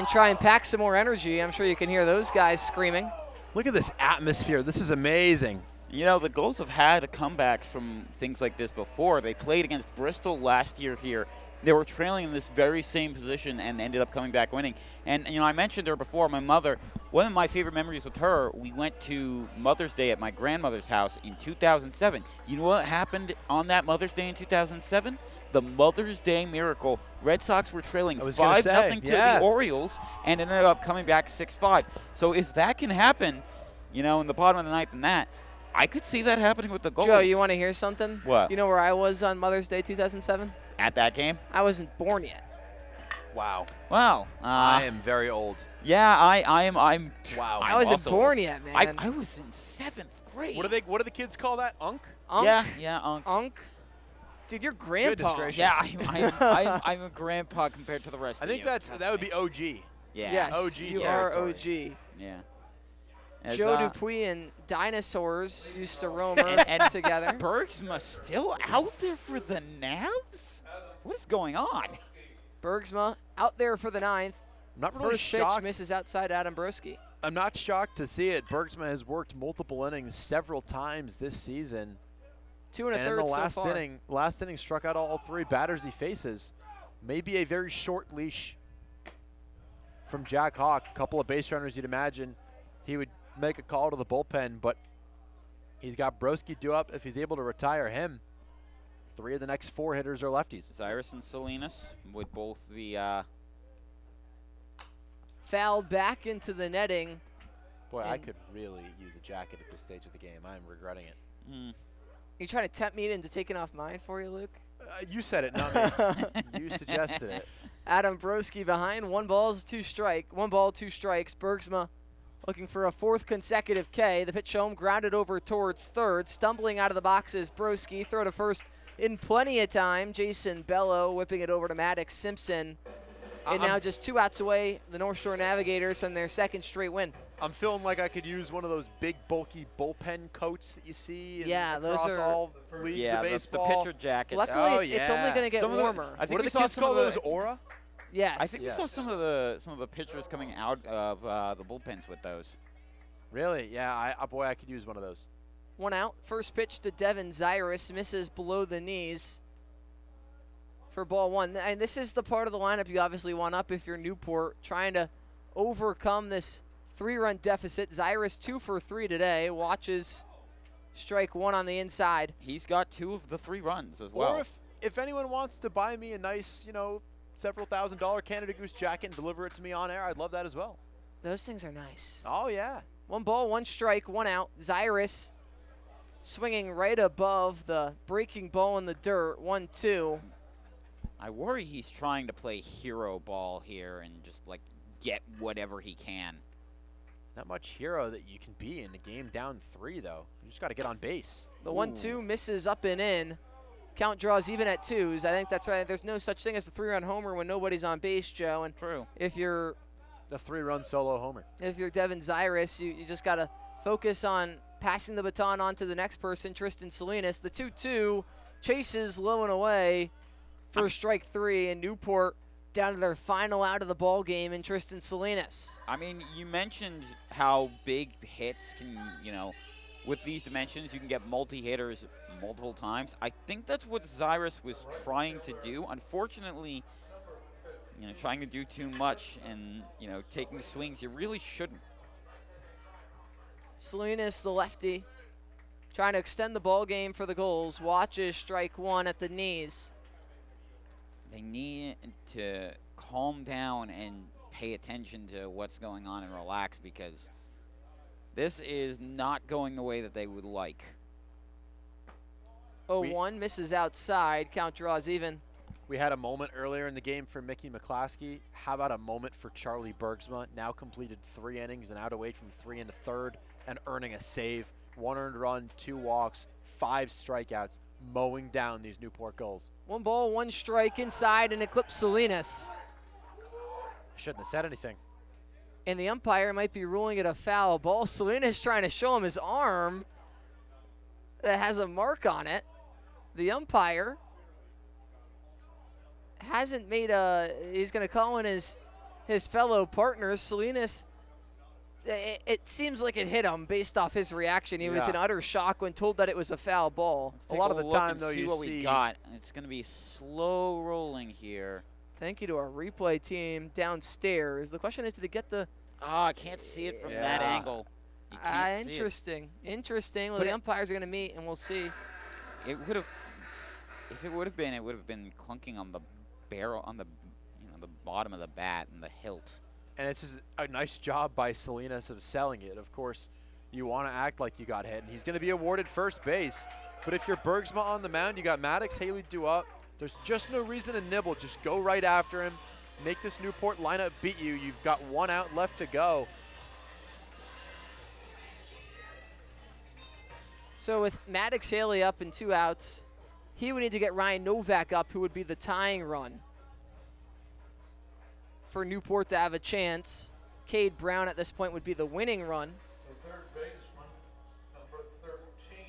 Speaker 3: try and pack some more energy. I'm sure you can hear those guys screaming.
Speaker 15: Look at this atmosphere. This is amazing.
Speaker 2: You know, the Gulls have had comebacks from things like this before. They played against Bristol last year here. They were trailing in this very same position and ended up coming back winning. And, you know, I mentioned her before, my mother. One of my favorite memories with her, we went to Mother's Day at my grandmother's house in 2007. You know what happened on that Mother's Day in 2007? The Mother's Day miracle. Red Sox were trailing 5-0 to the Orioles and ended up coming back 6-5. So if that can happen, you know, in the bottom of the ninth and that, I could see that happening with the Gulls.
Speaker 3: Joe, you want to hear something?
Speaker 2: What?
Speaker 3: You know where I was on Mother's Day 2007?
Speaker 2: At that game?
Speaker 3: I wasn't born yet.
Speaker 15: Wow.
Speaker 2: Wow.
Speaker 15: I am very old.
Speaker 2: Yeah, I'm
Speaker 15: wow.
Speaker 3: I wasn't born yet, man.
Speaker 2: I was in 7th grade.
Speaker 15: What do the kids call that? Unk?
Speaker 2: Yeah, Unk.
Speaker 3: Unk? Dude, you're grandpa.
Speaker 15: Goodness gracious.
Speaker 2: Yeah, I'm a grandpa compared to the rest
Speaker 15: I
Speaker 2: of
Speaker 15: think
Speaker 2: you.
Speaker 15: that would be OG.
Speaker 2: Yeah.
Speaker 3: Yes,
Speaker 15: OG
Speaker 3: you
Speaker 15: territory.
Speaker 3: are OG.
Speaker 2: Yeah.
Speaker 3: Joe Dupuis and dinosaurs used to roam
Speaker 2: and
Speaker 3: together.
Speaker 2: Bergsma still out there for the Navs? What is going on?
Speaker 3: Bergsma out there for the 9th.
Speaker 15: I'm not really
Speaker 3: First
Speaker 15: shocked.
Speaker 3: pitch misses outside Adam Broski.
Speaker 15: I'm not shocked to see it. Bergsma has worked multiple innings several times this season.
Speaker 3: 2 1/3
Speaker 15: and in the
Speaker 3: so far.
Speaker 15: last inning struck out all 3 batters he faces. Maybe a very short leash from Jack Hawk. A couple of base runners, you'd imagine he would make a call to the bullpen, but he's got Broski due up if he's able to retire him. 3 of the next 4 hitters are lefties.
Speaker 2: Cyrus and Salinas with both the
Speaker 3: fouled back into the netting.
Speaker 15: Boy, I could really use a jacket at this stage of the game. I'm regretting it.
Speaker 3: You trying to tempt me into taking off mine for you, Luke?
Speaker 15: You said it, not me. You suggested it.
Speaker 3: Adam Broski behind. 1 ball, 2 strikes. Bergsma looking for a 4th consecutive K. The pitch home, grounded over towards third. Stumbling out of the boxes, Broski. Throw to first in plenty of time. Jason Bello whipping it over to Maddox Simpson. And now just 2 outs away, the North Shore Navigators from their 2nd straight win.
Speaker 15: I'm feeling like I could use one of those big, bulky bullpen coats that you see
Speaker 3: those
Speaker 15: across
Speaker 3: are
Speaker 15: all leagues of
Speaker 2: the
Speaker 15: baseball.
Speaker 2: pitcher jackets.
Speaker 3: Luckily, it's only going to get warmer.
Speaker 15: What do the kids call those, Aura?
Speaker 3: Yes.
Speaker 2: I think we saw some of the pitchers coming out of the bullpens with those.
Speaker 15: Really? Yeah, boy, I could use one of those.
Speaker 3: 1 out. First pitch to Devin Zyrus. Misses below the knees for ball 1. And this is the part of the lineup you obviously want up if you're Newport, trying to overcome this 3-run deficit. Zyrus 2 for 3 today. Watches strike 1 on the inside.
Speaker 2: He's got 2 of the 3 runs as well.
Speaker 15: Or if anyone wants to buy me a nice, several $1,000 Canada Goose jacket and deliver it to me on air, I'd love that as well.
Speaker 3: Those things are nice.
Speaker 15: Oh, yeah.
Speaker 3: 1 ball, 1 strike, 1 out. Zyrus swinging right above the breaking ball in the dirt. 1-2.
Speaker 2: I worry he's trying to play hero ball here and just, get whatever he can.
Speaker 15: Not much hero that you can be in a game down 3, though. You just got to get on base.
Speaker 3: The 1-2 misses up and in. Count draws even at 2s. I think that's right. There's no such thing as a 3-run homer when nobody's on base, Joe. And
Speaker 2: true.
Speaker 3: If you're
Speaker 15: the 3-run solo homer.
Speaker 3: If you're Devin Zyrus, you just got to focus on passing the baton on to the next person, Tristan Salinas. The 2-2 chases low and away for strike 3, and Newport down to their final out of the ball game in Tristan Salinas.
Speaker 2: I mean, you mentioned how big hits can, with these dimensions, you can get multi-hitters multiple times. I think that's what Zyrus was trying to do. Unfortunately, trying to do too much and, taking swings you really shouldn't.
Speaker 3: Salinas, the lefty, trying to extend the ball game for the Gulls. Watches strike 1 at the knees.
Speaker 2: They need to calm down and pay attention to what's going on and relax, because this is not going the way that they would like.
Speaker 3: 0-1 misses outside. Count draws even.
Speaker 15: We had a moment earlier in the game for Mickey McClaskey. How about a moment for Charlie Bergsma? Now completed 3 innings and out away from 3 in the 3rd and earning a save. 1 earned run, 2 walks, 5 strikeouts, mowing down these Newport Gulls.
Speaker 3: 1 ball, 1 strike inside and eclipse Salinas.
Speaker 15: I shouldn't have said anything.
Speaker 3: And the umpire might be ruling it a foul ball. Salinas trying to show him his arm that has a mark on it. The umpire hasn't made he's going to call in his fellow partners. Salinas, it seems like it hit him based off his reaction. He was in utter shock when told that it was a foul ball.
Speaker 15: A lot of the time, though,
Speaker 2: you see what we got. It's going to be slow rolling here.
Speaker 3: Thank you to our replay team downstairs. The question is, did they get the...
Speaker 2: Oh, I can't see it from that angle. You can't see
Speaker 3: interesting. Interesting. Well, the umpires are going to meet, and we'll see.
Speaker 2: It would have... If it would have been clunking on the barrel, on the the bottom of the bat and the hilt.
Speaker 15: And this is a nice job by Salinas of selling it. Of course, you want to act like you got hit, and he's going to be awarded first base. But if you're Bergsma on the mound, you got Maddox, Haley Duop. There's just no reason to nibble. Just go right after him. Make this Newport lineup beat you. You've got 1 out left to go.
Speaker 3: So with Maddox, Haley up and 2 outs, he would need to get Ryan Novak up, who would be the tying run for Newport to have a chance. Cade Brown at this point would be the winning run.
Speaker 10: The third baseman, number 13.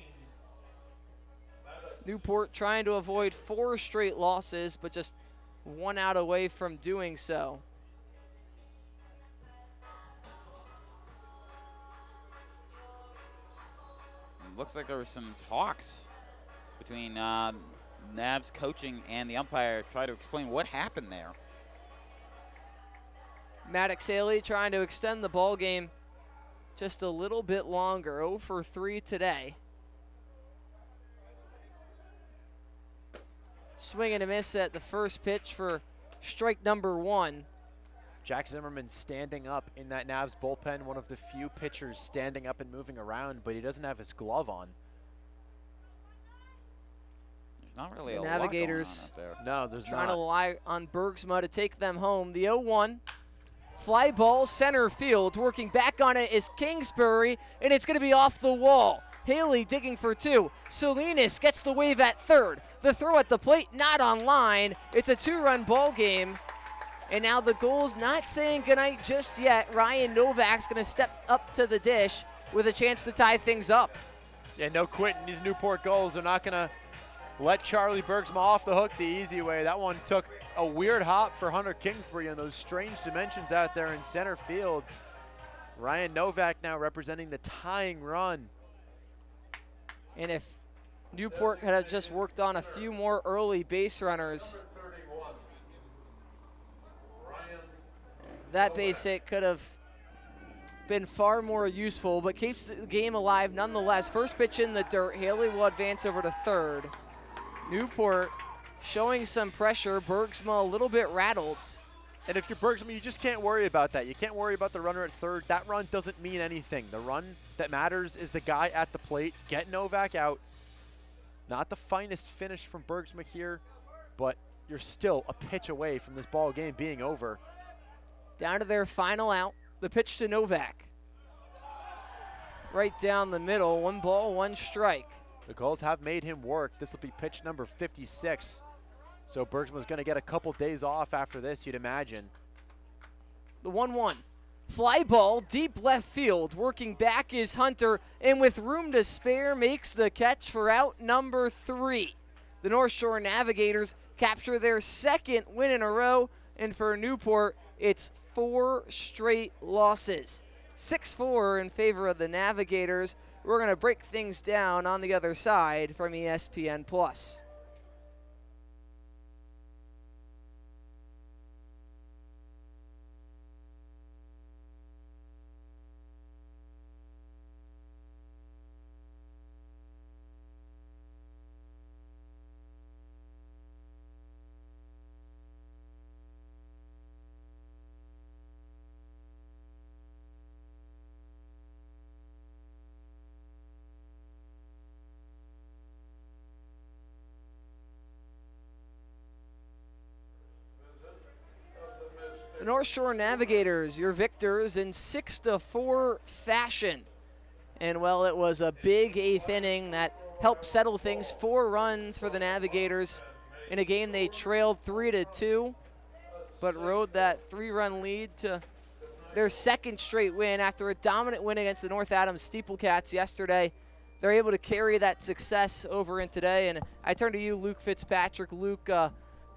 Speaker 3: Newport trying to avoid 4 straight losses, but just 1 out away from doing so.
Speaker 2: It looks like there were some talks between Nav's coaching and the umpire to try to explain what happened there.
Speaker 3: Maddox Haley trying to extend the ball game just a little bit longer. 0 for 3 today. Swing and a miss at the first pitch for strike number 1.
Speaker 15: Jack Zimmerman standing up in that Navs bullpen, one of the few pitchers standing up and moving around, but he doesn't have his glove on.
Speaker 2: There's not really
Speaker 3: the
Speaker 2: a
Speaker 3: Navigators
Speaker 2: lot going on up there.
Speaker 15: No, there's
Speaker 3: trying
Speaker 15: not.
Speaker 3: to rely on Bergsma to take them home. The 0-1. Fly ball center field. Working back on it is Kingsbury, and it's going to be off the wall. Haley digging for 2. Salinas gets the wave at third. The throw at the plate not on line. It's a 2-run ball game. And now the Gulls not saying goodnight just yet. Ryan Novak's going to step up to the dish with a chance to tie things up.
Speaker 15: Yeah, no quitting. These Newport Gulls are not going to let Charlie Bergsma off the hook the easy way. That one took a weird hop for Hunter Kingsbury on those strange dimensions out there in center field. Ryan Novak now representing the tying run.
Speaker 3: And if Newport had have just worked on a few more early base runners, that base hit could have been far more useful, but keeps the game alive nonetheless. First pitch in the dirt. Haley will advance over to third. Newport showing some pressure. Bergsma a little bit rattled.
Speaker 15: And if you're Bergsma, you just can't worry about that. You can't worry about the runner at third. That run doesn't mean anything. The run that matters is the guy at the plate. Get Novak out. Not the finest finish from Bergsma here, but you're still a pitch away from this ball game being over.
Speaker 3: Down to their final out. The pitch to Novak. Right down the middle. 1 ball, 1 strike.
Speaker 15: The Gulls have made him work. This will be pitch number 56. So Bergsma's going to get a couple days off after this, you'd imagine.
Speaker 3: The 1-1. Fly ball, deep left field. Working back is Hunter, and with room to spare, makes the catch for out number 3. The North Shore Navigators capture their 2nd win in a row, and for Newport, it's 4 straight losses. 6-4 in favor of the Navigators. We're going to break things down on the other side from ESPN+. The North Shore Navigators, your victors in 6-4 fashion. And, well, it was a big 8th inning that helped settle things. 4 runs for the Navigators in a game they trailed 3-2, but rode that 3-run lead to their 2nd straight win after a dominant win against the North Adams Steeplecats yesterday. They're able to carry that success over in today. And I turn to you, Luke Fitzpatrick. Luke,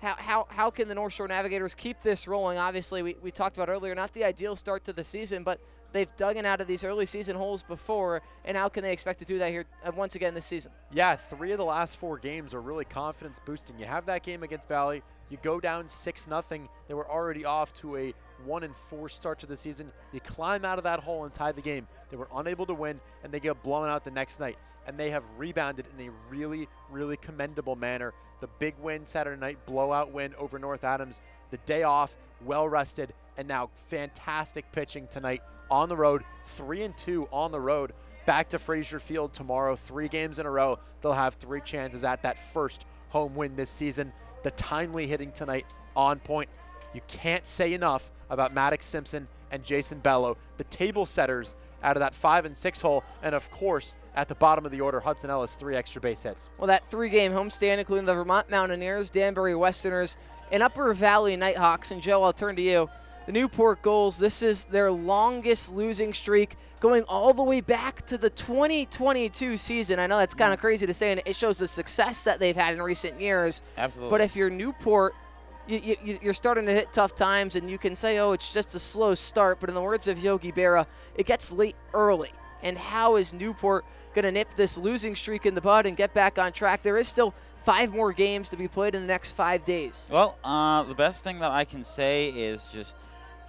Speaker 3: how can the North Shore Navigators keep this rolling? Obviously, we talked about earlier, not the ideal start to the season, but they've dug in out of these early season holes before, and how can they expect to do that here once again this season?
Speaker 15: Yeah, 3 of the last 4 games are really confidence boosting. You have that game against Valley, you go down 6-0. They were already off to a 1-4 start to the season. You climb out of that hole and tie the game. They were unable to win, and they get blown out the next night. And they have rebounded in a really, really commendable manner. The big win Saturday night, blowout win over North Adams. The day off, well rested, and now fantastic pitching tonight on the road. 3-2 on the road. Back to Frazier Field tomorrow. 3 games in a row. They'll have 3 chances at that first home win this season. The timely hitting tonight on point. You can't say enough about Maddox Simpson and Jason Bello, the table setters out of that 5 and 6 hole, and of course, at the bottom of the order, Hudson Ellis, 3 extra base hits.
Speaker 3: Well, that 3-game homestand, including the Vermont Mountaineers, Danbury Westerners, and Upper Valley Nighthawks. And Joe, I'll turn to you. The Newport Gulls, this is their longest losing streak, going all the way back to the 2022 season. I know that's kind of crazy to say, and it shows the success that they've had in recent years.
Speaker 2: Absolutely.
Speaker 3: But if you're Newport, you're starting to hit tough times, and you can say, oh, it's just a slow start. But in the words of Yogi Berra, it gets late early. And how is Newport going to nip this losing streak in the bud and get back on track? There is still 5 more games to be played in the next 5 days.
Speaker 2: Well, the best thing that I can say is just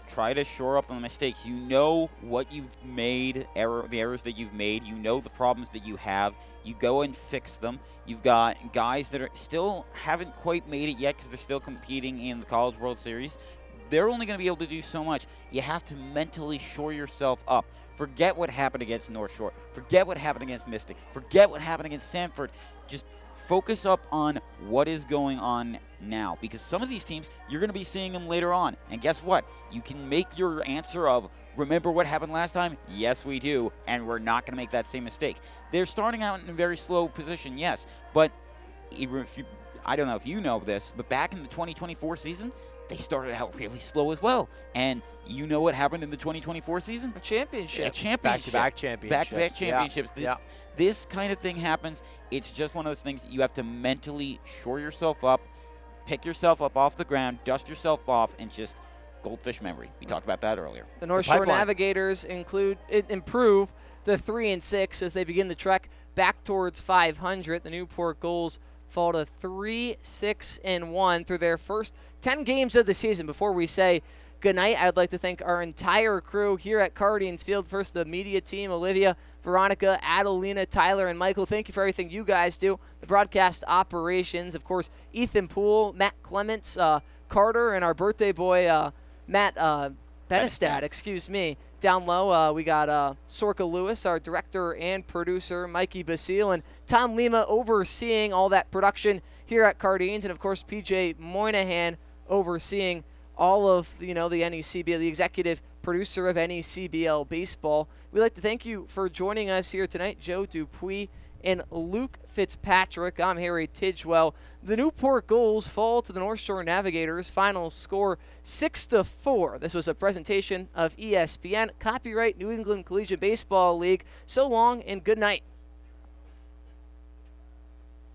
Speaker 2: try to shore up on the mistakes. You know what you've made, the errors that you've made. You know the problems that you have. You go and fix them. You've got guys that are still haven't quite made it yet because they're still competing in the College World Series. They're only going to be able to do so much. You have to mentally shore yourself up. Forget what happened against North Shore. Forget what happened against Mystic. Forget what happened against Sanford. Just focus up on what is going on now, because some of these teams, you're going to be seeing them later on. And guess what? You can make your answer of, remember what happened last time? Yes, we do, and we're not going to make that same mistake. They're starting out in a very slow position, yes, but even if I don't know if you know this, but back in the 2024 season, they started out really slow as well. And you know what happened in the 2024 season?
Speaker 3: A championship.
Speaker 15: Back-to-back championships.
Speaker 2: Back-to-back championships.
Speaker 15: Yeah.
Speaker 2: This kind of thing happens. It's just one of those things you have to mentally shore yourself up, pick yourself up off the ground, dust yourself off, and just goldfish memory. We talked about that earlier.
Speaker 3: The North Shore Navigators improve to 3-6 as they begin the trek back towards 500. The Newport Gulls fall to 3-6-1 through their first 10 games of the season. Before we say good night, I'd like to thank our entire crew here at Cardines Field. First, the media team, Olivia, Veronica, Adelina, Tyler, and Michael. Thank you for everything you guys do. The broadcast operations, of course, Ethan Poole, Matt Clements, Carter, and our birthday boy, Matt Benestad, excuse me. Down low, we got Sorka Lewis, our director and producer, Mikey Basile, and Tom Lima overseeing all that production here at Cardines, and of course PJ Moynihan overseeing all of the NECBL, the executive producer of NECBL Baseball. We'd like to thank you for joining us here tonight, Joe Dupuis and Luke Fitzpatrick. I'm Harry Tidgewell. The Newport Gulls fall to the North Shore Navigators. Final score 6-4. This was a presentation of ESPN. Copyright New England Collegiate Baseball League. So long and good night.